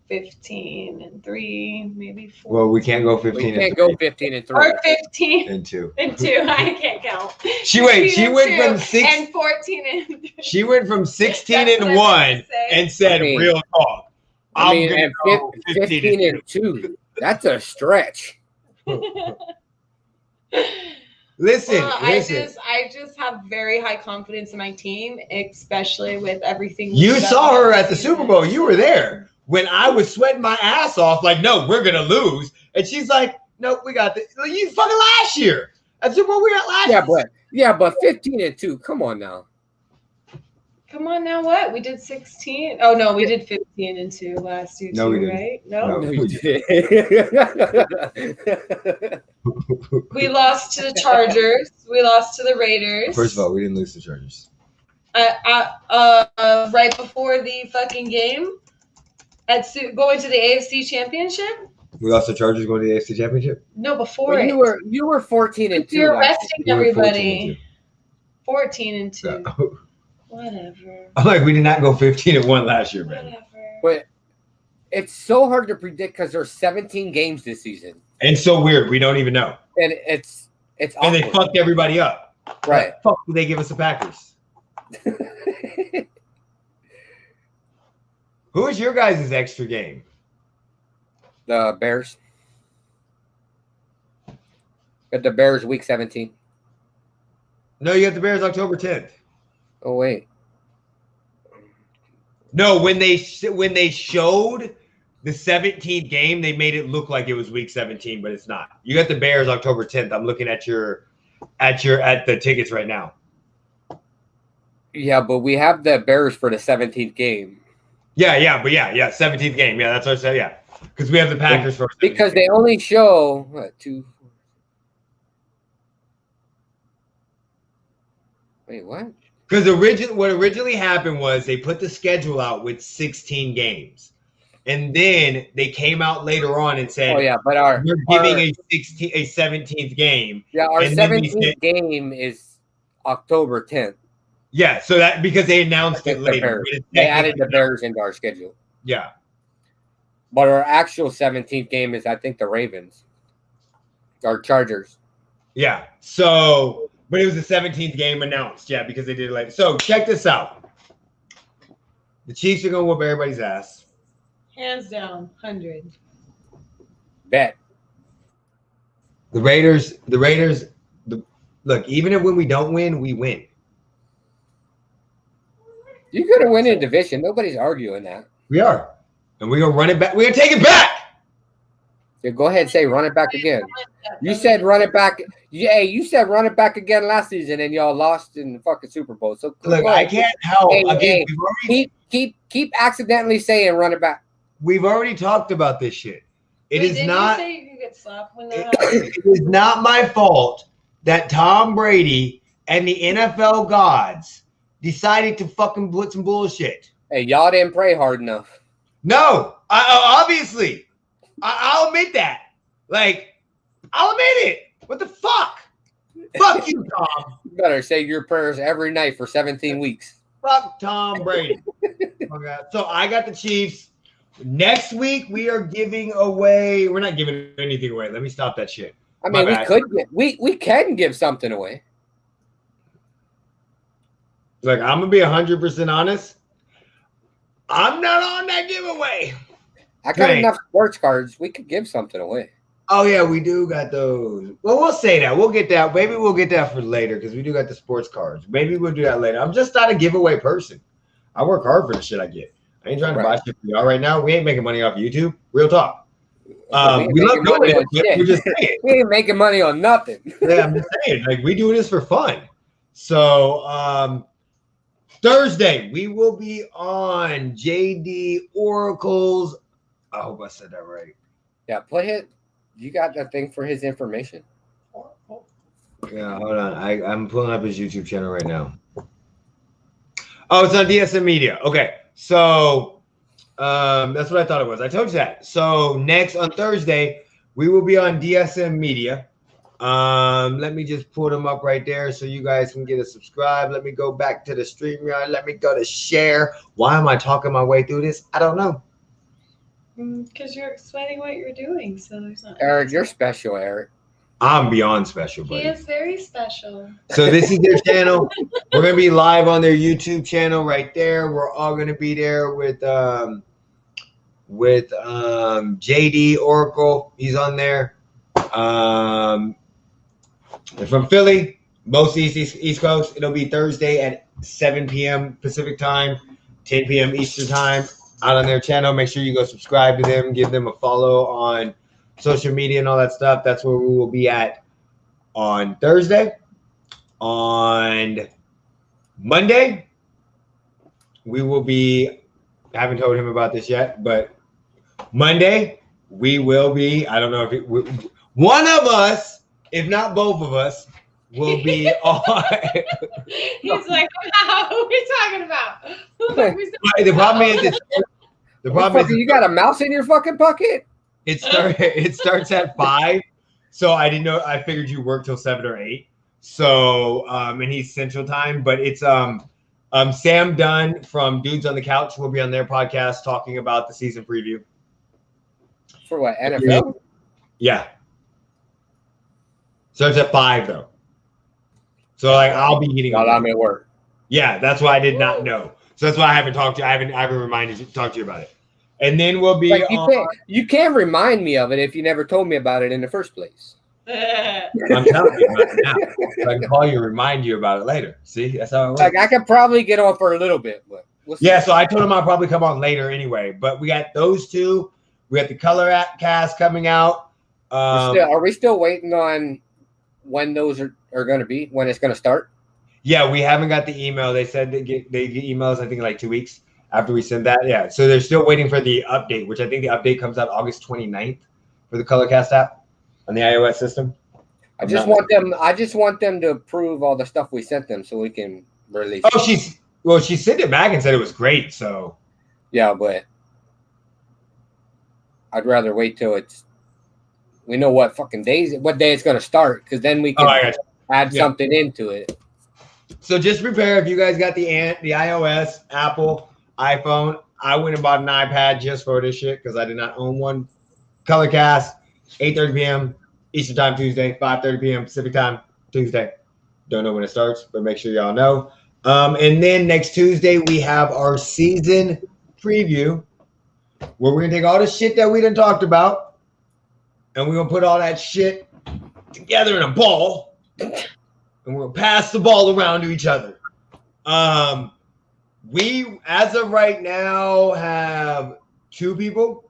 [SPEAKER 3] 15-3, maybe 4.
[SPEAKER 1] Well, we can't go
[SPEAKER 2] We
[SPEAKER 1] 15
[SPEAKER 2] can't
[SPEAKER 1] and
[SPEAKER 2] go
[SPEAKER 1] 3
[SPEAKER 2] 15-3.
[SPEAKER 3] Or 15
[SPEAKER 1] and 2.
[SPEAKER 3] and 2. I can't count.
[SPEAKER 1] She went
[SPEAKER 3] 15
[SPEAKER 1] from
[SPEAKER 3] and
[SPEAKER 1] 6
[SPEAKER 3] and 14 and 3.
[SPEAKER 1] She went from 16
[SPEAKER 3] That's
[SPEAKER 1] and
[SPEAKER 3] what I
[SPEAKER 1] 1
[SPEAKER 3] meant to say.
[SPEAKER 1] and said,
[SPEAKER 2] I mean-
[SPEAKER 1] real talk.
[SPEAKER 2] I mean,
[SPEAKER 1] I'm
[SPEAKER 2] and
[SPEAKER 1] gonna go
[SPEAKER 2] 15 and 2. That's a stretch.
[SPEAKER 1] Listen,
[SPEAKER 3] Well,
[SPEAKER 1] listen.
[SPEAKER 3] I just have very high confidence in my team, especially with everything.
[SPEAKER 1] You
[SPEAKER 3] we've done
[SPEAKER 1] saw her
[SPEAKER 3] this
[SPEAKER 1] at the
[SPEAKER 3] season.
[SPEAKER 1] Super Bowl. You were there when I was sweating my ass off. Like, no, we're gonna lose. And she's like, nope, we got this. You fucking last year at the Super Bowl, we got last year.
[SPEAKER 2] But 15 and 2. Come on now.
[SPEAKER 3] Come on now, what? We did 16. Oh no, we did 15 and 2 last year
[SPEAKER 1] No, we
[SPEAKER 3] too,
[SPEAKER 1] didn't.
[SPEAKER 3] right? No.
[SPEAKER 1] No.
[SPEAKER 2] No, you did.
[SPEAKER 3] We lost to the Chargers. We lost to the Raiders.
[SPEAKER 1] First of all, we didn't lose to Chargers.
[SPEAKER 3] Right before the fucking game, going to the AFC Championship.
[SPEAKER 1] We lost to Chargers going to the AFC Championship.
[SPEAKER 3] No, before
[SPEAKER 2] Well,
[SPEAKER 3] it.
[SPEAKER 2] you were 14 and 2.
[SPEAKER 3] We were
[SPEAKER 2] last
[SPEAKER 3] resting
[SPEAKER 1] We were 14
[SPEAKER 3] everybody. 14 and 2.
[SPEAKER 1] and 2.
[SPEAKER 3] Whatever.
[SPEAKER 1] I'm like, we did not go 15 and 1 last year, man.
[SPEAKER 3] Whatever.
[SPEAKER 2] But it's so hard to predict because there's 17 games this season,
[SPEAKER 1] And so weird. We don't even know.
[SPEAKER 2] and it's
[SPEAKER 1] And they
[SPEAKER 2] awkward.
[SPEAKER 1] fucked everybody up.
[SPEAKER 2] Right.
[SPEAKER 1] Fuck, did they give us the Packers? Who is your guys' extra game?
[SPEAKER 2] The Bears. Got the Bears week 17.
[SPEAKER 1] No, you got the Bears October 10th.
[SPEAKER 2] Oh wait.
[SPEAKER 1] No, when they showed the 17th game, they made it look like it was week 17, but it's not. You got the Bears October 10th. I'm looking at the tickets right now.
[SPEAKER 2] Yeah, but we have the Bears for the 17th game.
[SPEAKER 1] Yeah, 17th game. Yeah, that's what I said. Yeah, because we have the Packers for
[SPEAKER 2] because they only show what 2. Wait, what?
[SPEAKER 1] Because what originally happened was they put the schedule out with 16 games, and then they came out later on and said,
[SPEAKER 2] "Oh yeah, but
[SPEAKER 1] we're giving a 17th game."
[SPEAKER 2] Yeah, our 17th game is October 10th.
[SPEAKER 1] Yeah, so that because they announced it later.
[SPEAKER 2] They added the Bears into our schedule.
[SPEAKER 1] Yeah.
[SPEAKER 2] But our actual 17th game is, I think, the Ravens. Our Chargers.
[SPEAKER 1] Yeah. So, but it was the 17th game announced. Yeah, because they did it later. So, check this out. The Chiefs are going to whoop everybody's ass.
[SPEAKER 3] Hands down, 100.
[SPEAKER 2] Bet.
[SPEAKER 1] The Raiders, look, even if when we don't win, we win.
[SPEAKER 2] You're going to win in division. Nobody's arguing that.
[SPEAKER 1] We are. And we're going to run it back. We're going to take it back.
[SPEAKER 2] Yeah, go ahead and say run it back again. You said run it back. Yeah, you said run it back again last season, and y'all lost in the fucking Super Bowl. So
[SPEAKER 1] look, I can't help.
[SPEAKER 2] Hey, keep accidentally saying run it back.
[SPEAKER 1] We've already talked about this shit.
[SPEAKER 3] Did you say you could get slapped when that
[SPEAKER 1] it is not my fault that Tom Brady and the NFL gods decided to fucking put some bullshit.
[SPEAKER 2] Hey, y'all didn't pray hard enough.
[SPEAKER 1] No, obviously. I'll admit that. Like, I'll admit it. What the fuck? Fuck you, Tom.
[SPEAKER 2] You better say your prayers every night for 17 weeks.
[SPEAKER 1] Fuck Tom Brady. Okay. So I got the Chiefs. Next week, we are giving away. We're not giving anything away. Let me stop that shit.
[SPEAKER 2] I mean, we can give something away.
[SPEAKER 1] Look, I'm gonna be 100% honest. I'm not on that giveaway.
[SPEAKER 2] I got enough sports cards. We could give something away.
[SPEAKER 1] Oh yeah, we do got those. Well, we'll say that. We'll get that. Maybe we'll get that for later because we do got the sports cards. Maybe we'll do that later. I'm just not a giveaway person. I work hard for the shit I get. I ain't trying to buy shit for y'all right now. We ain't making money off YouTube. Real talk. We love doing it. We're just saying.
[SPEAKER 2] We ain't making money on nothing.
[SPEAKER 1] Yeah, I'm just saying. Like, we do this for fun. So Thursday, we will be on JD Oracle's. I hope I said that right.
[SPEAKER 2] Yeah, play it. You got that thing for his information?
[SPEAKER 1] Yeah, hold on. I'm pulling up his YouTube channel right now. Oh, it's on DSM Media. Okay, so that's what I thought it was. I told you that. So next on Thursday, we will be on DSM Media. Let me just pull them up right there so you guys can get a subscribe. Let me go back to the StreamYard. Let me go to share. Why am I talking my way through this? I don't know.
[SPEAKER 3] Because you're explaining what you're doing, so there's not.
[SPEAKER 2] Eric, you're special, Eric.
[SPEAKER 1] I'm beyond special, buddy.
[SPEAKER 3] He is very special.
[SPEAKER 1] So this is their channel. We're gonna be live on their YouTube channel right there. We're all gonna be there with JD Oracle. He's on there. And from Philly, most East Coast. It'll be Thursday at 7 p.m. Pacific time, 10 p.m. Eastern time. Out on their channel. Make sure you go subscribe to them, give them a follow on social media and all that stuff. That's where we will be at on Thursday. On Monday, we will be, I haven't told him about this yet, but Monday we will be, I don't know if one of us, if not both of us, will be on.
[SPEAKER 3] He's like, what are we talking about?
[SPEAKER 1] The problem is,
[SPEAKER 2] you got a mouse in your fucking pocket?
[SPEAKER 1] It starts at 5, so I didn't know. I figured you work till 7 or 8. So and he's Central Time, but it's Sam Dunn from Dudes on the Couch will be on their podcast talking about the season preview.
[SPEAKER 2] For what, NFL?
[SPEAKER 1] Yeah. Starts at 5 though. So like I'll be getting.
[SPEAKER 2] While I'm at work.
[SPEAKER 1] Yeah, that's why I did not know. So that's why I haven't talked to you. I haven't reminded you to talk to you about it. And then we'll be
[SPEAKER 2] you can't remind me of it if you never told me about it in the first place.
[SPEAKER 1] I'm telling you about it now. So I can call you and remind you about it later. See, that's how it works.
[SPEAKER 2] Like I could probably get on for a little bit, but we'll see.
[SPEAKER 1] Yeah, so I told him I'll probably come on later anyway. But we got those two. We got the color cast coming out.
[SPEAKER 2] Are we still waiting on when those are going to be? When it's going to start?
[SPEAKER 1] Yeah, we haven't got the email. They said they get emails, I think, in like 2 weeks after we send that. Yeah, so they're still waiting for the update, which I think the update comes out August 29th for the Colorcast app on the iOS system.
[SPEAKER 2] I just want them to approve all the stuff we sent them so we can release.
[SPEAKER 1] Oh, she sent it back and said it was great. So
[SPEAKER 2] yeah, but I'd rather wait till we know what day it's going to start, because then we can add something into it.
[SPEAKER 1] So just prepare if you guys got the iOS, Apple, iPhone. I went and bought an iPad just for this shit because I did not own one. Colorcast, 8:30 p.m. Eastern Time Tuesday, 5:30 p.m. Pacific Time Tuesday. Don't know when it starts, but make sure y'all know. And then next Tuesday we have our season preview, where we're gonna take all the shit that we done talked about, and we're gonna put all that shit together in a ball, and we're gonna pass the ball around to each other. We, as of right now, have 2 people.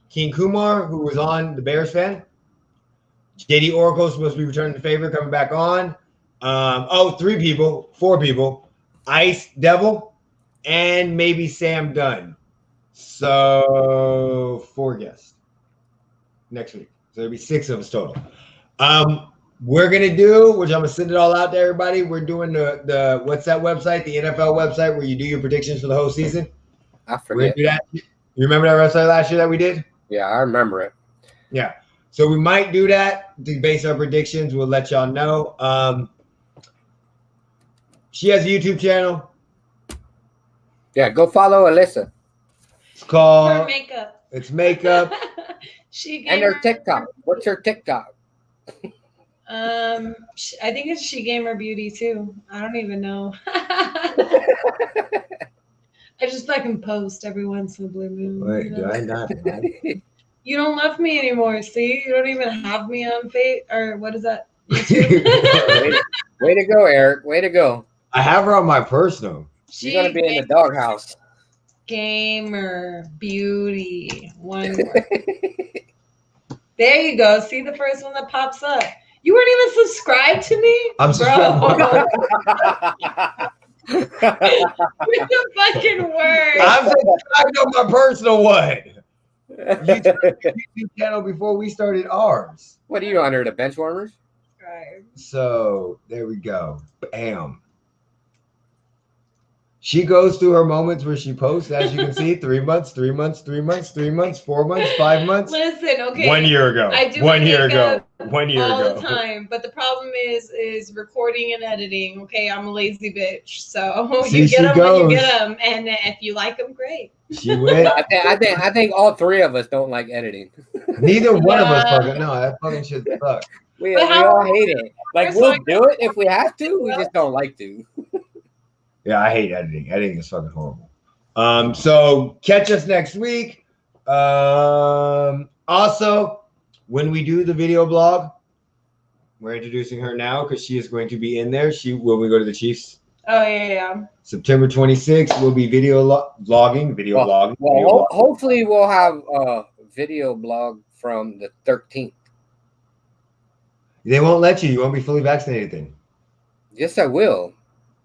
[SPEAKER 1] King Kumar, who was on the Bears fan. JD Oracle is supposed to be returning the favor, coming back on. 4 people. Ice Devil, and maybe Sam Dunn. So 4 guests next week. So there'll be 6 of us total. We're gonna do, which I'm gonna send it all out to everybody. We're doing the what's that website? The NFL website where you do your predictions for the whole season.
[SPEAKER 2] I forget.
[SPEAKER 1] We're gonna do that. You remember that website last year that we did?
[SPEAKER 2] Yeah, I remember it.
[SPEAKER 1] Yeah. So we might do that to base our predictions. We'll let y'all know. She has a YouTube channel.
[SPEAKER 2] Yeah, go follow Alyssa.
[SPEAKER 1] It's called
[SPEAKER 3] Her makeup.
[SPEAKER 1] It's makeup.
[SPEAKER 2] And her TikTok. What's her TikTok?
[SPEAKER 3] I think it's She Gamer Beauty too. I don't even know. I just fucking post every once in a blue moon.
[SPEAKER 1] Wait, do I not?
[SPEAKER 3] You don't love me anymore. See, you don't even have me on or what is that? YouTube?
[SPEAKER 2] Way to go, Eric. Way to go.
[SPEAKER 1] I have her on my personal.
[SPEAKER 2] She's gonna be in the doghouse.
[SPEAKER 3] Gamer Beauty. One word. There you go. See the first one that pops up. You weren't even subscribed to me?
[SPEAKER 1] I'm subscribed.
[SPEAKER 3] With the fucking word.
[SPEAKER 1] I'm subscribed on my personal one. You started your YouTube channel before we started ours.
[SPEAKER 2] What are you under, the Benchwarmers?
[SPEAKER 1] So there we go. Bam. She goes through her moments where she posts, as you can see, 3 months, 3 months, 3 months, 3 months, 4 months, 5 months.
[SPEAKER 3] Listen, okay.
[SPEAKER 1] 1 year ago.
[SPEAKER 3] I do
[SPEAKER 1] 1 year ago. 1 year
[SPEAKER 3] all
[SPEAKER 1] ago.
[SPEAKER 3] the time, but the problem is recording and editing. Okay, I'm a lazy bitch, so
[SPEAKER 1] See,
[SPEAKER 3] you get them
[SPEAKER 1] goes.
[SPEAKER 3] when you get them, and if you like them, great.
[SPEAKER 1] She went.
[SPEAKER 2] I think all 3 of us don't like editing.
[SPEAKER 1] Neither one of us fucking no. That fucking shit sucks.
[SPEAKER 2] We all hate it. Like we'll do it if we have to. We just don't like to.
[SPEAKER 1] Yeah, I hate editing. Editing is fucking horrible. So catch us next week. Also, when we do the video blog, we're introducing her now because she is going to be in there. When we go to the Chiefs.
[SPEAKER 3] Oh yeah.
[SPEAKER 1] September 26th will be video vlogging.
[SPEAKER 2] Well, hopefully we'll have a video blog from the 13th.
[SPEAKER 1] They won't let you. You won't be fully vaccinated then.
[SPEAKER 2] Yes, I will.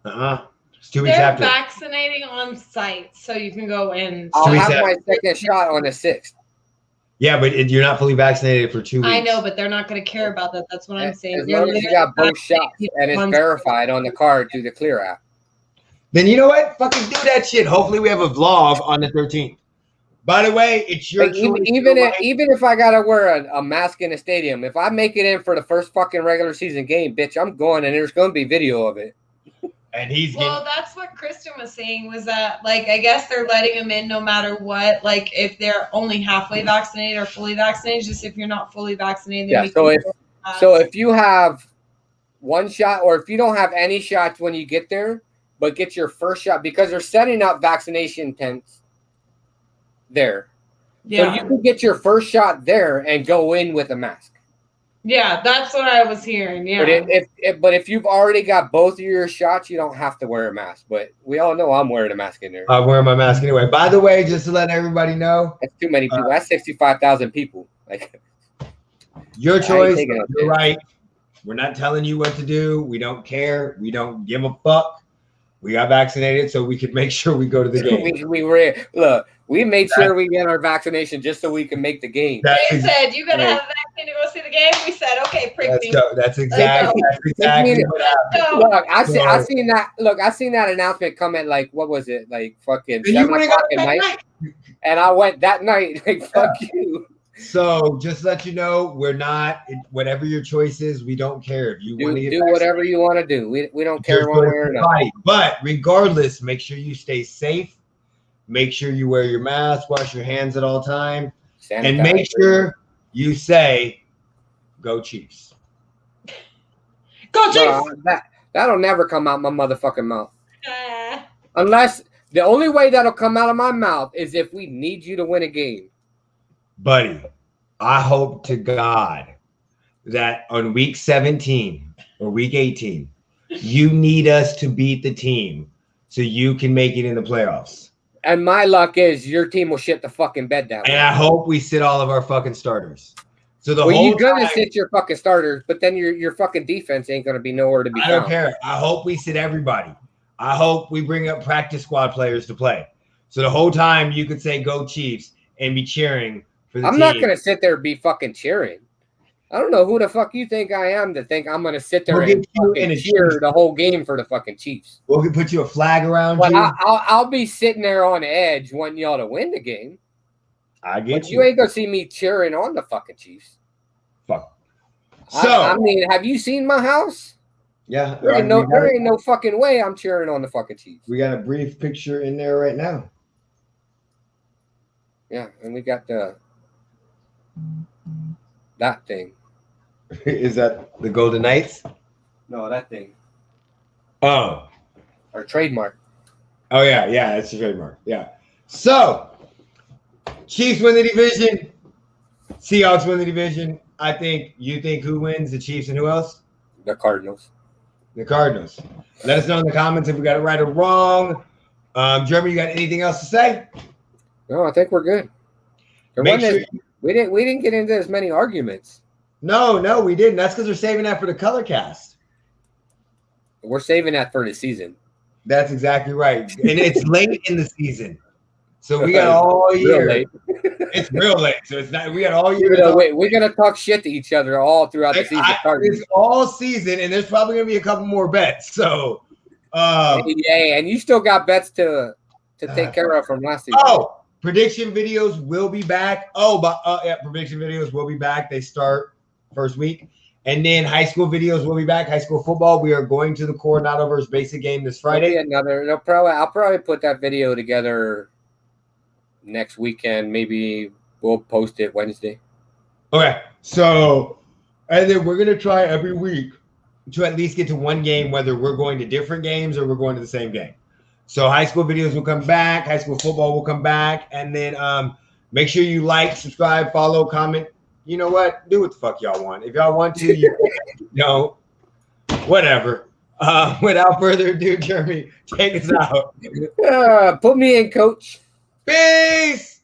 [SPEAKER 1] It's 2 weeks
[SPEAKER 3] They're
[SPEAKER 1] after.
[SPEAKER 3] vaccinating on site, so you can go in.
[SPEAKER 2] I'll have my second shot on the 6th.
[SPEAKER 1] Yeah, but you're not fully vaccinated for 2 weeks.
[SPEAKER 3] I know, but they're not going to care about that. That's what I'm saying.
[SPEAKER 2] As long as you got both shots and it's verified on the card through the Clear app.
[SPEAKER 1] Then you know what? Fucking do that shit. Hopefully we have a vlog on the 13th. By the way, it's your choice.
[SPEAKER 2] Even if I gotta wear a mask in a stadium, if I make it in for the first fucking regular season game, bitch, I'm going, and there's gonna be video of it.
[SPEAKER 1] And
[SPEAKER 3] that's what Kristen was saying, was that, like, I guess they're letting him in no matter what. Like, if they're only halfway vaccinated or fully vaccinated, just if you're not fully vaccinated.
[SPEAKER 2] Yeah. So if you have one shot, or if you don't have any shots when you get there, but get your first shot, because they're setting up vaccination tents there. Yeah. So you can get your first shot there and go in with a mask.
[SPEAKER 3] Yeah, that's what I was hearing. Yeah.
[SPEAKER 2] But if you've already got both of your shots, you don't have to wear a mask. But we all know I'm wearing a mask in there.
[SPEAKER 1] I'm wearing my mask anyway. By the way, just to let everybody know,
[SPEAKER 2] That's too many people. That's 65,000 people. Like,
[SPEAKER 1] your choice.
[SPEAKER 2] taking it.
[SPEAKER 1] You're right. We're not telling you what to do. We don't care. We don't give a fuck. We got vaccinated so we could make sure we go to the game.
[SPEAKER 2] We made sure we get our vaccination just so we can make the game.
[SPEAKER 3] They said you gotta have a vaccine to go see the game. We said, okay, prick me.
[SPEAKER 1] That's exactly what happened.
[SPEAKER 2] Look, I seen that. Look, I seen that announcement come at like, what was it, like fucking 7 o'clock at night, and I went that night. Like, fuck you.
[SPEAKER 1] So just let you know, we're not, whatever your choice is, we don't care. If you want to
[SPEAKER 2] do whatever you want to do, we don't care one way or another.
[SPEAKER 1] But regardless, make sure you stay safe. Make sure you wear your mask, wash your hands at all time, and make sure you say, "Go Chiefs."
[SPEAKER 3] Go Chiefs.
[SPEAKER 2] That'll never come out my motherfucking mouth. Unless the only way that'll come out of my mouth is if we need you to win a game.
[SPEAKER 1] Buddy, I hope to God that on week 17 or week 18, you need us to beat the team so you can make it in the playoffs.
[SPEAKER 2] And my luck is your team will shit the fucking bed down.
[SPEAKER 1] And I hope we sit all of our fucking starters. So
[SPEAKER 2] you're gonna sit your fucking starters, but then your fucking defense ain't gonna be nowhere to be found.
[SPEAKER 1] I don't care. I hope we sit everybody. I hope we bring up practice squad players to play. So the whole time you could say "Go Chiefs" and be cheering for the team.
[SPEAKER 2] I'm not gonna sit there and be fucking cheering. I don't know who the fuck you think I am to think I'm going to sit there and fucking cheer the whole game for the fucking Chiefs.
[SPEAKER 1] We'll put you a flag around
[SPEAKER 2] you.
[SPEAKER 1] But
[SPEAKER 2] I'll be sitting there on edge wanting y'all to win the game.
[SPEAKER 1] I get
[SPEAKER 2] you. You ain't going to see me cheering on the fucking Chiefs.
[SPEAKER 1] Fuck.
[SPEAKER 2] So, I mean, have you seen my house?
[SPEAKER 1] Yeah.
[SPEAKER 2] There ain't no fucking way I'm cheering on the fucking Chiefs.
[SPEAKER 1] We got a brief picture in there right now.
[SPEAKER 2] Yeah, and we got that thing.
[SPEAKER 1] Is that the Golden Knights?
[SPEAKER 2] No, that thing.
[SPEAKER 1] Oh.
[SPEAKER 2] Our trademark.
[SPEAKER 1] Oh, yeah. Yeah, that's the trademark. Yeah. So, Chiefs win the division. Seahawks win the division. You think who wins? The Chiefs and who else?
[SPEAKER 2] The Cardinals.
[SPEAKER 1] The Cardinals. Let us know in the comments if we got it right or wrong. Jeremy, you got anything else to say?
[SPEAKER 2] No, I think we're good. We didn't get into as many arguments.
[SPEAKER 1] No, we didn't. That's because we're saving that for the color cast.
[SPEAKER 2] We're saving that for the season.
[SPEAKER 1] That's exactly right. And it's late in the season. So we got all year.
[SPEAKER 2] Real late.
[SPEAKER 1] It's real late. So it's not, we got all year.
[SPEAKER 2] Wait, we're going to talk shit to each other all throughout the season.
[SPEAKER 1] It's all season, and there's probably going to be a couple more bets. So,
[SPEAKER 2] yeah, and you still got bets to take care of from last season.
[SPEAKER 1] Oh, prediction videos will be back. Prediction videos will be back. They start first week. And then high school videos will be back. High school football. We are going to the Coronado versus Basic game this Friday.
[SPEAKER 2] I'll probably put that video together next weekend. Maybe we'll post it Wednesday.
[SPEAKER 1] Okay. So, and then we're going to try every week to at least get to one game, whether we're going to different games or we're going to the same game. So high school videos will come back. High school football will come back. And then make sure you like, subscribe, follow, comment. You know what? Do what the fuck y'all want. If y'all want to, you know, whatever. Without further ado, Jeremy, take us out.
[SPEAKER 2] Put me in, coach.
[SPEAKER 1] Peace.